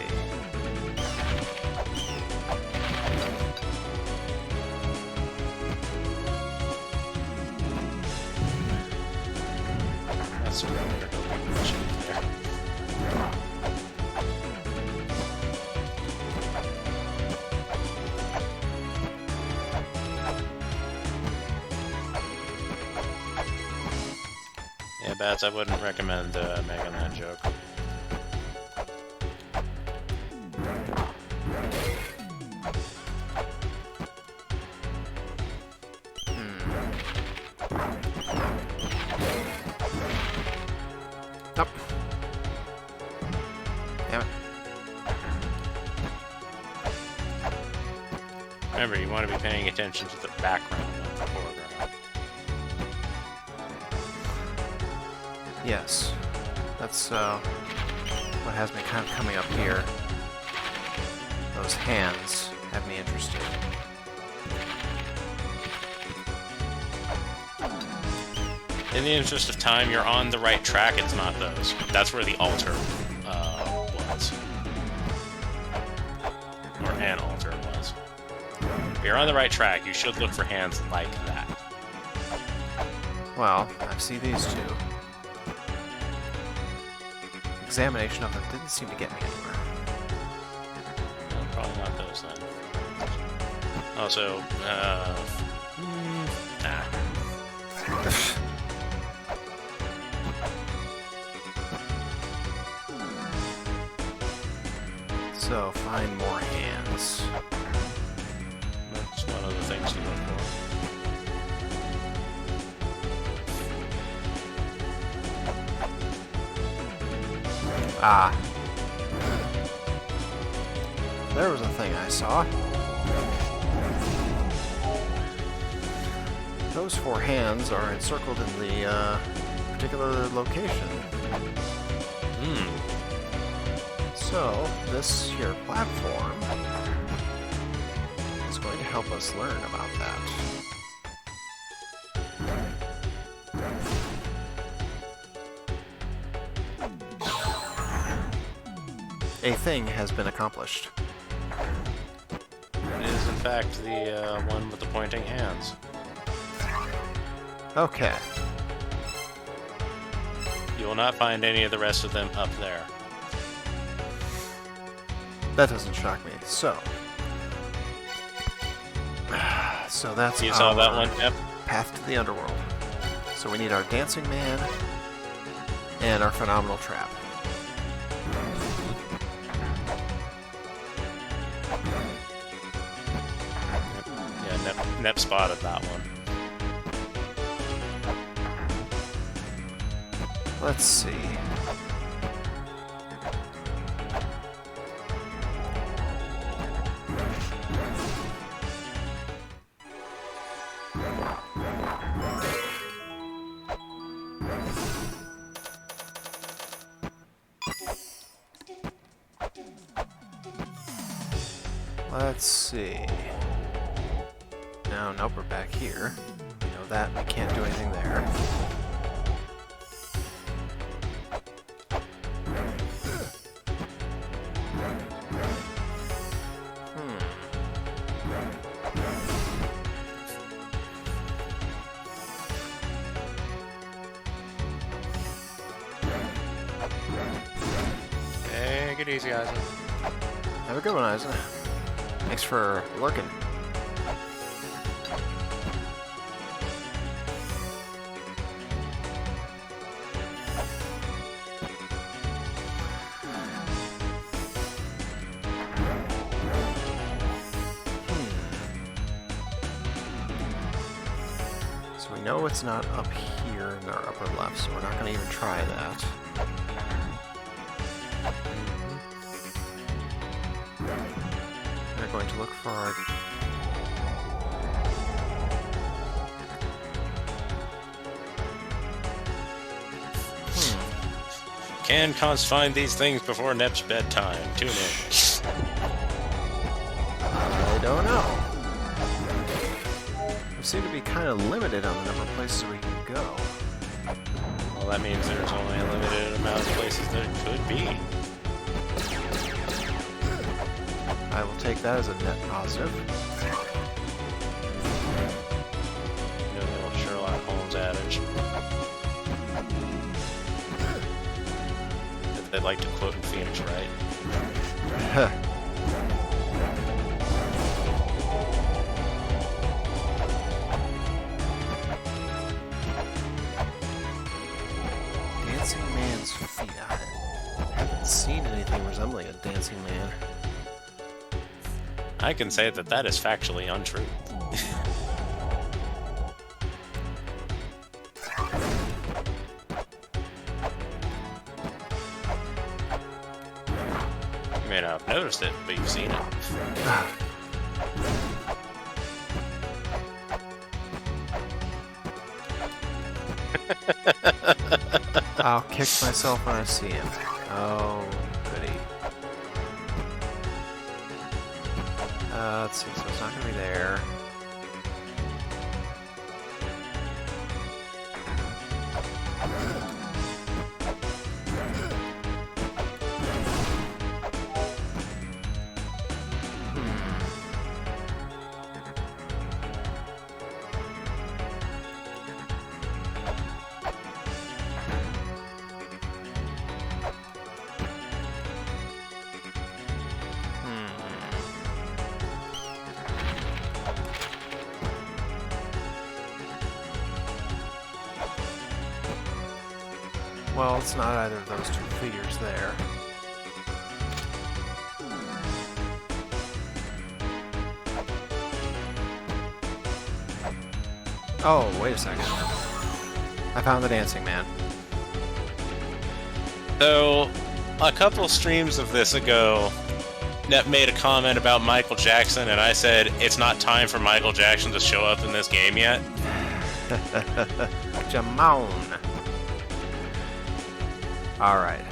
That's a rather open shape there. Yeah, Bats, I wouldn't recommend making that joke. Nope. Damn it. Remember, you want to be paying attention to the background, not the foreground. Yes. That's what has me kind of coming up here. Those hands have me interested. In the interest of time, you're on the right track. It's not those. That's where the altar was. Or an altar was. If you're on the right track, you should look for hands like that. Well, I see these two. Examination of them didn't seem to get me anywhere. No, probably not those then. Also, nah. So, find more hands. That's one of the things to look for. Ah. There was a thing I saw. Those four hands are encircled in the particular location. So, this here platform is going to help us learn about that. A thing has been accomplished. It is, in fact, the one with the pointing hands. Okay. You will not find any of the rest of them up there. That doesn't shock me. So that's You saw that one? Yep. path to the underworld. So we need our dancing man and our phenomenal trap. Yeah, Nep spotted that one. Let's see. Let's see. No, nope, we're back here. We know that. We can't do anything there. Take it easy, Isaac. Have a good one, Isaac. Thanks for lurking. So we know it's not up here in our upper left, so we're not going to even try that. We're going to look for our... Can Cons find these things before Nep's bedtime? Tune in. I don't know. We seem to be kind of limited on the number of places we can go. Well, that means there's only a limited amount of places there could be. I will take that as a net positive. You know, the old Sherlock Holmes adage. That they'd like to quote in Phoenix, right? Dancing man's feet. I haven't seen anything resembling a dancing man. I can say that that is factually untrue. You may not have noticed it, but you've seen it. I'll kick myself when I see him. Oh, goody. Let's see, so it's not going to be there. Well, it's not either of those two figures there. Oh, wait a second. I found the dancing man. So, a couple streams of this ago, Net made a comment about Michael Jackson, and I said, it's not time for Michael Jackson to show up in this game yet. Jamon. Alright.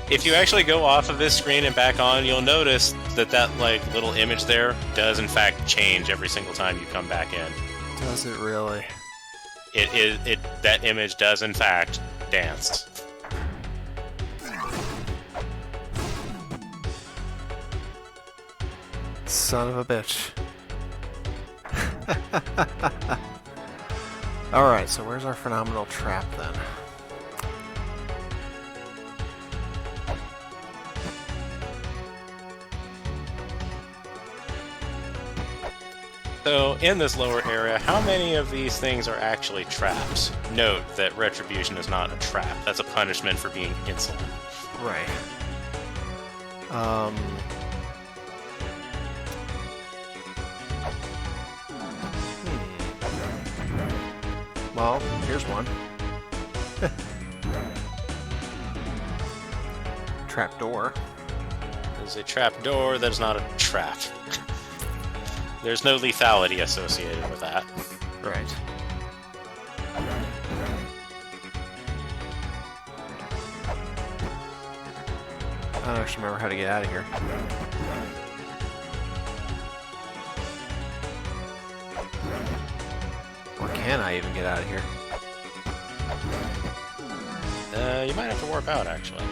If you actually go off of this screen and back on, you'll notice that that like little image there does in fact change every single time you come back in. Does it really? That image does in fact dance. Son of a bitch. Alright, so where's our phenomenal trap then? So, in this lower area, how many of these things are actually traps? Note that retribution is not a trap. That's a punishment for being insolent. Right. Well, here's one. Trap door. There's a trap door that is not a trap. There's no lethality associated with that. Right. I don't actually remember how to get out of here. Or can I even get out of here? You might have to warp out, actually.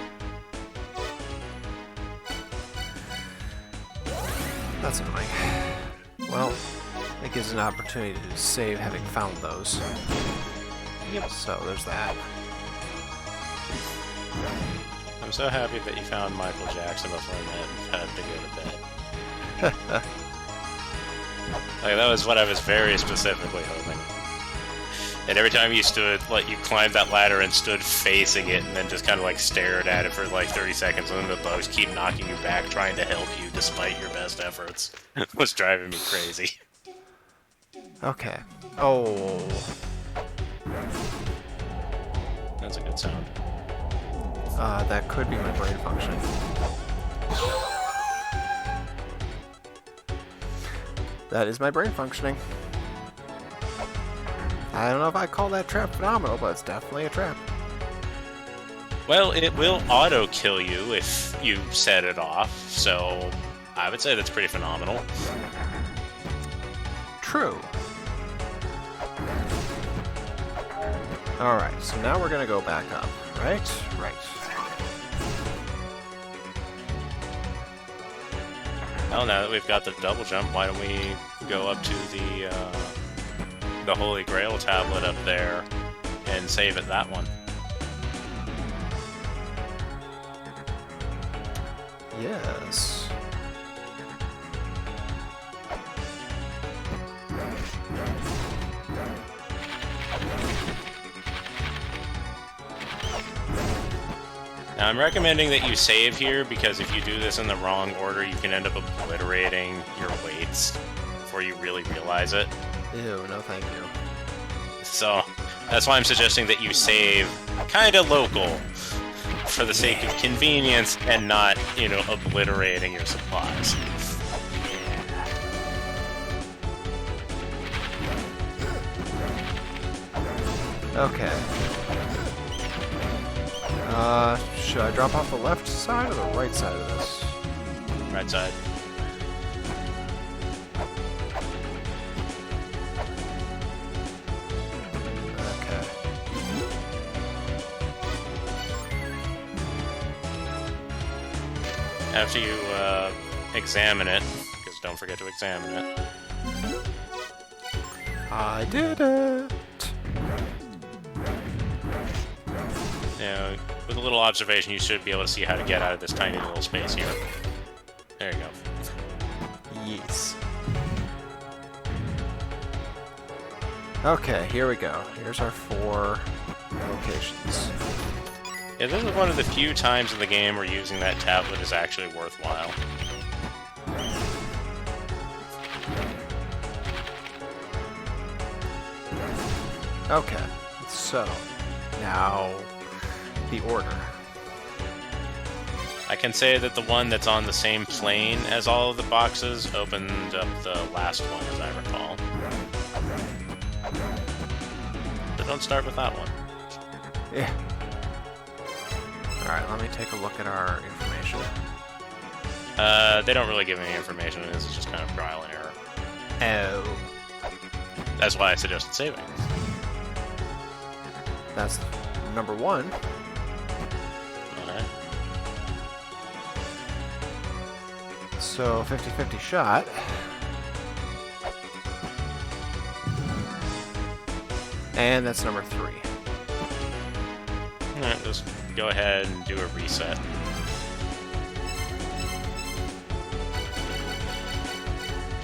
That's annoying. Well, it gives an opportunity to save having found those. Yep, so there's that. I'm so happy that you found Michael Jackson before Matt had to go to bed. Like, that was what I was very specifically hoping. And every time you stood, like, you climbed that ladder and stood facing it and then just kind of, like, stared at it for, like, 30 seconds and then the bugs keep knocking you back, trying to help you despite your best efforts. It was driving me crazy. Okay. Oh. That's a good sound. That could be my brain functioning. That is my brain functioning. I don't know if I call that trap phenomenal, but it's definitely a trap. Well, it will auto-kill you if you set it off, so I would say that's pretty phenomenal. True. Alright, so now we're gonna go back up, right? Right. Well, now that we've got the double jump, why don't we go up to the Holy Grail tablet up there and save it that one? Yes. Now, I'm recommending that you save here, because if you do this in the wrong order, you can end up obliterating your weights before you really realize it. Ew, no thank you. So, that's why I'm suggesting that you save kind of local, for the sake of convenience and not, you know, obliterating your supplies. Okay. Should I drop off the left side or the right side of this? Right side. Okay. After you examine it, because don't forget to examine it. I did it! Now, with a little observation, you should be able to see how to get out of this tiny little space here. There you go. Yes. Okay, here we go. Here's our 4 locations. Yeah, this is one of the few times in the game where using that tablet is actually worthwhile. Okay, so now the order. I can say that the one that's on the same plane as all of the boxes opened up the last one, as I recall. But don't start with that one. Yeah. Alright, let me take a look at our information. They don't really give any information. This is just kind of trial and error. Oh. That's why I suggested saving. That's number 1. Alright. So, 50-50 shot. And that's number 3. Alright, just go ahead and do a reset.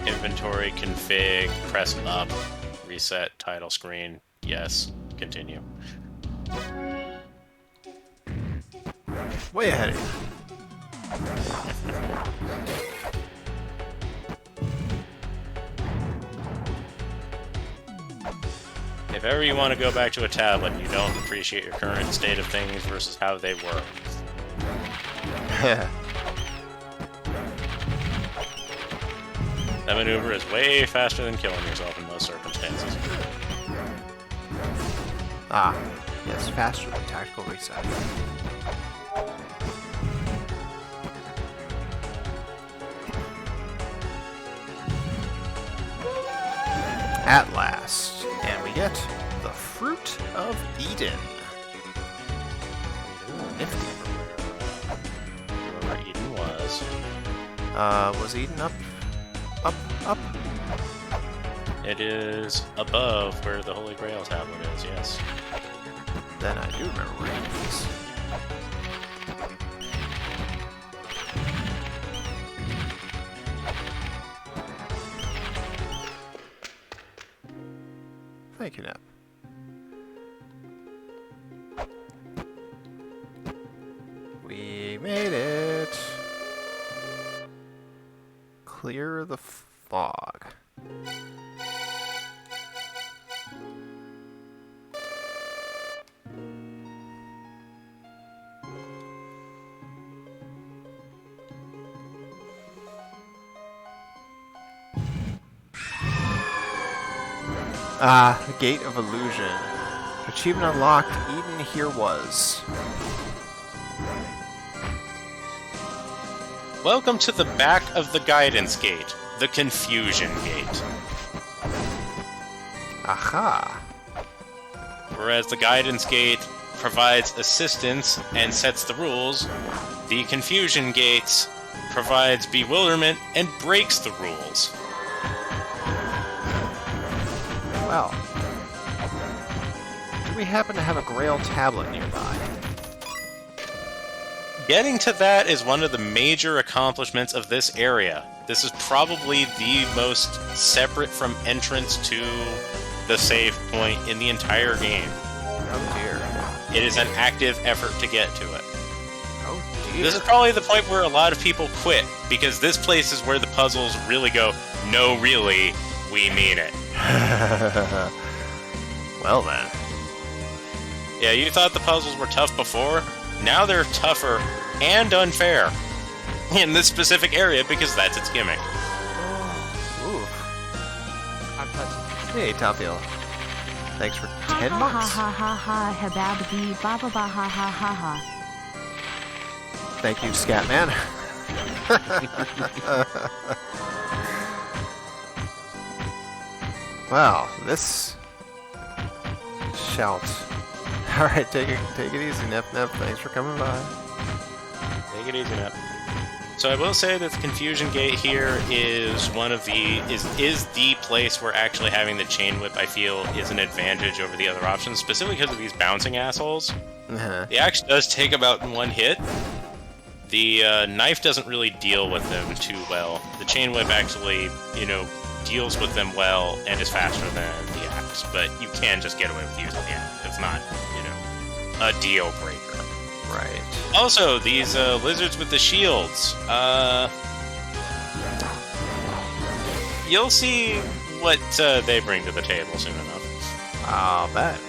Inventory, config, press up, reset, title screen, yes, continue. Way ahead of you. If ever you want to go back to a tablet and you don't appreciate your current state of things versus how they were, that maneuver is way faster than killing yourself in most circumstances. Ah, yes, faster than tactical reset. At last, and we get the Fruit of Eden. If you remember where Eden was. Was Eden up? Up? Up? It is above where the Holy Grail tablet is, yes. Then I do remember where Eden is. Thank you, Nap. We made it. Clear the fog. Ah, the Gate of Illusion. Achievement unlocked, Eden here was. Welcome to the back of the guidance gate, the confusion gate. Aha. Whereas the guidance gate provides assistance and sets the rules, the confusion gates provides bewilderment and breaks the rules. Well, do we happen to have a Grail tablet nearby? Getting to that is one of the major accomplishments of this area. This is probably the most separate from entrance to the save point in the entire game. Oh dear. It is an active effort to get to it. Oh dear. This is probably the point where a lot of people quit, because this place is where the puzzles really go, no really, we mean it. Well then. Yeah, you thought the puzzles were tough before? Now they're tougher and unfair in this specific area because that's its gimmick. Ooh. Hey, Topfield. Thanks for 10 months. Thank you, Scatman. Wow, this shout. Alright, take it easy, Nep. Thanks for coming by. Take it easy, Nep. So I will say that the confusion gate here is one of the is the place where actually having the chain whip I feel is an advantage over the other options, specifically because of these bouncing assholes. The axe does take about one hit. The knife doesn't really deal with them too well. The chain whip actually, deals with them well and is faster than the axe, but you can just get away with using the axe. It's not, a deal breaker. Right. Also, these lizards with the shields, you'll see what they bring to the table soon enough. I'll bet.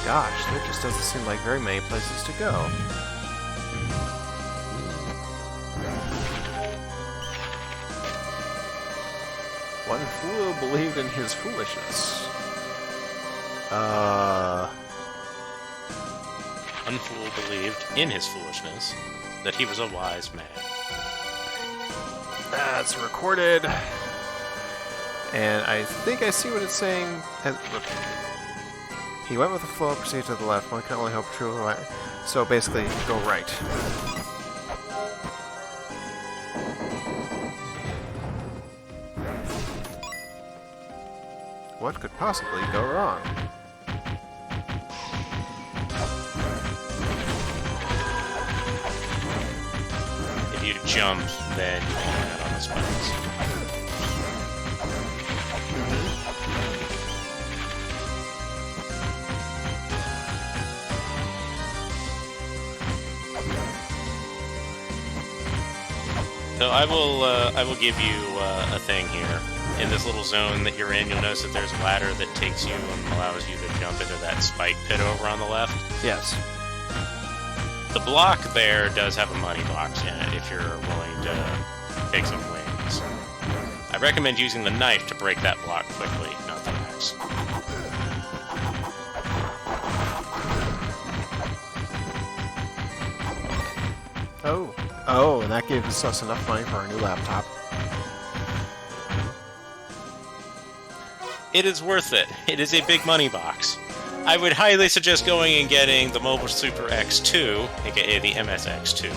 Gosh, there just doesn't seem like very many places to go. One fool believed in his foolishness. One fool believed in his foolishness that he was a wise man. That's recorded. And I think I see what it's saying. He went with the flow, proceeded to the left. One can only hope true. Right. So basically, go right. What could possibly go wrong? If you jump, then you can land on the spikes. So I will give you a thing here. In this little zone that you're in, you'll notice that there's a ladder that takes you and allows you to jump into that spike pit over on the left. Yes. The block there does have a money box in it if you're willing to take some wings. I recommend using the knife to break that block quickly, not the axe. Oh, and that gives us enough money for our new laptop. It is worth it. It is a big money box. I would highly suggest going and getting the Mobile Super X2, aka the MSX2,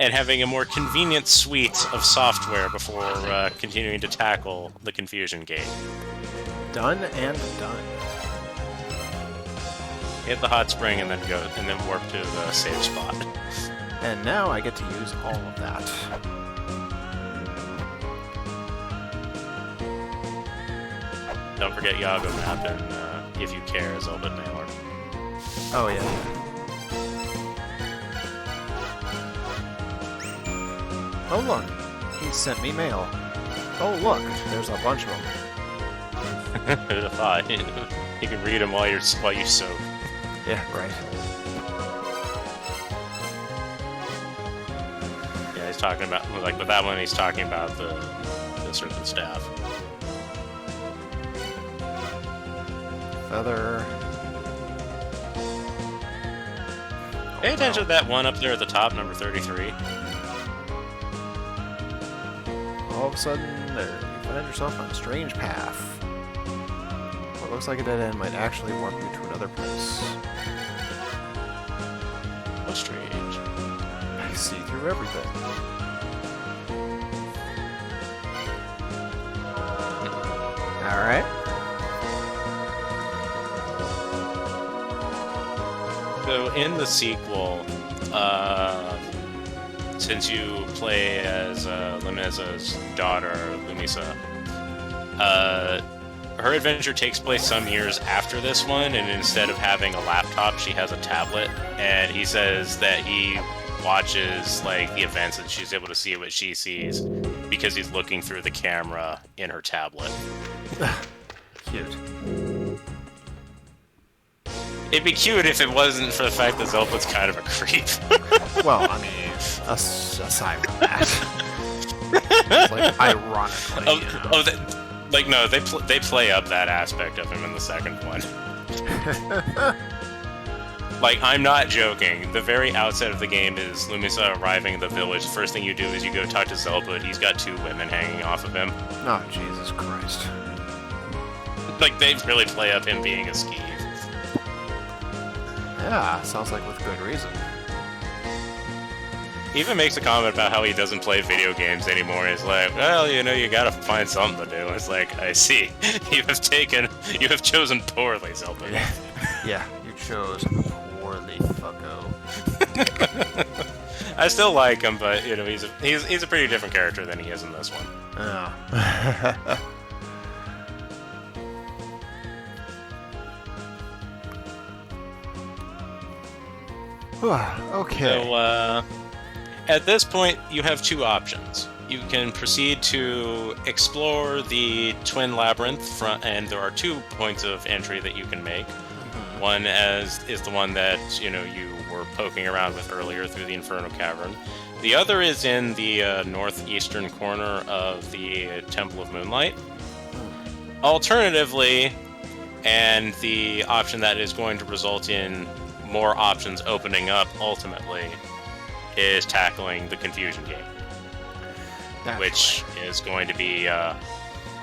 and having a more convenient suite of software before continuing to tackle the confusion gate. Done and done. Hit the hot spring and then warp to the save spot. And now I get to use all of that. Don't forget Yago Map and If You Care is Zelda Mailer. Oh yeah. Oh look, he sent me mail. Oh look, there's a bunch of them. Who'd have thought? You can read them while you soak. Yeah, right. Yeah, he's talking about, like with that one, he's talking about the serpent staff. feather. Pay attention to that one up there at the top, number 33. All of a sudden, you find yourself on a strange path. What looks like a dead end might actually warp you to another place. How strange. I see through everything. Alright. So in the sequel, since you play as Lumisa's daughter, Lumisa, her adventure takes place some years after this one, and instead of having a laptop, she has a tablet, and he says that he watches like the events and she's able to see what she sees because he's looking through the camera in her tablet. Cute. It'd be cute if it wasn't for the fact that Zelda's kind of a creep. Well, I mean, aside from that, like ironically, no, they play up that aspect of him in the second one. Like, I'm not joking. The very outset of the game is Lumisa arriving in the village. The first thing you do is you go talk to Zelda, and he's got 2 women hanging off of him. Oh, Jesus Christ. Like, they really play up him being a skeeve. Yeah, sounds like with good reason. He even makes a comment about how he doesn't play video games anymore. He's like, well, you know, you gotta find something to do. It's like, I see. You have chosen poorly, Zelda. Yeah, you chose poorly, fucko. I still like him, but, you know, he's a pretty different character than he is in this one. Oh. Okay. So, at this point, you have 2 options. You can proceed to explore the Twin Labyrinth, and there are 2 points of entry that you can make. Mm-hmm. One is the one that, you know, you were poking around with earlier through the Inferno Cavern. The other is in the northeastern corner of the Temple of Moonlight. Alternatively, and the option that is going to result in more options opening up ultimately, is tackling the Confusion Gate. Which is going to be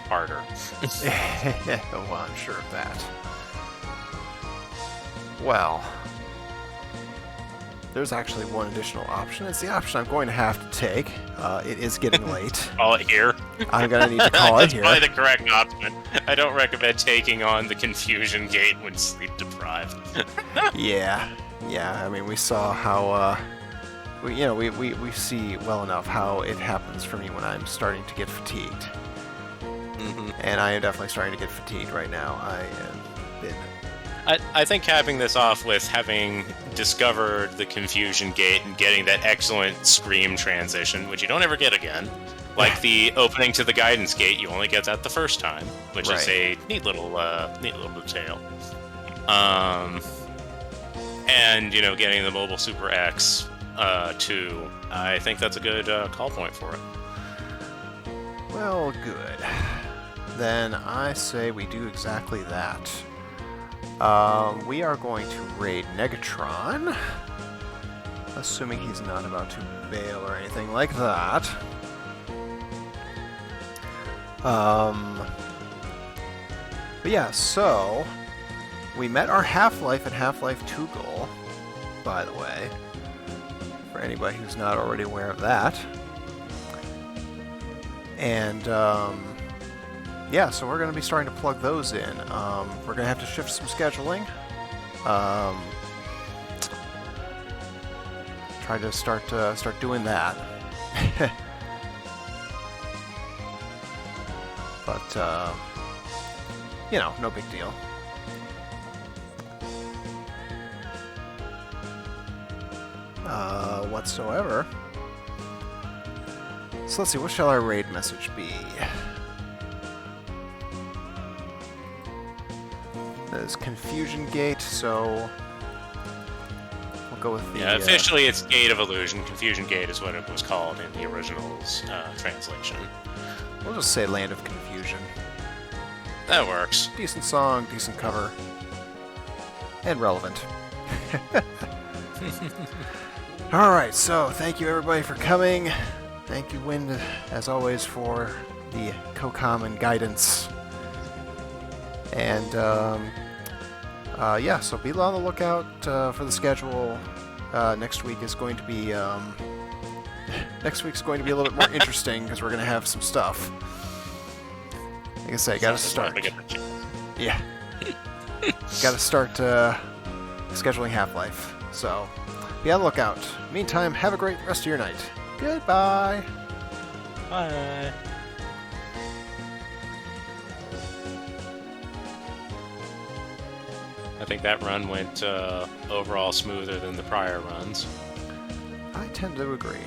harder. Well, I'm sure of that. Well, there's actually one additional option. It's the option I'm going to have to take. It is getting late. Call it here. I'm going to need to call it here. That's probably the correct option. I don't recommend taking on the Confusion Gate when sleep deprived. Yeah. I mean, we saw how we see well enough how it happens for me when I'm starting to get fatigued. Mm-hmm. And I am definitely starting to get fatigued right now. I think capping this off with having discovered the Confusion Gate and getting that excellent scream transition, which you don't ever get again, like the opening to the Guidance Gate, you only get that the first time, which is a neat little detail. And, you know, getting the Mobile Super X too, I think that's a good call point for it. Well, good. Then I say we do exactly that. We are going to raid Negatron, assuming he's not about to bail or anything like that. But yeah, so we met our Half-Life and Half-Life 2 goal, by the way, for anybody who's not already aware of that. And yeah, so we're going to be starting to plug those in. We're going to have to shift some scheduling. Try to start doing that. But you know, no big deal. Whatsoever. So let's see, what shall our raid message be? There's Confusion Gate, so we'll go with the... Yeah, officially it's Gate of Illusion. Confusion Gate is what it was called in the original's translation. We'll just say Land of Confusion. That works. Decent song, decent cover. and relevant. Alright, so thank you everybody for coming. Thank you, Wind, as always, for the co-comm and guidance. And, yeah, so be on the lookout for the schedule. Next week is going to be, next week's going to be a little bit more interesting, because we're going to have some stuff. Like I say, gotta start. Yeah. Gotta start scheduling Half-Life. So, be on the lookout. Meantime, have a great rest of your night. Goodbye. Bye. I think that run went overall smoother than the prior runs. I tend to agree.